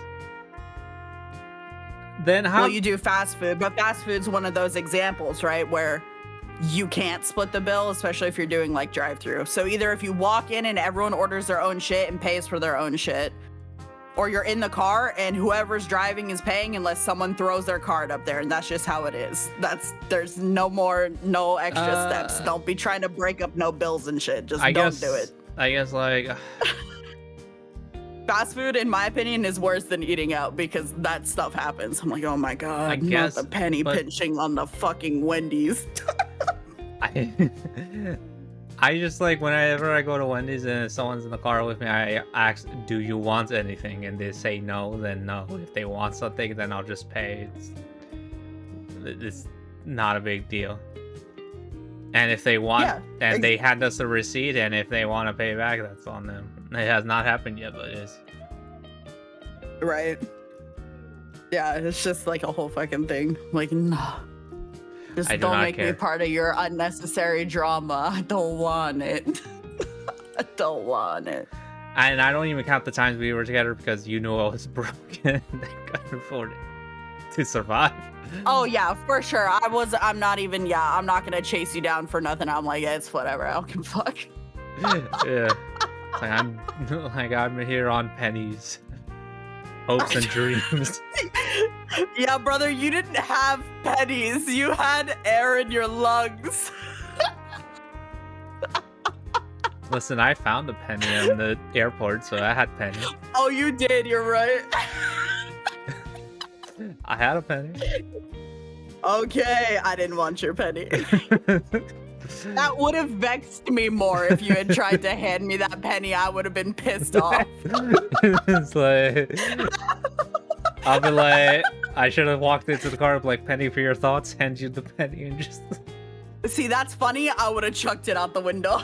Then how? Well, you do fast food, but fast food's one of those examples, right, where you can't split the bill, especially if you're doing like drive-through. So either if you walk in and everyone orders their own shit and pays for their own shit, or you're in the car and whoever's driving is paying unless someone throws their card up there, and that's just how it is. There's no extra steps. Don't be trying to break up no bills and shit. Just don't do it. I guess like fast food, in my opinion, is worse than eating out because that stuff happens. I'm like, oh my god, I guess, not the penny pinching on the fucking Wendy's. I just like whenever I go to Wendy's and someone's in the car with me, I ask, do you want anything? And they say no, then no. If they want something, then I'll just pay. It's not a big deal. And if they want, they hand us a receipt, and if they want to pay back, that's on them. It has not happened yet, but it is. Right. Yeah, it's just like a whole fucking thing. Like, no. Just don't make me part of your unnecessary drama. I don't want it. I don't want it. And I don't even count the times we were together because you knew I was broken and I couldn't afford it to survive. Oh yeah, for sure. I'm not gonna chase you down for nothing. I'm like, it's whatever. I don't give a fuck. Yeah. It's like I'm here on pennies. Hopes and dreams. Yeah, brother, you didn't have pennies. You had air in your lungs. Listen, I found a penny in the airport, so I had penny. Oh, you did. You're right. I had a penny. Okay, I didn't want your penny. That would have vexed me more if you had tried to hand me that penny. I would have been pissed off. It's like, I'll be like, I should have walked into the car with like, penny for your thoughts, hand you the penny, and just. See, that's funny. I would have chucked it out the window.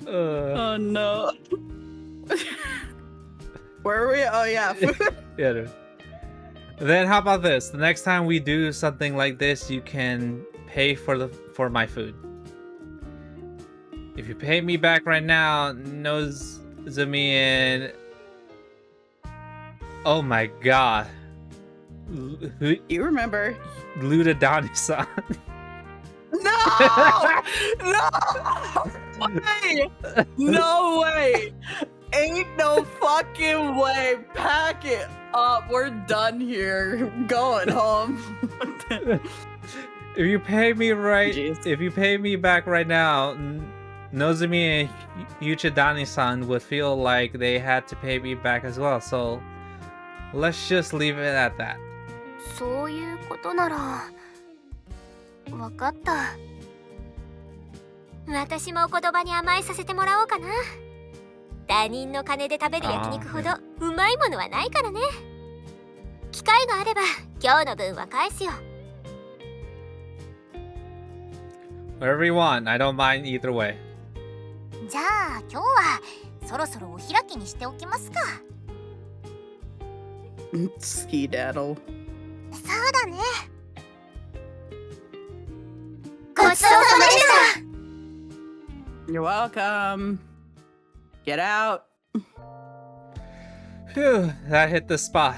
Oh no. Where are we? Oh yeah. Yeah, dude. Then how about this? The next time we do something like this, you can pay for my food. If you pay me back right now, Nozomi, oh my god. You remember? Luda Dani-san. No! No way! No way! Ain't no fucking way. Pack it up. We're done here. Going home. If you pay me if you pay me back right now, Nozomi and Yuchidani-san would feel like they had to pay me back as well. So let's just leave it at that. そういうことならわかった。私もお言葉に甘えさせてもらおうかな。他人の金で食べる焼肉ほどうまいものはないからね。機会があれば今日の分は返すよ。Whatever you want, I don't mind either way. じゃあ今日はそろそろお開きにしておきますか。 Skedaddle. そうだね。ごちそうさまでした。 You're welcome. Get out. Phew, that hit the spot.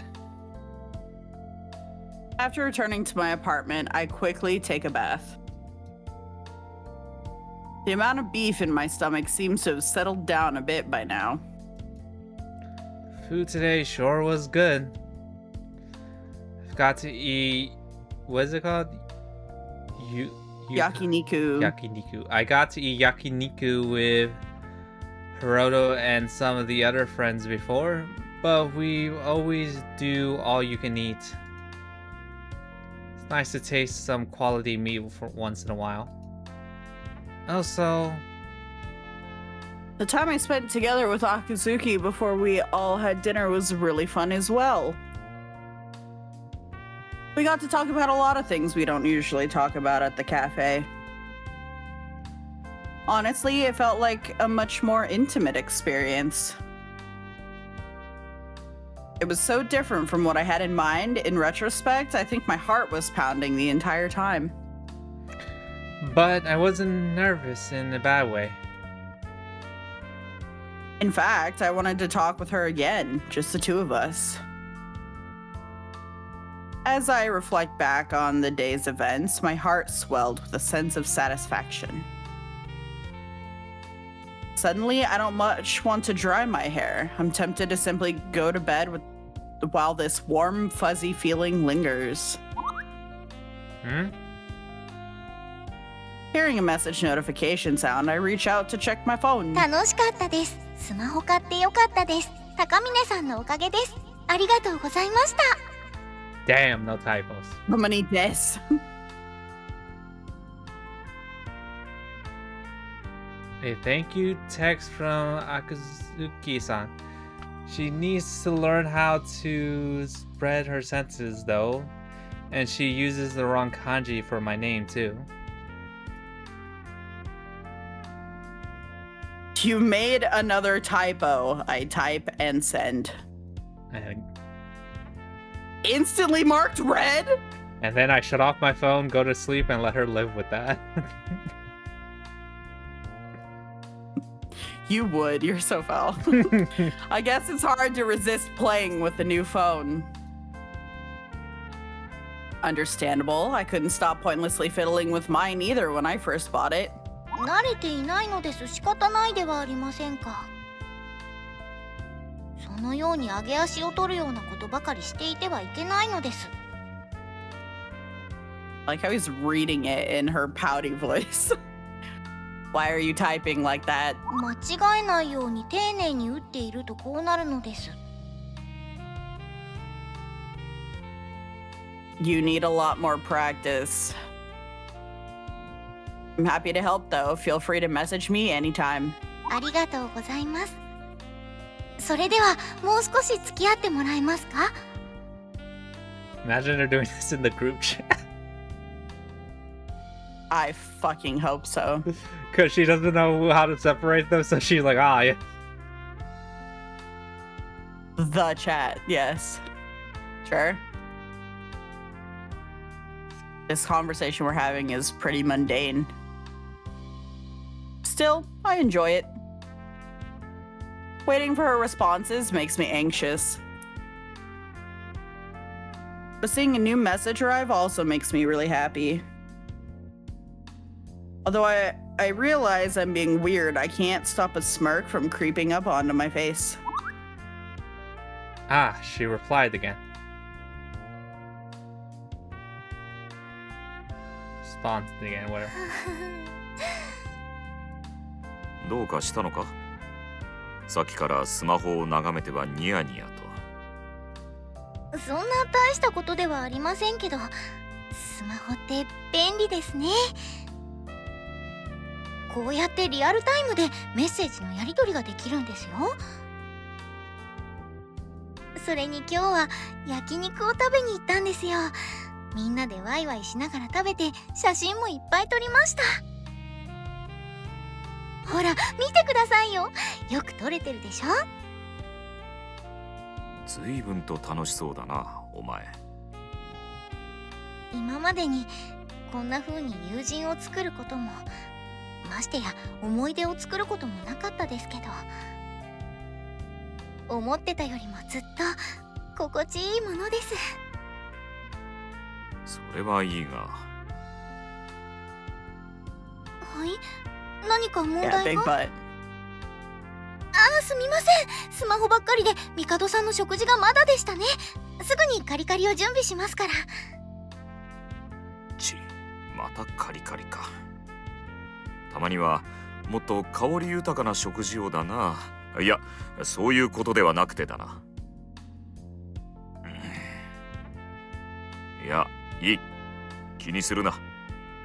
After returning to my apartment, I quickly take a bath. The amount of beef in my stomach seems to have settled down a bit by now. Food today sure was good. I've got to eat. What is it called? Yakiniku. Yakiniku. I got to eat yakiniku with Hiroto and some of the other friends before, but we always do all you can eat. It's nice to taste some quality meat for once in a while. Also, The time I spent together with Akazuki before we all had dinner was really fun as well. We got to talk about a lot of things we don't usually talk about at the cafe. Honestly, it felt like a much more intimate experience. It was so different from what I had in mind. In retrospect, I think my heart was pounding the entire time. but I wasn't nervous in a bad way. In fact, I wanted to talk with her again, just the two of us. As I reflect back on the day's events, my heart swelled with a sense of satisfaction. Suddenly, I don't much want to dry my hair. I'm tempted to simply go to bed while this warm, fuzzy feeling lingers. Hearing a message notification sound, I reach out to check my phone. 楽しかったです。スマホ買ってよかったです。高峰さんのおかげです。ありがとうございました。 Damn, no typos. How many days? A thank you text from Akazuki-san. She needs to learn how to spread her sentences though, and she uses the wrong kanji for my name too. You made another typo. I type and send. Instantly marked red? And then I shut off my phone, go to sleep, and let her live with that. You would. You're so foul. I guess it's hard to resist playing with the new phone. Understandable. I couldn't stop pointlessly fiddling with mine either when I first bought it. 慣れていないのです仕方ないではありませんか。そのように上げ足を取るようなことばかりしていてはいけないのです。 Like how he's reading it in her pouty voice. Why are you typing like that? 間違えないように丁寧に打っているとこうなるのです。 You need a lot more practice. I'm happy to help though. Feel free to message me anytime. ありがとうございます。それではもう少し付き合ってもらえますか？ Imagine her doing this in the group chat. I fucking hope so. Because she doesn't know how to separate them, so she's like, ah, yeah. The chat, yes. Sure. This conversation we're having is pretty mundane. Still, I enjoy it. Waiting for her responses makes me anxious. But seeing a new message arrive also makes me really happy. Although I realize I'm being weird, I can't stop a smirk from creeping up onto my face. Ah, she replied again. Responded again, whatever. どうかしたのか？さっきからスマホを眺めてはニヤニヤと。そんな大したことではありませんけど、スマホって便利ですね。こうやってリアルタイムでメッセージのやり取りができるんですよ。それに今日は焼肉を食べに行ったんですよ。みんなでワイワイしながら食べて写真もいっぱい撮りました。ほら見てくださいよ。よく撮れてるでしょ。随分と楽しそうだな、お前。今までにこんな風に友人を作ることも、ましてや思い出を作ることもなかったですけど、思ってたよりもずっと心地いいものです。それはいいが。はい、何か問 Yeah, 題 big が？ butt. すみません、スマホばっかりで帝さんの食事がまだでしたね。すぐにカリカリを準備しますから。またカリカリか。たまにはもっと香り豊かな食事をだな。いや、そういうことではなくてだな。いや、いい。気にするな。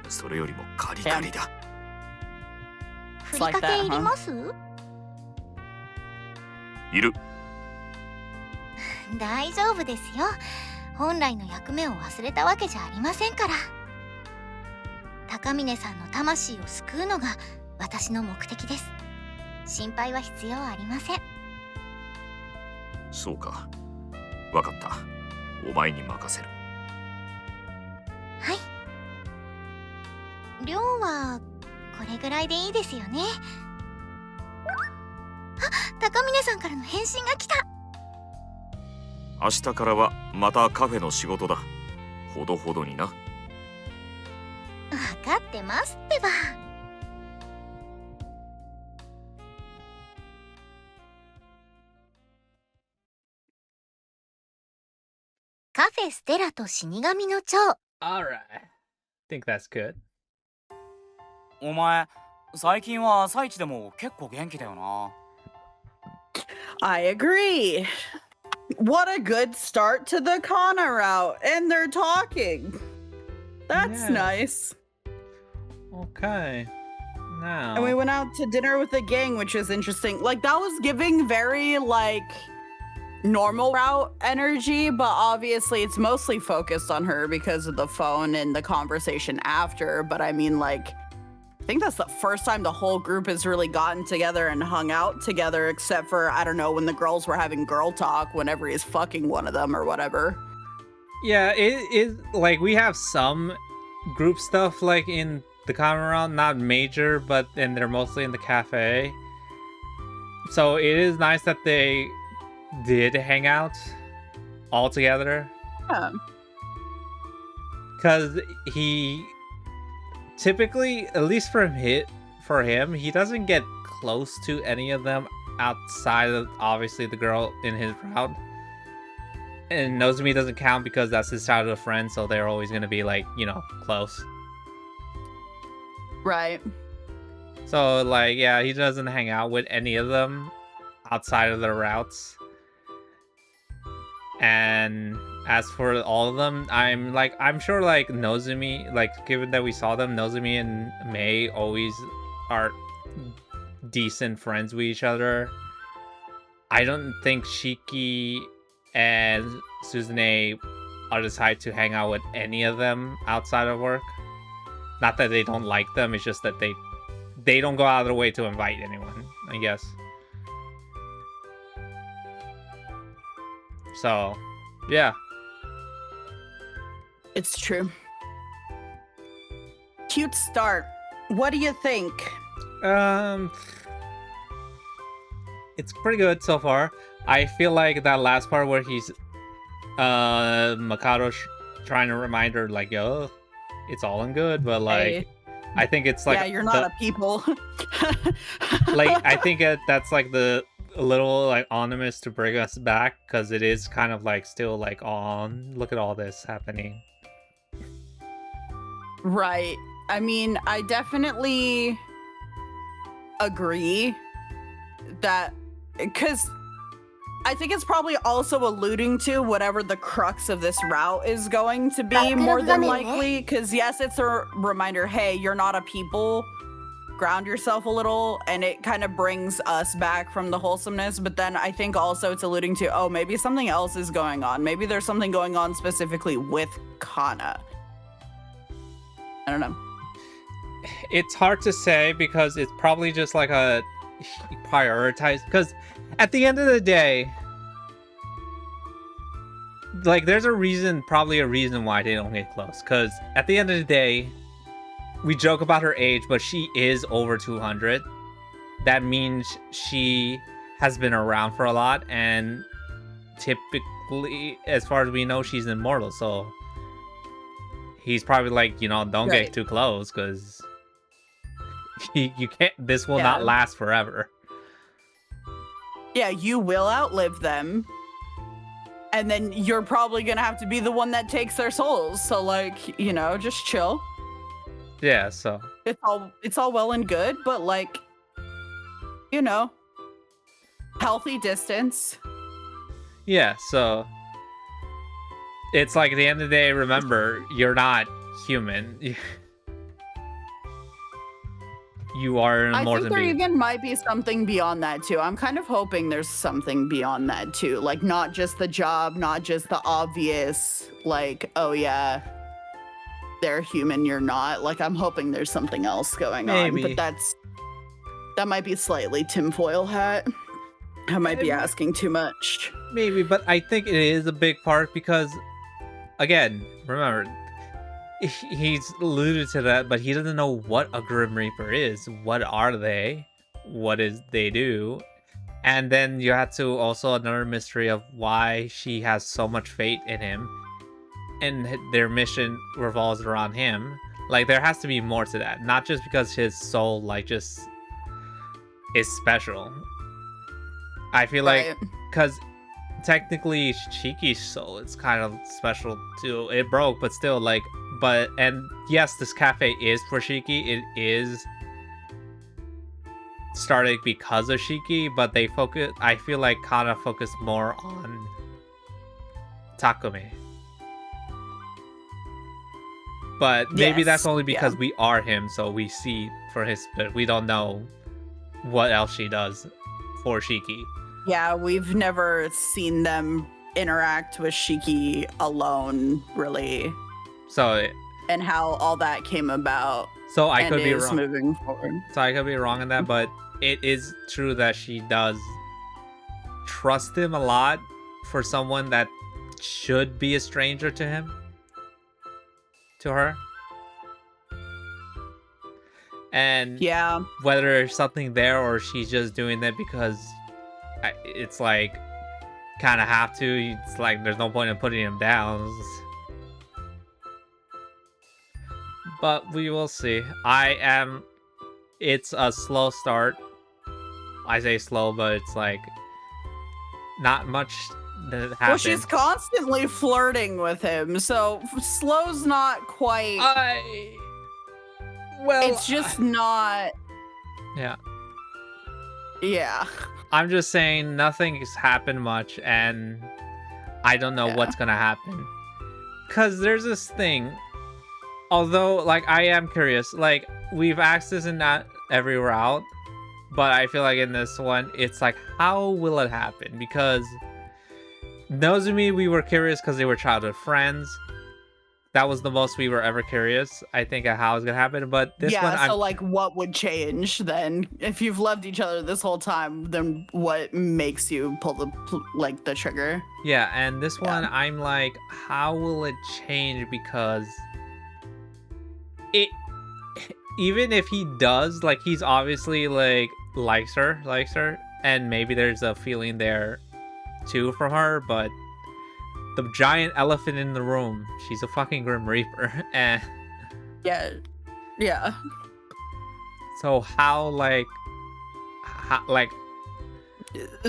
それよりもカリカリだ。ふりかけいります？いる。大丈夫ですよ。本来の役目を忘れたわけじゃありませんから。高峰さんの魂を救うのが私の目的です。心配は必要ありません。そうか。わかった。お前に任せる。はい。量はこれぐらいでいいですよね。あ、高峰さんからの返信が来た。明日からはまたカフェの仕事だ。ほどほどにな。分かってますってば。カフェステラと死神の蝶。 Alright. Think that's good. お前最近は朝一でも結構元気だよな。 I agree. What a good start to the Kanna Route. And they're talking. That's Yes. nice. Okay. Now. And we went out to dinner with the gang, which is interesting. Like, that was giving very, like, normal route energy, but obviously it's mostly focused on her because of the phone and the conversation after. But I mean, like, I think that's the first time the whole group has really gotten together and hung out together, except for, I don't know, when the girls were having girl talk whenever he's fucking one of them or whatever. Yeah, it is like we have some group stuff like in the Kanna Route, not major, but then they're mostly in the cafe. So it is nice that they did hang out all together. Yeah. Because he typically, at least for him, he doesn't get close to any of them outside of obviously the girl in his route. And Nozomi doesn't count because that's his childhood friend, so they're always gonna be like, you know, close. Right. So like, yeah, he doesn't hang out with any of them outside of their routes. And as for all of them, I'm sure like Nozomi, like given that we saw them, Nozomi and Mei always are decent friends with each other. I don't think Shiki and Suzune are the type to hang out with any of them outside of work. Not that they don't like them, it's just that they don't go out of their way to invite anyone, I guess. So, yeah. It's true. Cute start. What do you think? It's pretty good so far. I feel like that last part where he's Mikado trying to remind her like, yo, it's all in good, but like Hey. I think it's like Yeah, you're not a people. like I think that's like the little like ominous to bring us back, because it is kind of like still like on look at all this happening. Right. I mean, I definitely agree that, because I think it's probably also alluding to whatever the crux of this route is going to be more than likely. Because yes, it's a reminder, hey, you're not a people. Ground yourself a little, and it kind of brings us back from the wholesomeness. But then I think also it's alluding to, oh, maybe something else is going on. Maybe there's something going on specifically with Kanna. I don't know. It's hard to say because it's probably just like he prioritized, because at the end of the day, like, there's probably a reason why they don't get close. Because at the end of the day, we joke about her age, but she is over 200. That means she has been around for a lot, and typically, as far as we know, she's immortal. So he's probably like, don't get too close, because you can't. This will not last forever. Yeah, you will outlive them. And then you're probably gonna have to be the one that takes their souls. So like, just chill. Yeah, so It's all well and good, but like, healthy distance. yeah, so it's like, at the end of the day, remember, you're not human. You are I more think than there being. even might be something beyond that too. I'm kind of hoping there's something beyond that too. Like, not just the job, not just the obvious, like, oh yeah, they're human, you're not. Like, I'm hoping there's something else going on. But that might be slightly tinfoil hat. I might be asking too much. Maybe, but I think it is a big part because, again, remember, he's alluded to that, but he doesn't know what a Grim Reaper is. What are they? What is they do? And then you have to also another mystery of why she has so much faith in him, and their mission revolves around him. Like, there has to be more to that, not just because his soul just is special. I feel like, because technically Shiki's soul is kind of special too. It broke, but still, and yes, this cafe is for Shiki. It is started because of Shiki, but I feel like Kanna focused more on Takumi. But maybe that's only because we are him, so we see for his spirit. We don't know what else she does for Shiki. Yeah, we've never seen them interact with Shiki alone, really. So, and how all that came about. So I could be wrong. Moving forward. So I could be wrong in that, but it is true that she does trust him a lot for someone that should be a stranger to him. To her. And whether there's something there or she's just doing that because it's like kind of have to. It's like there's no point in putting him down. But we will see. It's a slow start. I say slow, but it's like not much that happens. Well, she's constantly flirting with him, so slow's not quite. It's just not. Yeah. Yeah. I'm just saying nothing has happened much, and I don't know what's gonna happen. Cause there's this thing. Although, I am curious. We've asked this in not every route, but I feel like in this one, it's like, how will it happen? Because Nozomi, we were curious because they were childhood friends. That was the most we were ever curious, I think, at how it's gonna happen. But this one, what would change then? If you've loved each other this whole time, then what makes you pull the trigger? Yeah, and this one, I'm like, how will it change? Because even if he does, he's obviously likes her, and maybe there's a feeling there too from her, but the giant elephant in the room, she's a fucking Grim Reaper. And yeah. So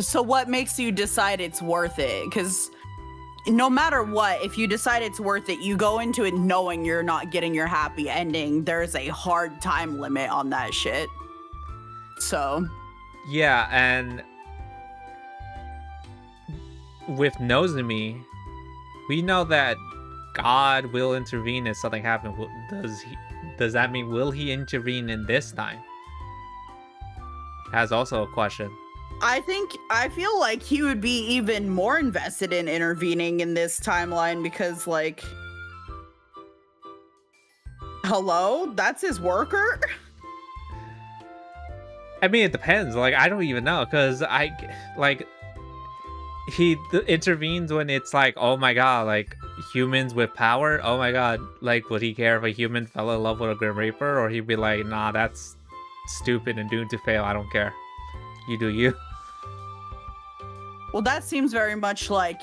so what makes you decide it's worth it? Because no matter what, if you decide it's worth it, you go into it knowing you're not getting your happy ending. There's a hard time limit on that shit. So yeah, and with Nozomi, we know that God will intervene if something happens. Does that mean will he intervene in this time? That's also a question. I feel like he would be even more invested in intervening in this timeline because, hello? That's his worker? I mean, it depends. Like, I don't even know, because he intervenes when it's like, oh my god, like, humans with power? Oh my god. Like, would he care if a human fell in love with a Grim Reaper? Or he'd be like, nah, that's stupid and doomed to fail. I don't care. You do you. Well, that seems very much like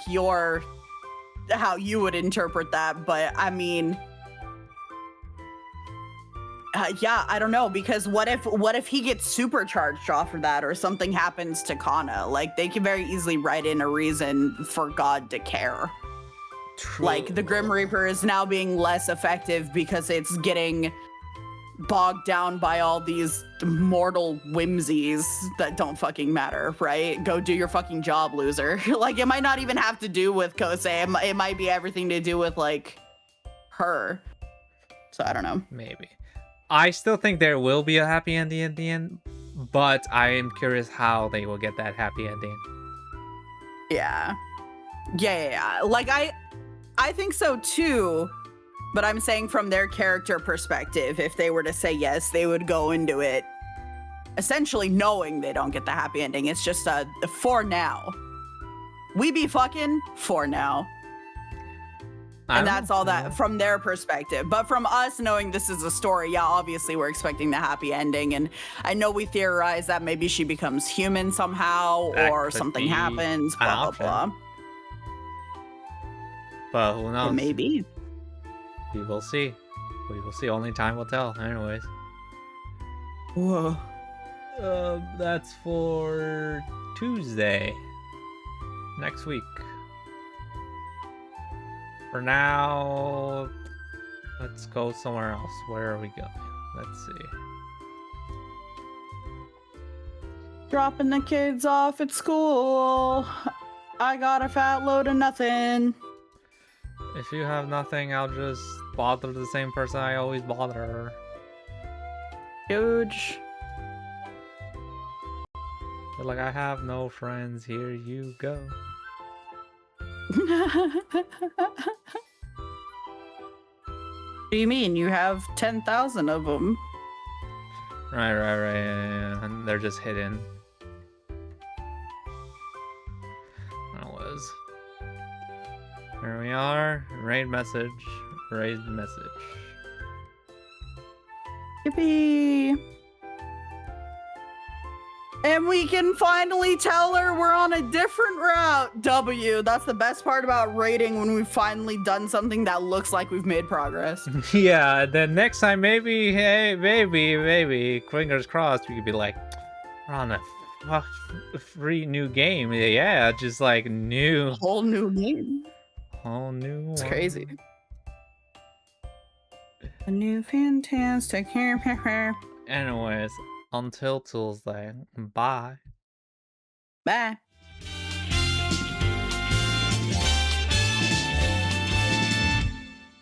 how you would interpret that, but I mean, yeah, I don't know, because what if he gets supercharged off of that, or something happens to Kanna? Like, they can very easily write in a reason for God to care. True. Like, the Grim Reaper is now being less effective because it's getting bogged down by all these mortal whimsies that don't fucking matter, right? Go do your fucking job, loser. Like, it might not even have to do with Kosei. It might be everything to do with, like, her. So I don't know. Maybe. I still think there will be a happy ending at the end, but I am curious how they will get that happy ending. Yeah. Like, I think so too, but I'm saying from their character perspective, if they were to say yes, they would go into it essentially knowing they don't get the happy ending. It's just for now. We be fucking for now. And that's all that from their perspective. But from us knowing this is a story, yeah, obviously we're expecting the happy ending. And I know we theorize that maybe she becomes human somehow, That or could something be happens, an blah, blah, option. blah. But who knows? It may be. We will see. We will see. Only time will tell. Anyways. Whoa. That's for Tuesday. Next week. For now, let's go somewhere else. Where are we going? Let's see. Dropping the kids off at school. I got a fat load of nothing. If you have nothing, I'll just bother the same person I always bother. Huge. But like, I have no friends. Here you go. What do you mean? You have 10,000 of them. Right. Yeah. And they're just hidden. That was. Here we are. Raid message. Raid message. Yippee! And we can finally tell her we're on a different route. W. That's the best part about raiding, when we've finally done something that looks like we've made progress. Yeah, then next time maybe, hey, maybe, fingers crossed, we could be like, we're on a free new game. Yeah, just like new. Whole new game. Whole new It's one. crazy. A new fantastic. Anyways, until Tuesday, bye. Bye.